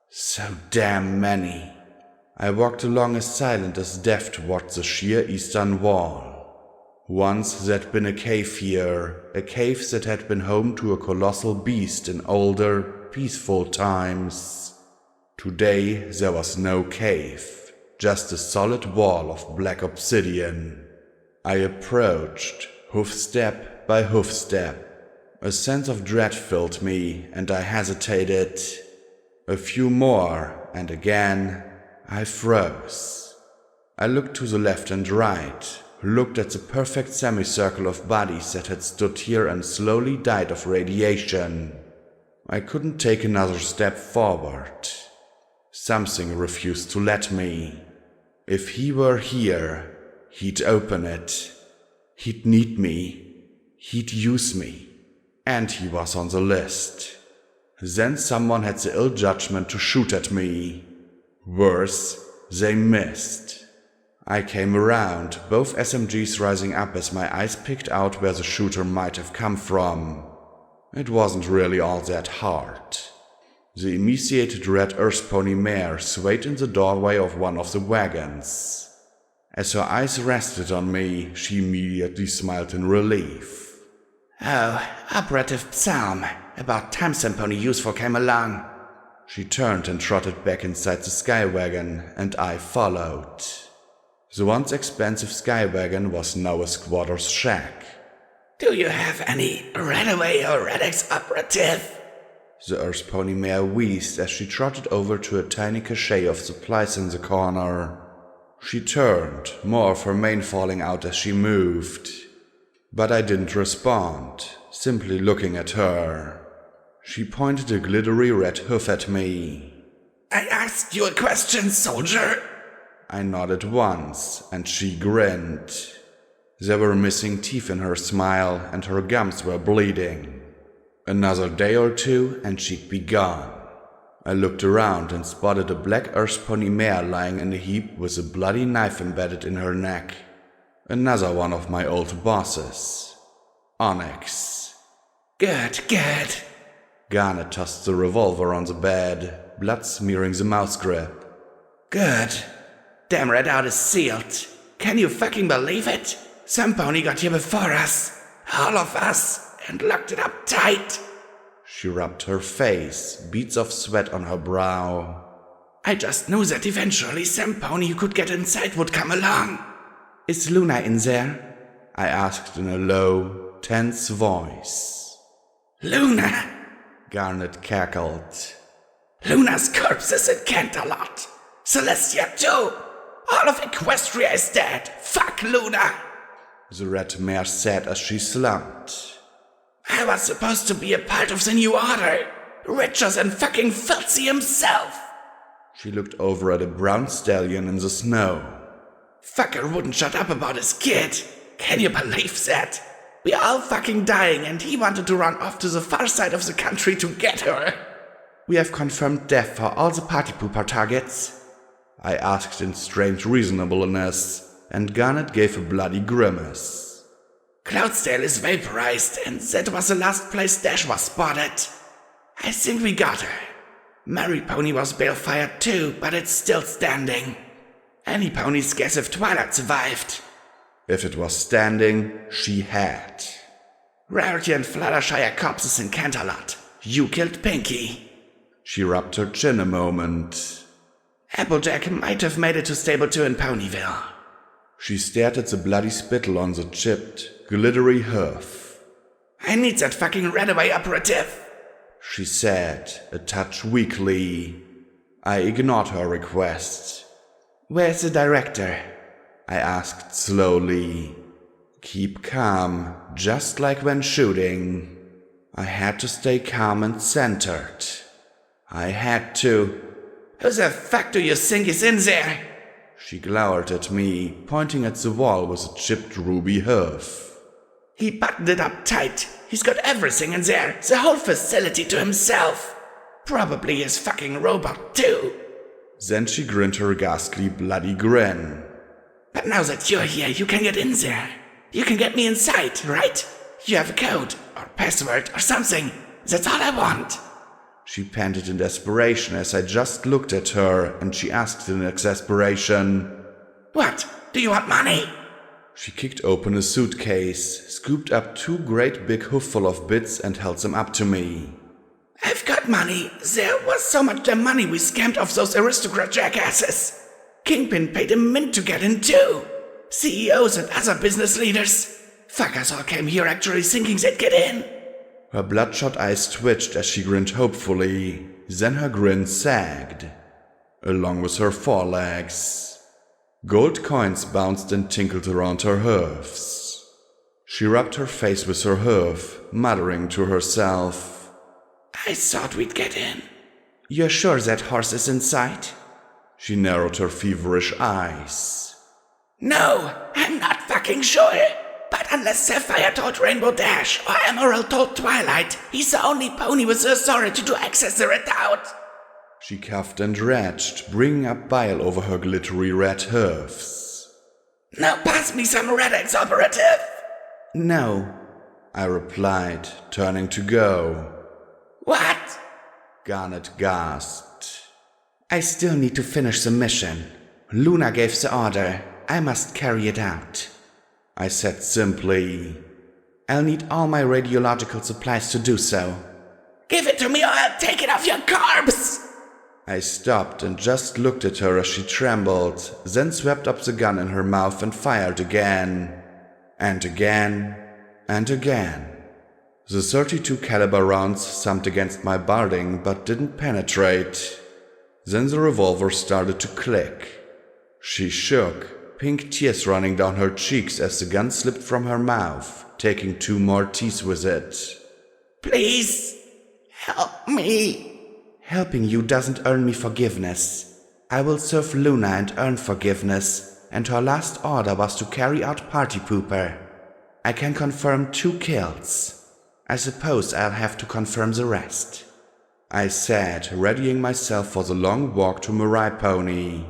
So damn many. I walked along as silent as death towards the sheer eastern wall. Once there'd been a cave here, a cave that had been home to a colossal beast in older, peaceful times. Today there was no cave. Just a solid wall of black obsidian. I approached, hoof step by hoof step. A sense of dread filled me, and I hesitated. A few more, and again, I froze. I looked to the left and right, looked at the perfect semicircle of bodies that had stood here and slowly died of radiation. I couldn't take another step forward. Something refused to let me. If he were here, he'd open it. He'd need me. He'd use me. And he was on the list. Then someone had the ill judgment to shoot at me. Worse, they missed. I came around, both SMGs rising up as my eyes picked out where the shooter might have come from. It wasn't really all that hard. The emaciated red earth pony mare swayed in the doorway of one of the wagons. As her eyes rested on me, she immediately smiled in relief. Oh, Operative Psalm. About time some pony useful came along. She turned and trotted back inside the sky wagon, and I followed. The once expensive sky wagon was now a squatter's shack. Do you have any Redaway or Redex operative? The earth pony mare wheezed as she trotted over to a tiny cache of supplies in the corner. She turned, more of her mane falling out as she moved. But I didn't respond, simply looking at her. She pointed a glittery red hoof at me. I asked you a question, soldier. I nodded once, and she grinned. There were missing teeth in her smile, and her gums were bleeding. Another day or two, and she'd be gone. I looked around and spotted a black earth pony mare lying in a heap with a bloody knife embedded in her neck. Another one of my old bosses. Onyx. Good, good. Garnet tossed the revolver on the bed, blood smearing the mouse grip. Good. Damn Redout is sealed. Can you fucking believe it? Some pony got here before us. All of us, and locked it up tight. She rubbed her face, beads of sweat on her brow. I just knew that eventually some pony who could get inside would come along. Is Luna in there? I asked in a low, tense voice. Luna? Garnet cackled. Luna's corpse is in Canterlot. Celestia too. All of Equestria is dead. Fuck Luna. The red mare said as she slumped. I was supposed to be a part of the new order. Richer than fucking Filthy himself. She looked over at a brown stallion in the snow. Fucker wouldn't shut up about his kid. Can you believe that? We're all fucking dying and he wanted to run off to the far side of the country to get her. We have confirmed death for all the party pooper targets. I asked in strange reasonableness, and Garnet gave a bloody grimace. Cloudsdale is vaporized, and that was the last place Dash was spotted. I think we got her. Mary Pony was balefired too, but it's still standing. Any pony's guess if Twilight survived. If it was standing, she had. Rarity and Fluttershy corpses in Canterlot. You killed Pinky. She rubbed her chin a moment. Applejack might have made it to Stable 2 in Ponyville. She stared at the bloody spittle on the chipped, glittery hoof. I need that fucking Redaway operative, she said, a touch weakly. I ignored her request. Where's the director? I asked slowly. Keep calm, just like when shooting. I had to stay calm and centered. I had to. Who the fuck do you think is in there? She glowered at me, pointing at the wall with a chipped ruby hoof. He buttoned it up tight. He's got everything in there, the whole facility to himself. Probably his fucking robot too. Then she grinned her ghastly bloody grin. But now that you're here, you can get in there. You can get me inside, right? You have a code, or password, or something. That's all I want. She panted in desperation as I just looked at her, and she asked in exasperation, What? Do you want money? She kicked open a suitcase, scooped up 2 great big hoofful of bits and held them up to me. I've got money. There was so much damn money we scammed off those aristocrat jackasses. Kingpin paid a mint to get in too. CEOs and other business leaders. Fuckers all came here actually thinking they'd get in. Her bloodshot eyes twitched as she grinned hopefully, then her grin sagged, along with her forelegs. Gold coins bounced and tinkled around her hoofs. She rubbed her face with her hoof, muttering to herself, I thought we'd get in. You're sure that horse is inside? She narrowed her feverish eyes. No, I'm not fucking sure. But unless Sapphire told Rainbow Dash or Emerald told Twilight, he's the only pony with the authority to access the redoubt. She coughed and retched, bringing up bile over her glittery red hoofs. Now pass me some Red X operative. No, I replied, turning to go. What? Garnet gasped. I still need to finish the mission. Luna gave the order. I must carry it out. I said simply, I'll need all my radiological supplies to do so. Give it to me or I'll take it off your corpse! I stopped and just looked at her as she trembled, then swept up the gun in her mouth and fired again. And again. And again. The 32 caliber rounds thumped against my barding but didn't penetrate. Then the revolver started to click. She shook, pink tears running down her cheeks as the gun slipped from her mouth, taking 2 more teeth with it. Please, help me. Helping you doesn't earn me forgiveness. I will serve Luna and earn forgiveness, and her last order was to carry out Party Pooper. I can confirm 2 kills. I suppose I'll have to confirm the rest. I said, readying myself for the long walk to Mirai Pony.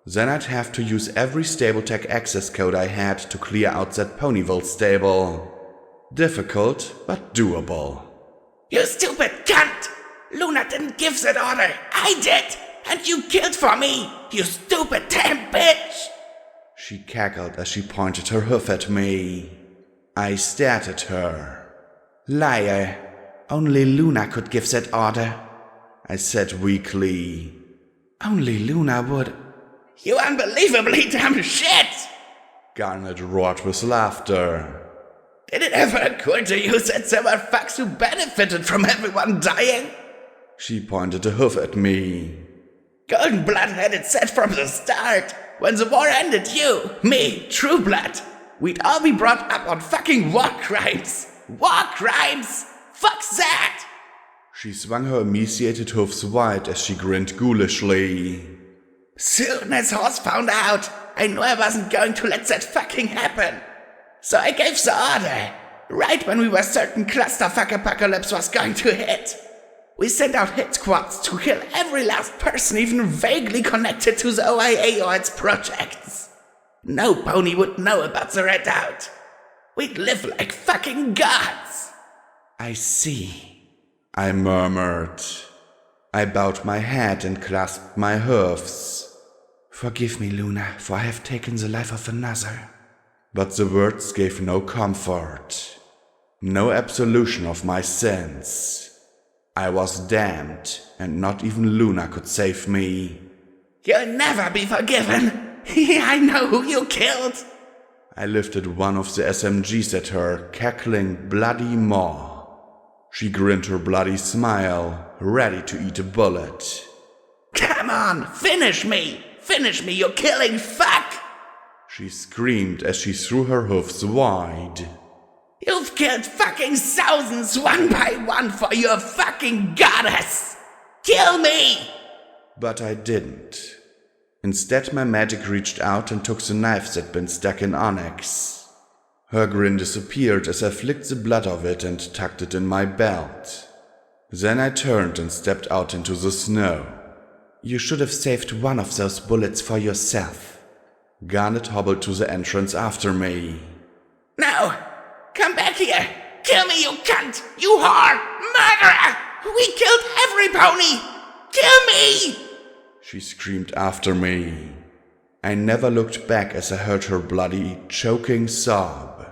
Then I'd have to use every StableTech access code I had to clear out that Ponyville stable. Difficult, but doable. You stupid cunt! Luna didn't give that order. I did! And you killed for me! You stupid damn bitch! She cackled as she pointed her hoof at me. I stared at her. Liar. Only Luna could give that order, I said weakly. Only Luna would. You unbelievably dumb shit! Garnet roared with laughter. Did it ever occur to you that there were fucks who benefited from everyone dying? She pointed a hoof at me. Golden Blood had it set from the start. When the war ended, you, me, True Blood, we'd all be brought up on fucking war crimes. War crimes! Fuck that! She swung her emaciated hoofs wide as she grinned ghoulishly. Soon as Horse found out, I knew I wasn't going to let that fucking happen. So I gave the order, right when we were certain clusterfuck apocalypse was going to hit. We sent out hit squads to kill every last person even vaguely connected to the OIA or its projects. No pony would know about the Redout. We'd live like fucking gods. I see, I murmured. I bowed my head and clasped my hoofs. Forgive me, Luna, for I have taken the life of another. But the words gave no comfort, no absolution of my sins. I was damned, and not even Luna could save me. You'll never be forgiven. I know who you killed. I lifted one of the SMGs at her, cackling bloody maw. She grinned her bloody smile, ready to eat a bullet. Come on, finish me! Finish me, you killing fuck! She screamed as she threw her hoofs wide. You've killed fucking thousands one by one for your fucking goddess! Kill me! But I didn't. Instead, my magic reached out and took the knife that'd been stuck in Onyx. Her grin disappeared as I flicked the blood of it and tucked it in my belt. Then I turned and stepped out into the snow. You should have saved one of those bullets for yourself. Garnet hobbled to the entrance after me. No! Come back here! Kill me, you cunt! You whore! Murderer! We killed every pony! Kill me! She screamed after me. I never looked back as I heard her bloody, choking sob.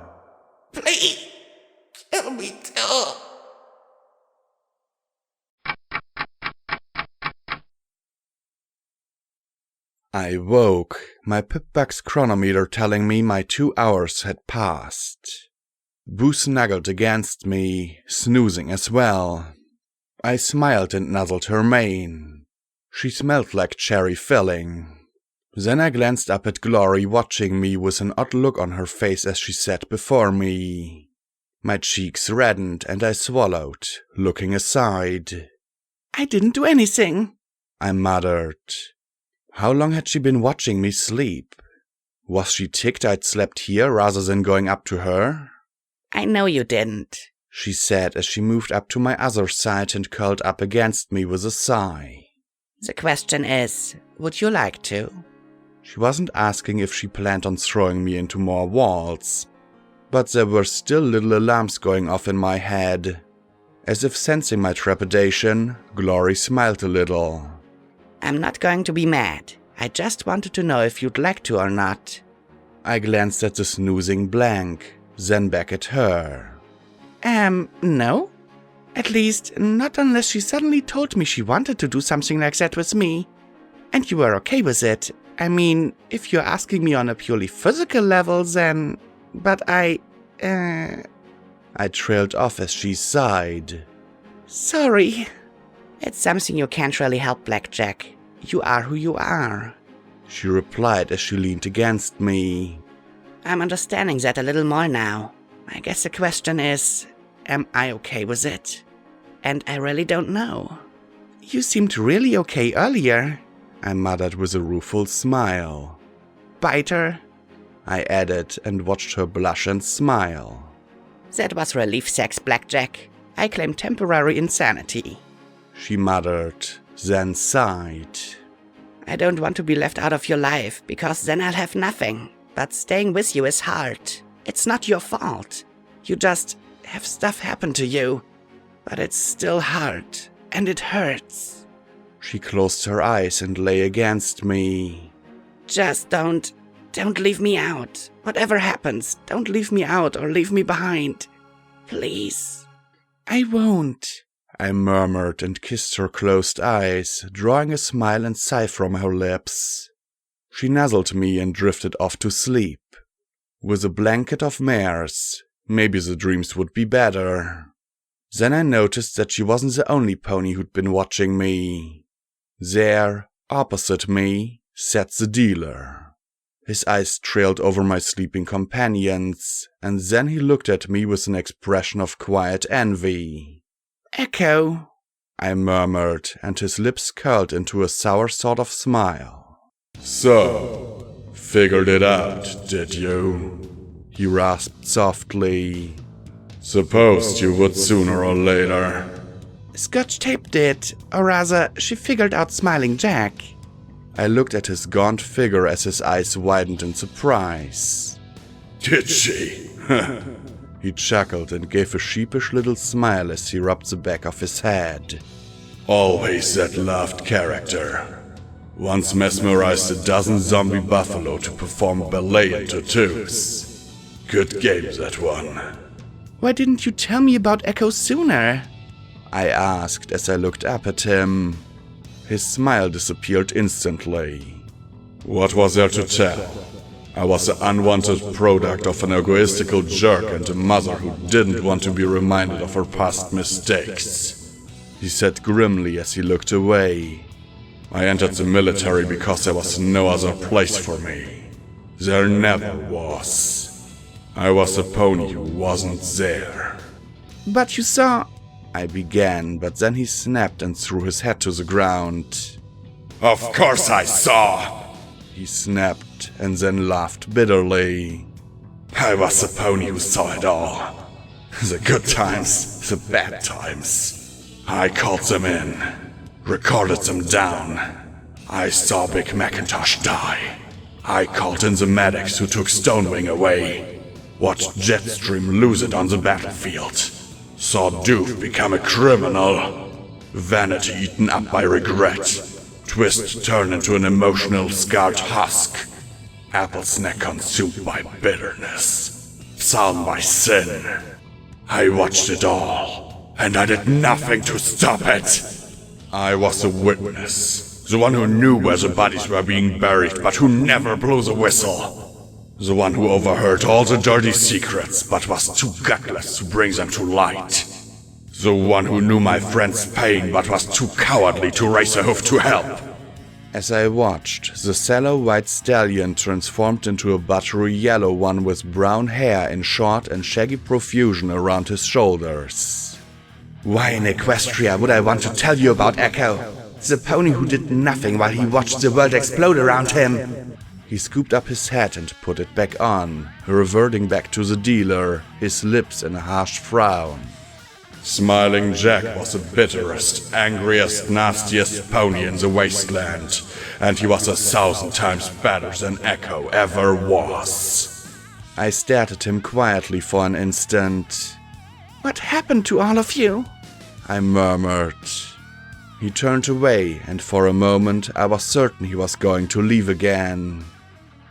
Please! Kill me too! I woke, my Pip-Buck's chronometer telling me my 2 hours had passed. Boo snuggled against me, snoozing as well. I smiled and nuzzled her mane. She smelled like cherry filling. Then I glanced up at Glory, watching me with an odd look on her face as she sat before me. My cheeks reddened and I swallowed, looking aside. I didn't do anything, I muttered. How long had she been watching me sleep? Was she ticked I'd slept here rather than going up to her? I know you didn't, she said as she moved up to my other side and curled up against me with a sigh. The question is, would you like to? She wasn't asking if she planned on throwing me into more walls, but there were still little alarms going off in my head. As if sensing my trepidation, Glory smiled a little. I'm not going to be mad. I just wanted to know if you'd like to or not. I glanced at the snoozing blank, then back at her. No? At least, not unless she suddenly told me she wanted to do something like that with me. And you were okay with it. I mean, if you're asking me on a purely physical level, then... But I trailed off as she sighed. Sorry. It's something you can't really help, Blackjack. You are who you are, she replied as she leaned against me. I'm understanding that a little more now. I guess the question is, am I okay with it? And I really don't know. You seemed really okay earlier, I muttered with a rueful smile. Biter, I added and watched her blush and smile. That was relief sex, Blackjack. I claim temporary insanity, she muttered, then sighed. I don't want to be left out of your life, because then I'll have nothing. But staying with you is hard. It's not your fault. You just have stuff happen to you. But it's still hard, and it hurts. She closed her eyes and lay against me. Just don't Don't leave me out. Whatever happens, don't leave me out or leave me behind. Please. I won't, I murmured and kissed her closed eyes, drawing a smile and sigh from her lips. She nuzzled me and drifted off to sleep. With a blanket of mares, maybe the dreams would be better. Then I noticed that she wasn't the only pony who'd been watching me. There, opposite me, sat the dealer. His eyes trailed over my sleeping companions, and then he looked at me with an expression of quiet envy. Echo, I murmured, and his lips curled into a sour sort of smile. So, figured it out, did you? He rasped softly. Supposed you would sooner or later. Scotch Tape did, or rather, she figured out Smiling Jack. I looked at his gaunt figure as his eyes widened in surprise. Did she? He chuckled and gave a sheepish little smile as he rubbed the back of his head. Always that loved character. Once mesmerized a dozen zombie buffalo to perform ballet in tattoos. Good game, that one. Why didn't you tell me about Echo sooner? I asked as I looked up at him. His smile disappeared instantly. What was there to tell? I was the unwanted product of an egoistical jerk and a mother who didn't want to be reminded of her past mistakes. He said grimly as he looked away. I entered the military because there was no other place for me. There never was. I was a pony who wasn't there. But you saw... I began, but then he snapped and threw his head to the ground. Of course I saw! He snapped and then laughed bitterly. I was the pony who saw it all. The good times, the bad times. I called them in, recorded them down. I saw Big Macintosh die. I called in the medics who took Stonewing away. Watched Jetstream lose it on the battlefield. Saw Doof become a criminal. Vanity eaten up by regret. Twist turn into an emotional scarred husk. Apple's neck consumed by bitterness. Psalm by sin. I watched it all, and I did nothing to stop it. I was a witness. The one who knew where the bodies were being buried, but who never blew the whistle. The one who overheard all the dirty secrets, but was too gutless to bring them to light. The one who knew my friend's pain, but was too cowardly to raise a hoof to help. As I watched, the sallow white stallion transformed into a buttery yellow one with brown hair in short and shaggy profusion around his shoulders. Why in Equestria would I want to tell you about Echo? The pony who did nothing while he watched the world explode around him. He scooped up his hat and put it back on, reverting back to the dealer, his lips in a harsh frown. Smiling Jack was the bitterest, angriest, nastiest pony in the wasteland, and he was 1,000 times better than Echo ever was. I stared at him quietly for an instant. What happened to all of you? I murmured. He turned away, and for a moment I was certain he was going to leave again.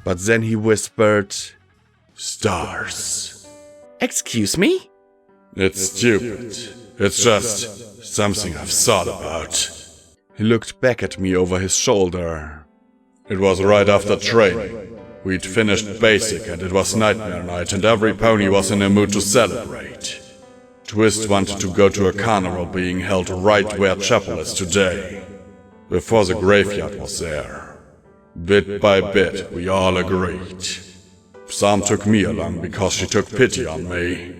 But then he whispered, "Stars." Excuse me? It's stupid. It's just something I've thought about. He looked back at me over his shoulder. It was right after training. We'd finished basic and it was nightmare night and every pony was in a mood to celebrate. Twist wanted to go to a carnival being held right where Chapel is today, before the graveyard was there. Bit by bit, we all agreed. Psalm took me along because she took pity on me.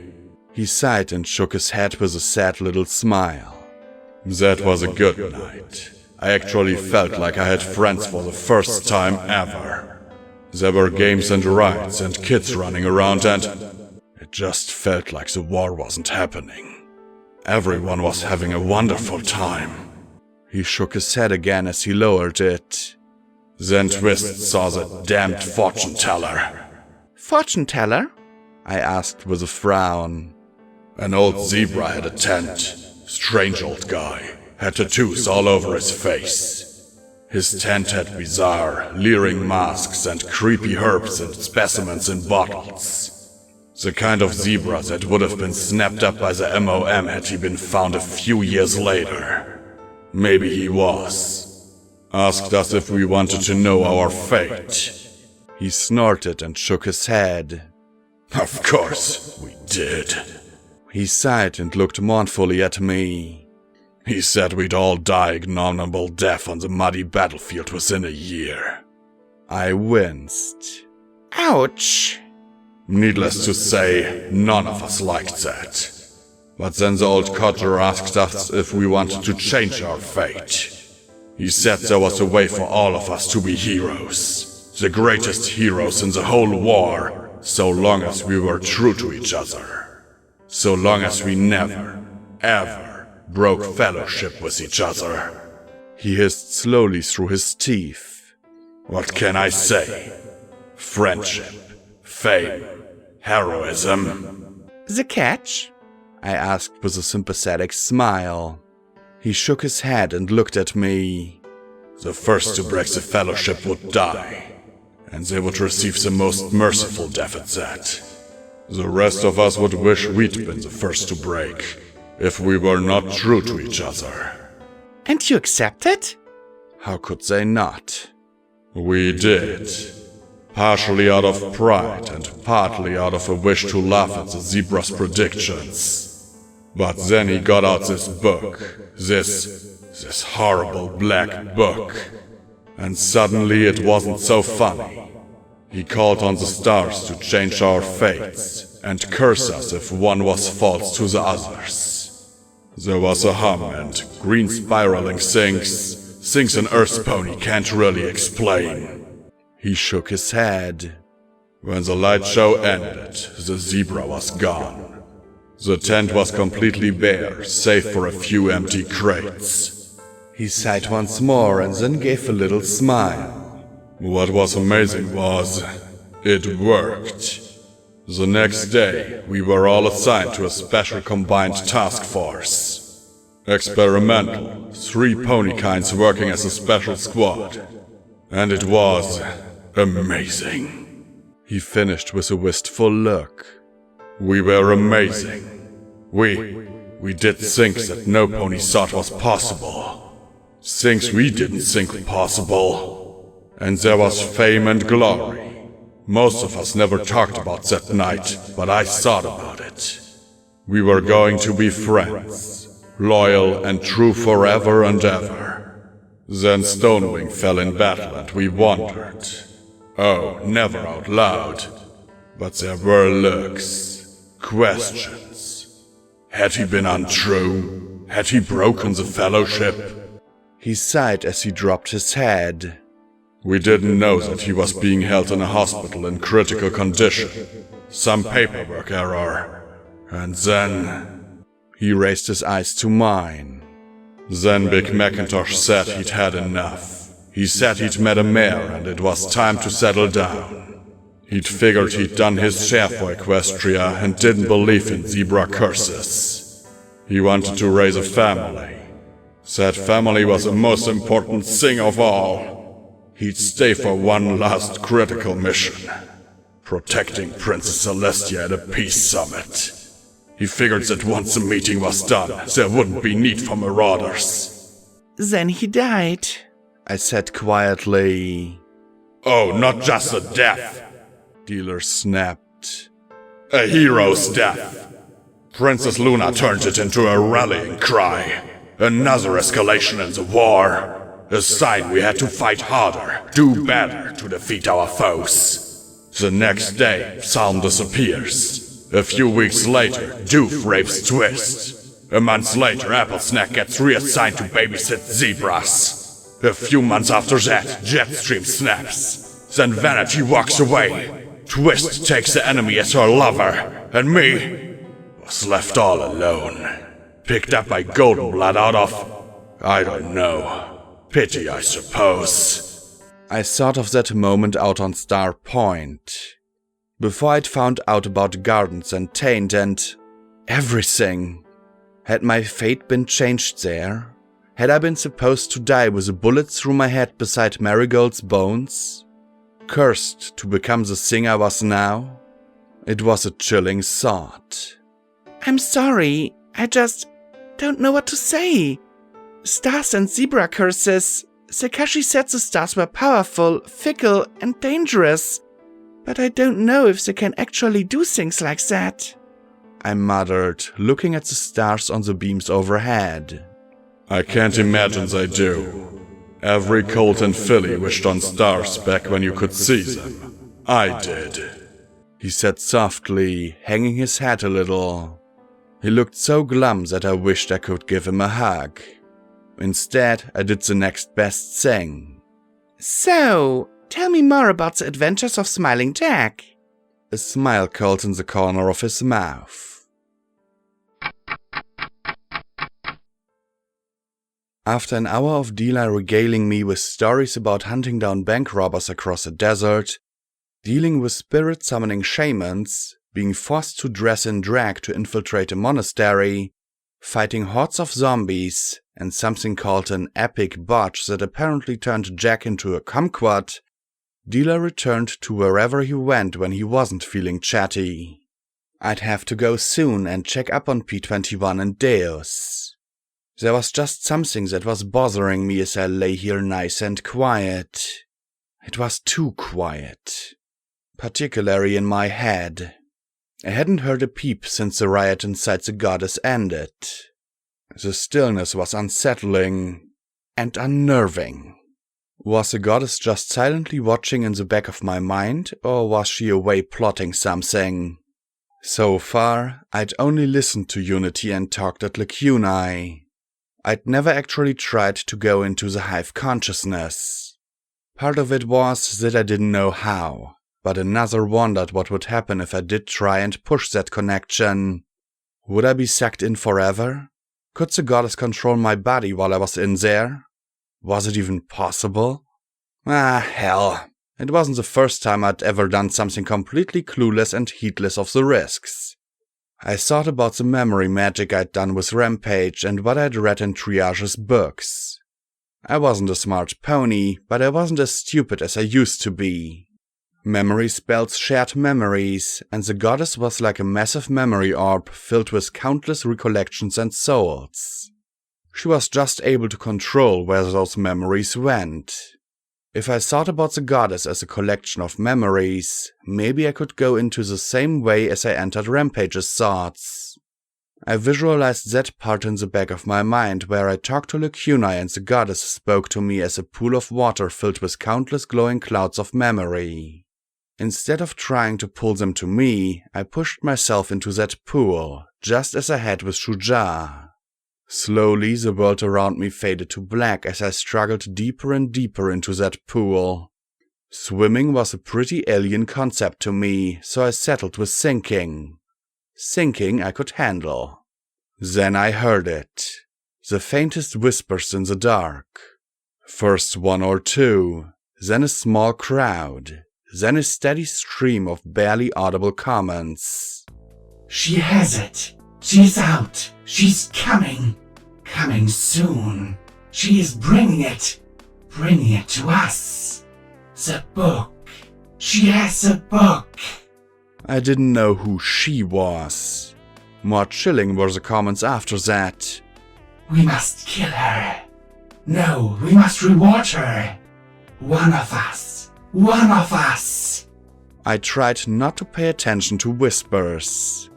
He sighed and shook his head with a sad little smile. That was a good night. I actually felt like I had friends for the first time ever. There were games and rides and kids running around and it just felt like the war wasn't happening. Everyone was having a wonderful time. He shook his head again as he lowered it. Then Twist saw the damned fortune teller. Fortune teller? I asked with a frown. An old zebra had a tent. Strange old guy. Had tattoos all over his face. His tent had bizarre, leering masks and creepy herbs and specimens in bottles. The kind of zebra that would have been snapped up by the MOM had he been found a few years later. Maybe he was. Asked us if we wanted to know our fate. He snorted and shook his head. Of course, we did. He sighed and looked mournfully at me. He said we'd all die ignoble death on the muddy battlefield within a year. I winced. Ouch. Needless to say, none of us liked that. But then the old codger asked us if we wanted to change our fate. He said there was a way for all of us to be heroes. The greatest heroes in the whole war, so long as we were true to each other. So long as we never, ever broke fellowship with each other. He hissed slowly through his teeth. What can I say? Friendship, fame, heroism. The catch? I asked with a sympathetic smile. He shook his head and looked at me. The first to break the fellowship would die, and they would receive the most merciful death at that. The rest of us would wish we'd been the first to break, if we were not true to each other. And you accepted? How could they not? We did. Partially out of pride and partly out of a wish to laugh at the zebra's predictions. But then he got out this book, this horrible black book. And suddenly it wasn't so funny. He called on the stars to change our fates and curse us if one was false to the others. There was a hum and green spiraling things an earth pony can't really explain. He shook his head. When the light show ended, the zebra was gone. The tent was completely bare, save for a few empty crates. He sighed once more and then gave a little smile. What was amazing was, it worked. The next day, we were all assigned to a special combined task force. Experimental, 3 pony kinds working as a special squad. And it was amazing. He finished with a wistful look. We were amazing. We did things that no pony thought was possible. Things we didn't think possible. And there was fame and glory. Most of us never talked about that night, but I thought about it. We were going to be friends, loyal and true forever and ever. Then Stonewing fell in battle and we wondered. Oh, never out loud. But there were looks, questions. Had he been untrue? Had he broken the fellowship? He sighed as he dropped his head. We didn't know that he was being held in a hospital in critical condition. Some paperwork error. And then... He raised his eyes to mine. Then Big Macintosh said he'd had enough. He said he'd met a mayor and it was time to settle down. He'd figured he'd done his share for Equestria and didn't believe in zebra curses. He wanted to raise a family. Said family was the most important thing of all. He'd stay for one last critical mission. Protecting Princess Celestia at a peace summit. He figured that once the meeting was done, there wouldn't be need for marauders. Then he died, I said quietly. Oh, not just a death, Dealer snapped. A hero's death. Princess Luna turned it into a rallying cry. Another escalation in the war. A sign we had to fight harder, do better to defeat our foes. The next day, Psalm disappears. A few weeks later, Doof rapes Twist. A month later, Applesnack gets reassigned to babysit zebras. A few months after that, Jetstream snaps. Then Vanity walks away. Twist takes the enemy as her lover, and me was left all alone. Picked up by Goldenblood out of... I don't know. Pity, I suppose. I thought of that moment out on Star Point. Before I'd found out about gardens and taint and everything. Had my fate been changed there? Had I been supposed to die with a bullet through my head beside Marigold's bones? Cursed to become the thing I was now? It was a chilling thought. I'm sorry, I just don't know what to say. Stars and zebra curses. Sakashi said the stars were powerful, fickle, and dangerous. But I don't know if they can actually do things like that. I muttered, looking at the stars on the beams overhead. I can't imagine they do. Every Colt and filly wished on stars back when you could see them. I did. He said softly, hanging his head a little. He looked so glum that I wished I could give him a hug. Instead, I did the next best thing. So, tell me more about the adventures of Smiling Jack. A smile curled in the corner of his mouth. After an hour of Dila regaling me with stories about hunting down bank robbers across the desert, dealing with spirit-summoning shamans, being forced to dress in drag to infiltrate a monastery, fighting hordes of zombies, and something called an epic botch that apparently turned Jack into a kumquat, Dila returned to wherever he went when he wasn't feeling chatty. I'd have to go soon and check up on P21 and Deus. There was just something that was bothering me as I lay here nice and quiet. It was too quiet. Particularly in my head. I hadn't heard a peep since the riot inside the goddess ended. The stillness was unsettling and unnerving. Was the goddess just silently watching in the back of my mind, or was she away plotting something? So far, I'd only listened to Unity and talked at lacunae. I'd never actually tried to go into the hive consciousness. Part of it was that I didn't know how, but another wondered what would happen if I did try and push that connection. Would I be sucked in forever? Could the goddess control my body while I was in there? Was it even possible? Hell. It wasn't the first time I'd ever done something completely clueless and heedless of the risks. I thought about the memory magic I'd done with Rampage and what I'd read in Triage's books. I wasn't a smart pony, but I wasn't as stupid as I used to be. Memory spells shared memories, and the goddess was like a massive memory orb filled with countless recollections and souls. She was just able to control where those memories went. If I thought about the goddess as a collection of memories, maybe I could go into the same way as I entered Rampage's thoughts. I visualized that part in the back of my mind where I talked to lacunae and the goddess spoke to me as a pool of water filled with countless glowing clouds of memory. Instead of trying to pull them to me, I pushed myself into that pool, just as I had with Shuja. Slowly, the world around me faded to black as I struggled deeper and deeper into that pool. Swimming was a pretty alien concept to me, so I settled with sinking. Sinking I could handle. Then I heard it. The faintest whispers in the dark. First one or two, then a small crowd, then a steady stream of barely audible comments. She has it. She's out. She's coming. Coming soon. She is bringing it. Bringing it to us. The book. She has a book. I didn't know who she was. More chilling were the comments after that. We must kill her. No, we must reward her. One of us. One of us. I tried not to pay attention to whispers.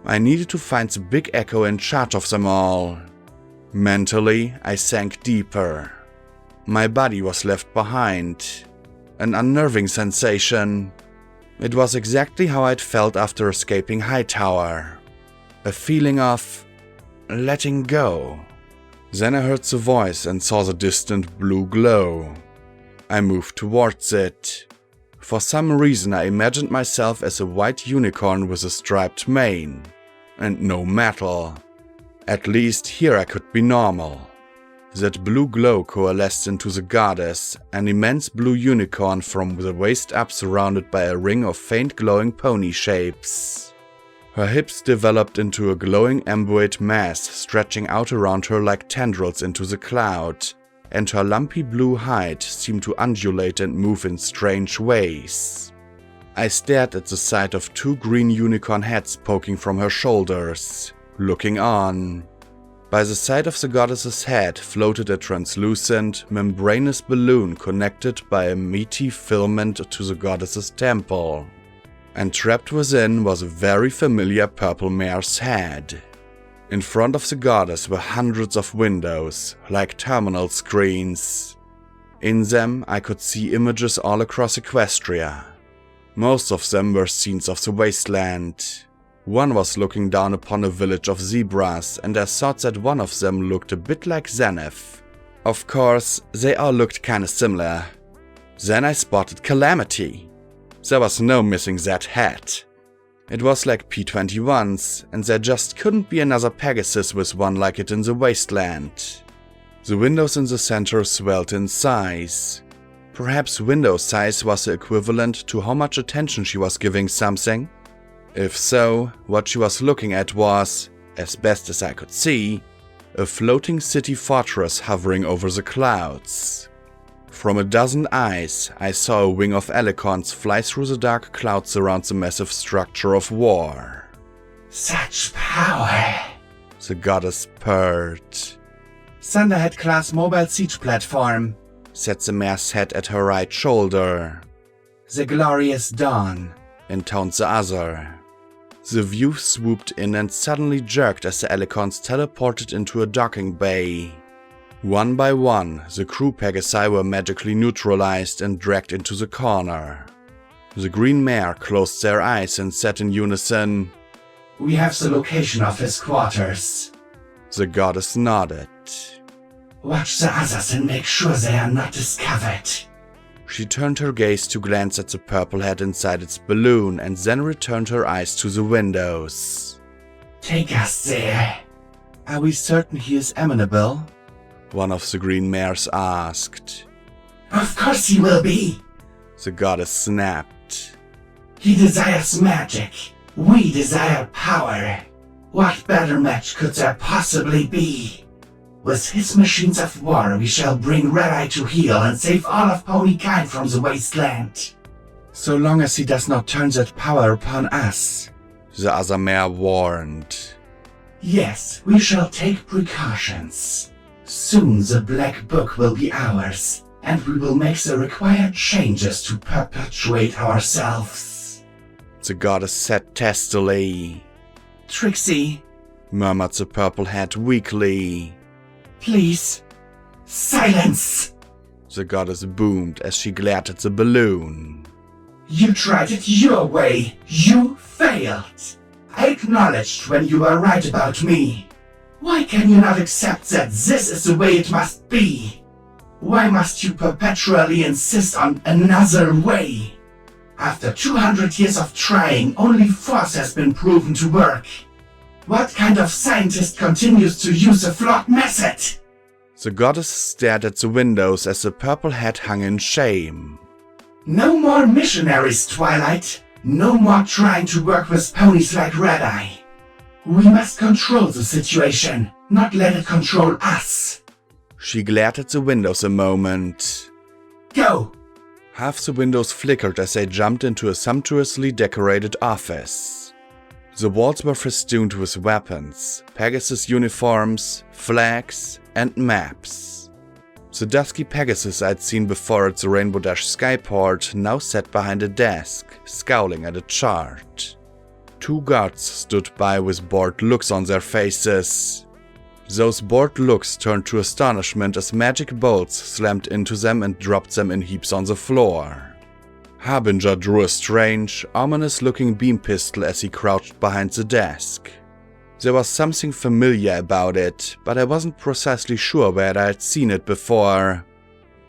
I needed to find the big echo in charge of them all. Mentally, I sank deeper. My body was left behind. An unnerving sensation. It was exactly how I'd felt after escaping Hightower. A feeling of letting go. Then I heard the voice and saw the distant blue glow. I moved towards it. For some reason I imagined myself as a white unicorn with a striped mane. And no metal. At least here I could be normal. That blue glow coalesced into the goddess, an immense blue unicorn from the waist up surrounded by a ring of faint glowing pony shapes. Her hips developed into a glowing amboid mass stretching out around her like tendrils into the cloud, and her lumpy blue hide seemed to undulate and move in strange ways. I stared at the sight of 2 green unicorn heads poking from her shoulders, looking on. By the side of the goddess's head floated a translucent, membranous balloon connected by a meaty filament to the goddess's temple. And trapped within was a very familiar purple mare's head. In front of the goddess were hundreds of windows, like terminal screens. In them I could see images all across Equestria. Most of them were scenes of the wasteland. One was looking down upon a village of zebras, and I thought that one of them looked a bit like Zenith. Of course, they all looked kinda similar. Then I spotted Calamity. There was no missing that head. It was like P-21's, and there just couldn't be another Pegasus with one like it in the wasteland. The windows in the center swelled in size. Perhaps window size was the equivalent to how much attention she was giving something. If so, what she was looking at was, as best as I could see, a floating city fortress hovering over the clouds. From a dozen eyes, I saw a wing of alicorns fly through the dark clouds around the massive structure of war. Such power, the goddess purred. Thunderhead-class mobile siege platform, said the mare's head at her right shoulder. The glorious dawn, intoned the other. The view swooped in and suddenly jerked as the alicorns teleported into a docking bay. One by one, the crew Pegasi were magically neutralized and dragged into the corner. The green mare closed their eyes and said in unison, "We have the location of his quarters." The goddess nodded. "Watch the others and make sure they are not discovered." She turned her gaze to glance at the purple head inside its balloon and then returned her eyes to the windows. "Take us there." "Are we certain he is amenable?" one of the green mares asked. "Of course he will be," the goddess snapped. "He desires magic. We desire power. What better match could there possibly be? With his machines of war, we shall bring Red-Eye to heel and save all of ponykind from the wasteland. So long as he does not turn that power upon us," the other mare warned. "Yes, we shall take precautions. Soon the Black Book will be ours, and we will make the required changes to perpetuate ourselves," the goddess said testily. "Trixie," murmured the purple head weakly. "Please, silence," the goddess boomed as she glared at the balloon. "You tried it your way. You failed. I acknowledged when you were right about me. Why can you not accept that this is the way it must be? Why must you perpetually insist on another way? After 200 years of trying, only force has been proven to work. What kind of scientist continues to use a flawed method?" The goddess stared at the windows as the purple head hung in shame. "No more missionaries, Twilight. No more trying to work with ponies like Red-Eye. We must control the situation, not let it control us." She glared at the windows a moment. "Go!" Half the windows flickered as they jumped into a sumptuously decorated office. The walls were festooned with weapons, Pegasus uniforms, flags, and maps. The dusky Pegasus I'd seen before at the Rainbow Dash skyport now sat behind a desk, scowling at a chart. 2 guards stood by with bored looks on their faces. Those bored looks turned to astonishment as magic bolts slammed into them and dropped them in heaps on the floor. Harbinger drew a strange, ominous-looking beam pistol as he crouched behind the desk. There was something familiar about it, but I wasn't precisely sure where I had seen it before.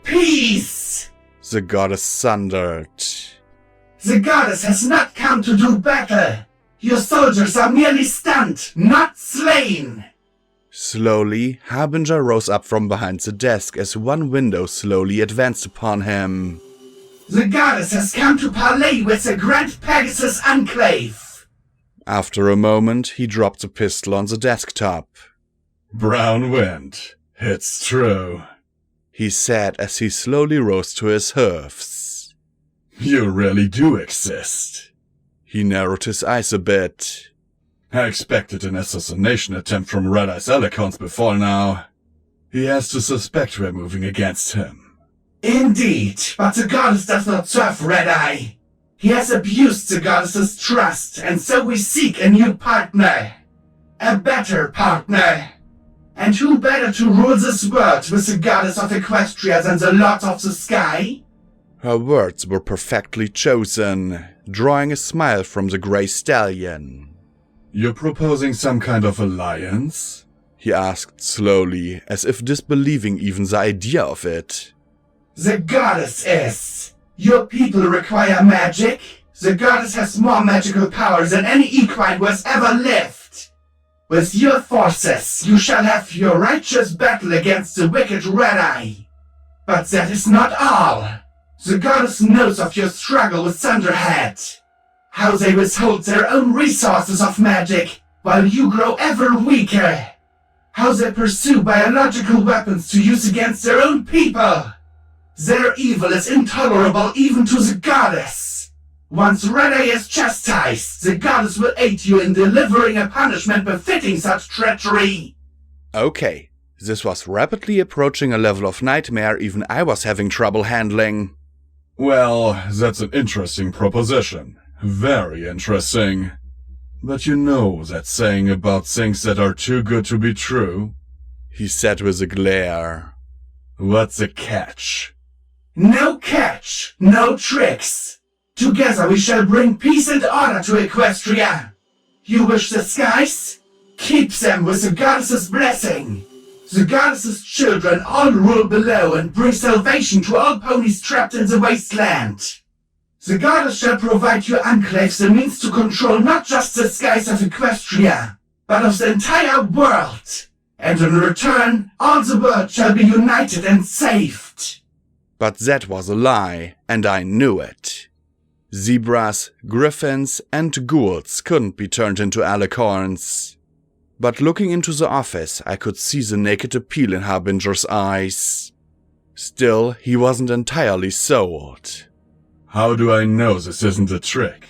"Peace!" the goddess thundered. "The goddess has not come to do battle. Your soldiers are merely stunned, not slain." Slowly, Harbinger rose up from behind the desk as one window slowly advanced upon him. "The goddess has come to parley with the Grand Pegasus Enclave." After a moment, he dropped the pistol on the desktop. Brown wind. It's true. He said as he slowly rose to his hoofs. You really do exist. He narrowed his eyes a bit. I expected an assassination attempt from Red Eye's Alicorns before now. He has to suspect we're moving against him. Indeed, but the goddess does not serve Red Eye. He has abused the goddess's trust, and so we seek a new partner. A better partner. And who better to rule this world with the goddess of Equestria than the Lord of the Sky? Her words were perfectly chosen, drawing a smile from the grey stallion. You're proposing some kind of alliance? He asked slowly, as if disbelieving even the idea of it. The goddess is. Your people require magic. The goddess has more magical power than any equine who has ever lived. With your forces, you shall have your righteous battle against the wicked Red Eye. But that is not all. The goddess knows of your struggle with Thunderhead. How they withhold their own resources of magic, while you grow ever weaker. How they pursue biological weapons to use against their own people. Their evil is intolerable even to the goddess. Once Red Eye is chastised, the goddess will aid you in delivering a punishment befitting such treachery. Okay, this was rapidly approaching a level of nightmare even I was having trouble handling. Well, that's an interesting proposition. Very interesting. But you know that saying about things that are too good to be true? He said with a glare. What's the catch? No catch, no tricks. Together we shall bring peace and order to Equestria. You wish the skies? Keep them with the goddess's blessing. The goddess's children all rule below and bring salvation to all ponies trapped in the wasteland. The goddess shall provide your enclaves the means to control not just the skies of Equestria, but of the entire world. And in return, all the world shall be united and saved. But that was a lie, and I knew it. Zebras, griffins, and ghouls couldn't be turned into alicorns. But looking into the office, I could see the naked appeal in Harbinger's eyes. Still, he wasn't entirely sold. How do I know this isn't a trick?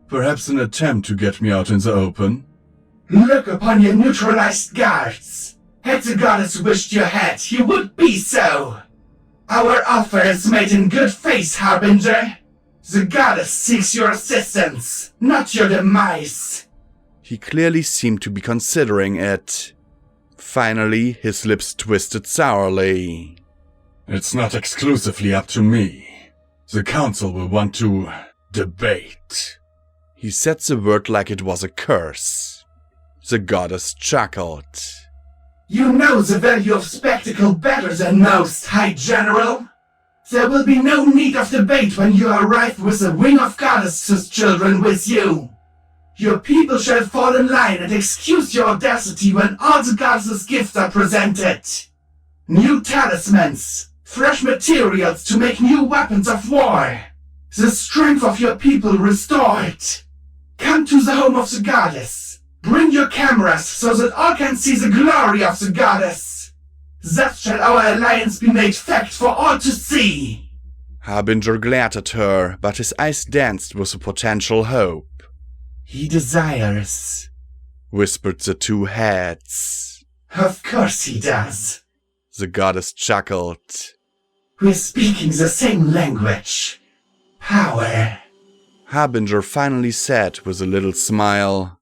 Perhaps an attempt to get me out in the open? Look upon your neutralized guards. Had the goddess wished your head, you would be so. Our offer is made in good faith, Harbinger. The goddess seeks your assistance, not your demise. He clearly seemed to be considering it. Finally, his lips twisted sourly. It's not exclusively up to me. The council will want to debate. He said the word like it was a curse. The goddess chuckled. You know the value of spectacle better than most, High General. There will be no need of debate when you arrive with a wing of goddesses' children with you. Your people shall fall in line and excuse your audacity when all the goddesses' gifts are presented. New talismans. Fresh materials to make new weapons of war. The strength of your people restored. Come to the home of the goddess. Bring your cameras so that all can see the glory of the goddess. Thus shall our alliance be made fact for all to see. Harbinger glared at her, but his eyes danced with a potential hope. He desires, whispered the two heads. Of course he does. The goddess chuckled. We're speaking the same language. Power. Harbinger finally said with a little smile.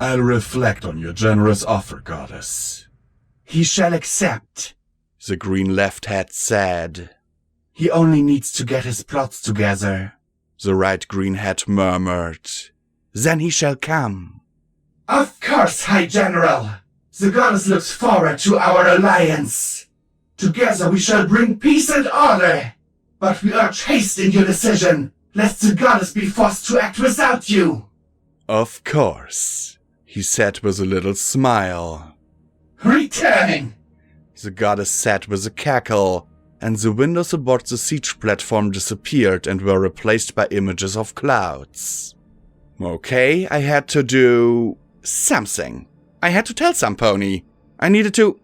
I'll reflect on your generous offer, goddess. He shall accept, the green left head said. He only needs to get his plots together, the right green head murmured. Then he shall come. Of course, High General. The goddess looks forward to our alliance. Together we shall bring peace and order. But we urge haste in your decision, lest the goddess be forced to act without you. Of course, he said with a little smile. Returning, the goddess said with a cackle, and the windows aboard the siege platform disappeared and were replaced by images of clouds. Okay, I had to do something. I had to tell some pony. I needed to...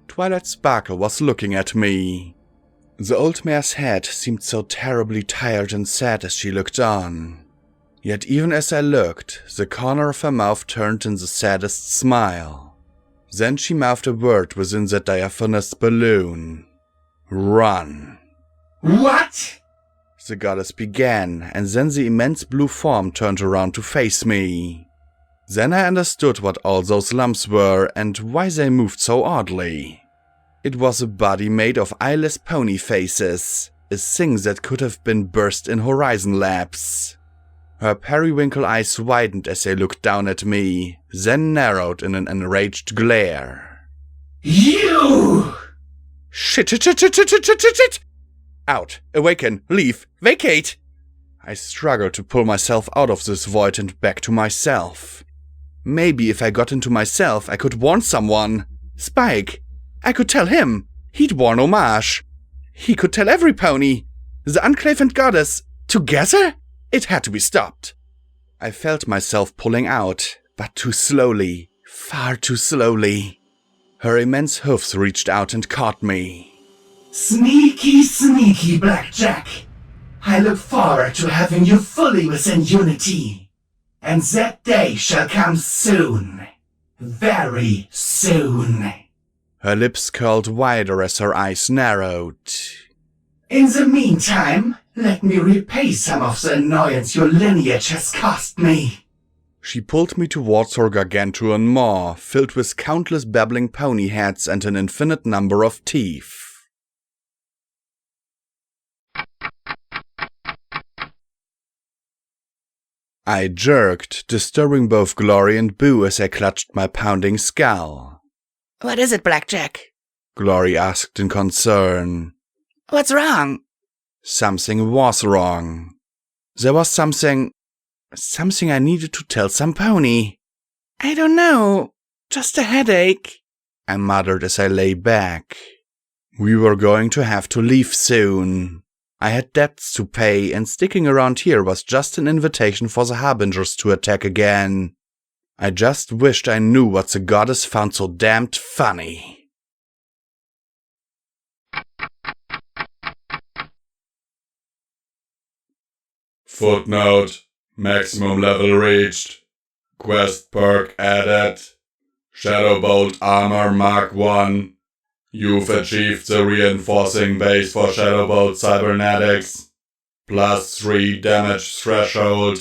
Twilight Sparkle was looking at me. The old mare's head seemed so terribly tired and sad as she looked on. Yet even as I looked, the corner of her mouth turned in the saddest smile. Then she mouthed a word within that diaphanous balloon. Run. What? The goddess began, and then the immense blue form turned around to face me. Then I understood what all those lumps were and why they moved so oddly. It was a body made of eyeless pony faces, a thing that could have been burst in horizon lapse. Her periwinkle eyes widened as they looked down at me, then narrowed in an enraged glare. You! Shit! Out! Awaken! Leave! Vacate! I struggled to pull myself out of this void and back to myself. Maybe if I got into myself, I could warn someone. Spike! I could tell him. He'd warn Homage. He could tell every pony. The Enclave and Goddess, together? It had to be stopped. I felt myself pulling out, but too slowly, far too slowly. Her immense hoofs reached out and caught me. Sneaky, sneaky Blackjack. I look forward to having you fully within Unity. And that day shall come soon. Very soon. Her lips curled wider as her eyes narrowed. In the meantime, let me repay some of the annoyance your lineage has cost me. She pulled me towards her gargantuan maw, filled with countless babbling pony heads and an infinite number of teeth. I jerked, disturbing both Glory and Boo as I clutched my pounding skull. What is it, Blackjack? Glory asked in concern. What's wrong? Something was wrong. There was something I needed to tell some pony. I don't know. Just a headache, I muttered as I lay back. We were going to have to leave soon. I had debts to pay, and sticking around here was just an invitation for the Harbingers to attack again. I just wished I knew what the goddess found so damned funny. Footnote: maximum level reached. Quest perk added. Shadowbolt Armor Mark 1. You've achieved the reinforcing base for Shadowbolt Cybernetics. +3 damage threshold.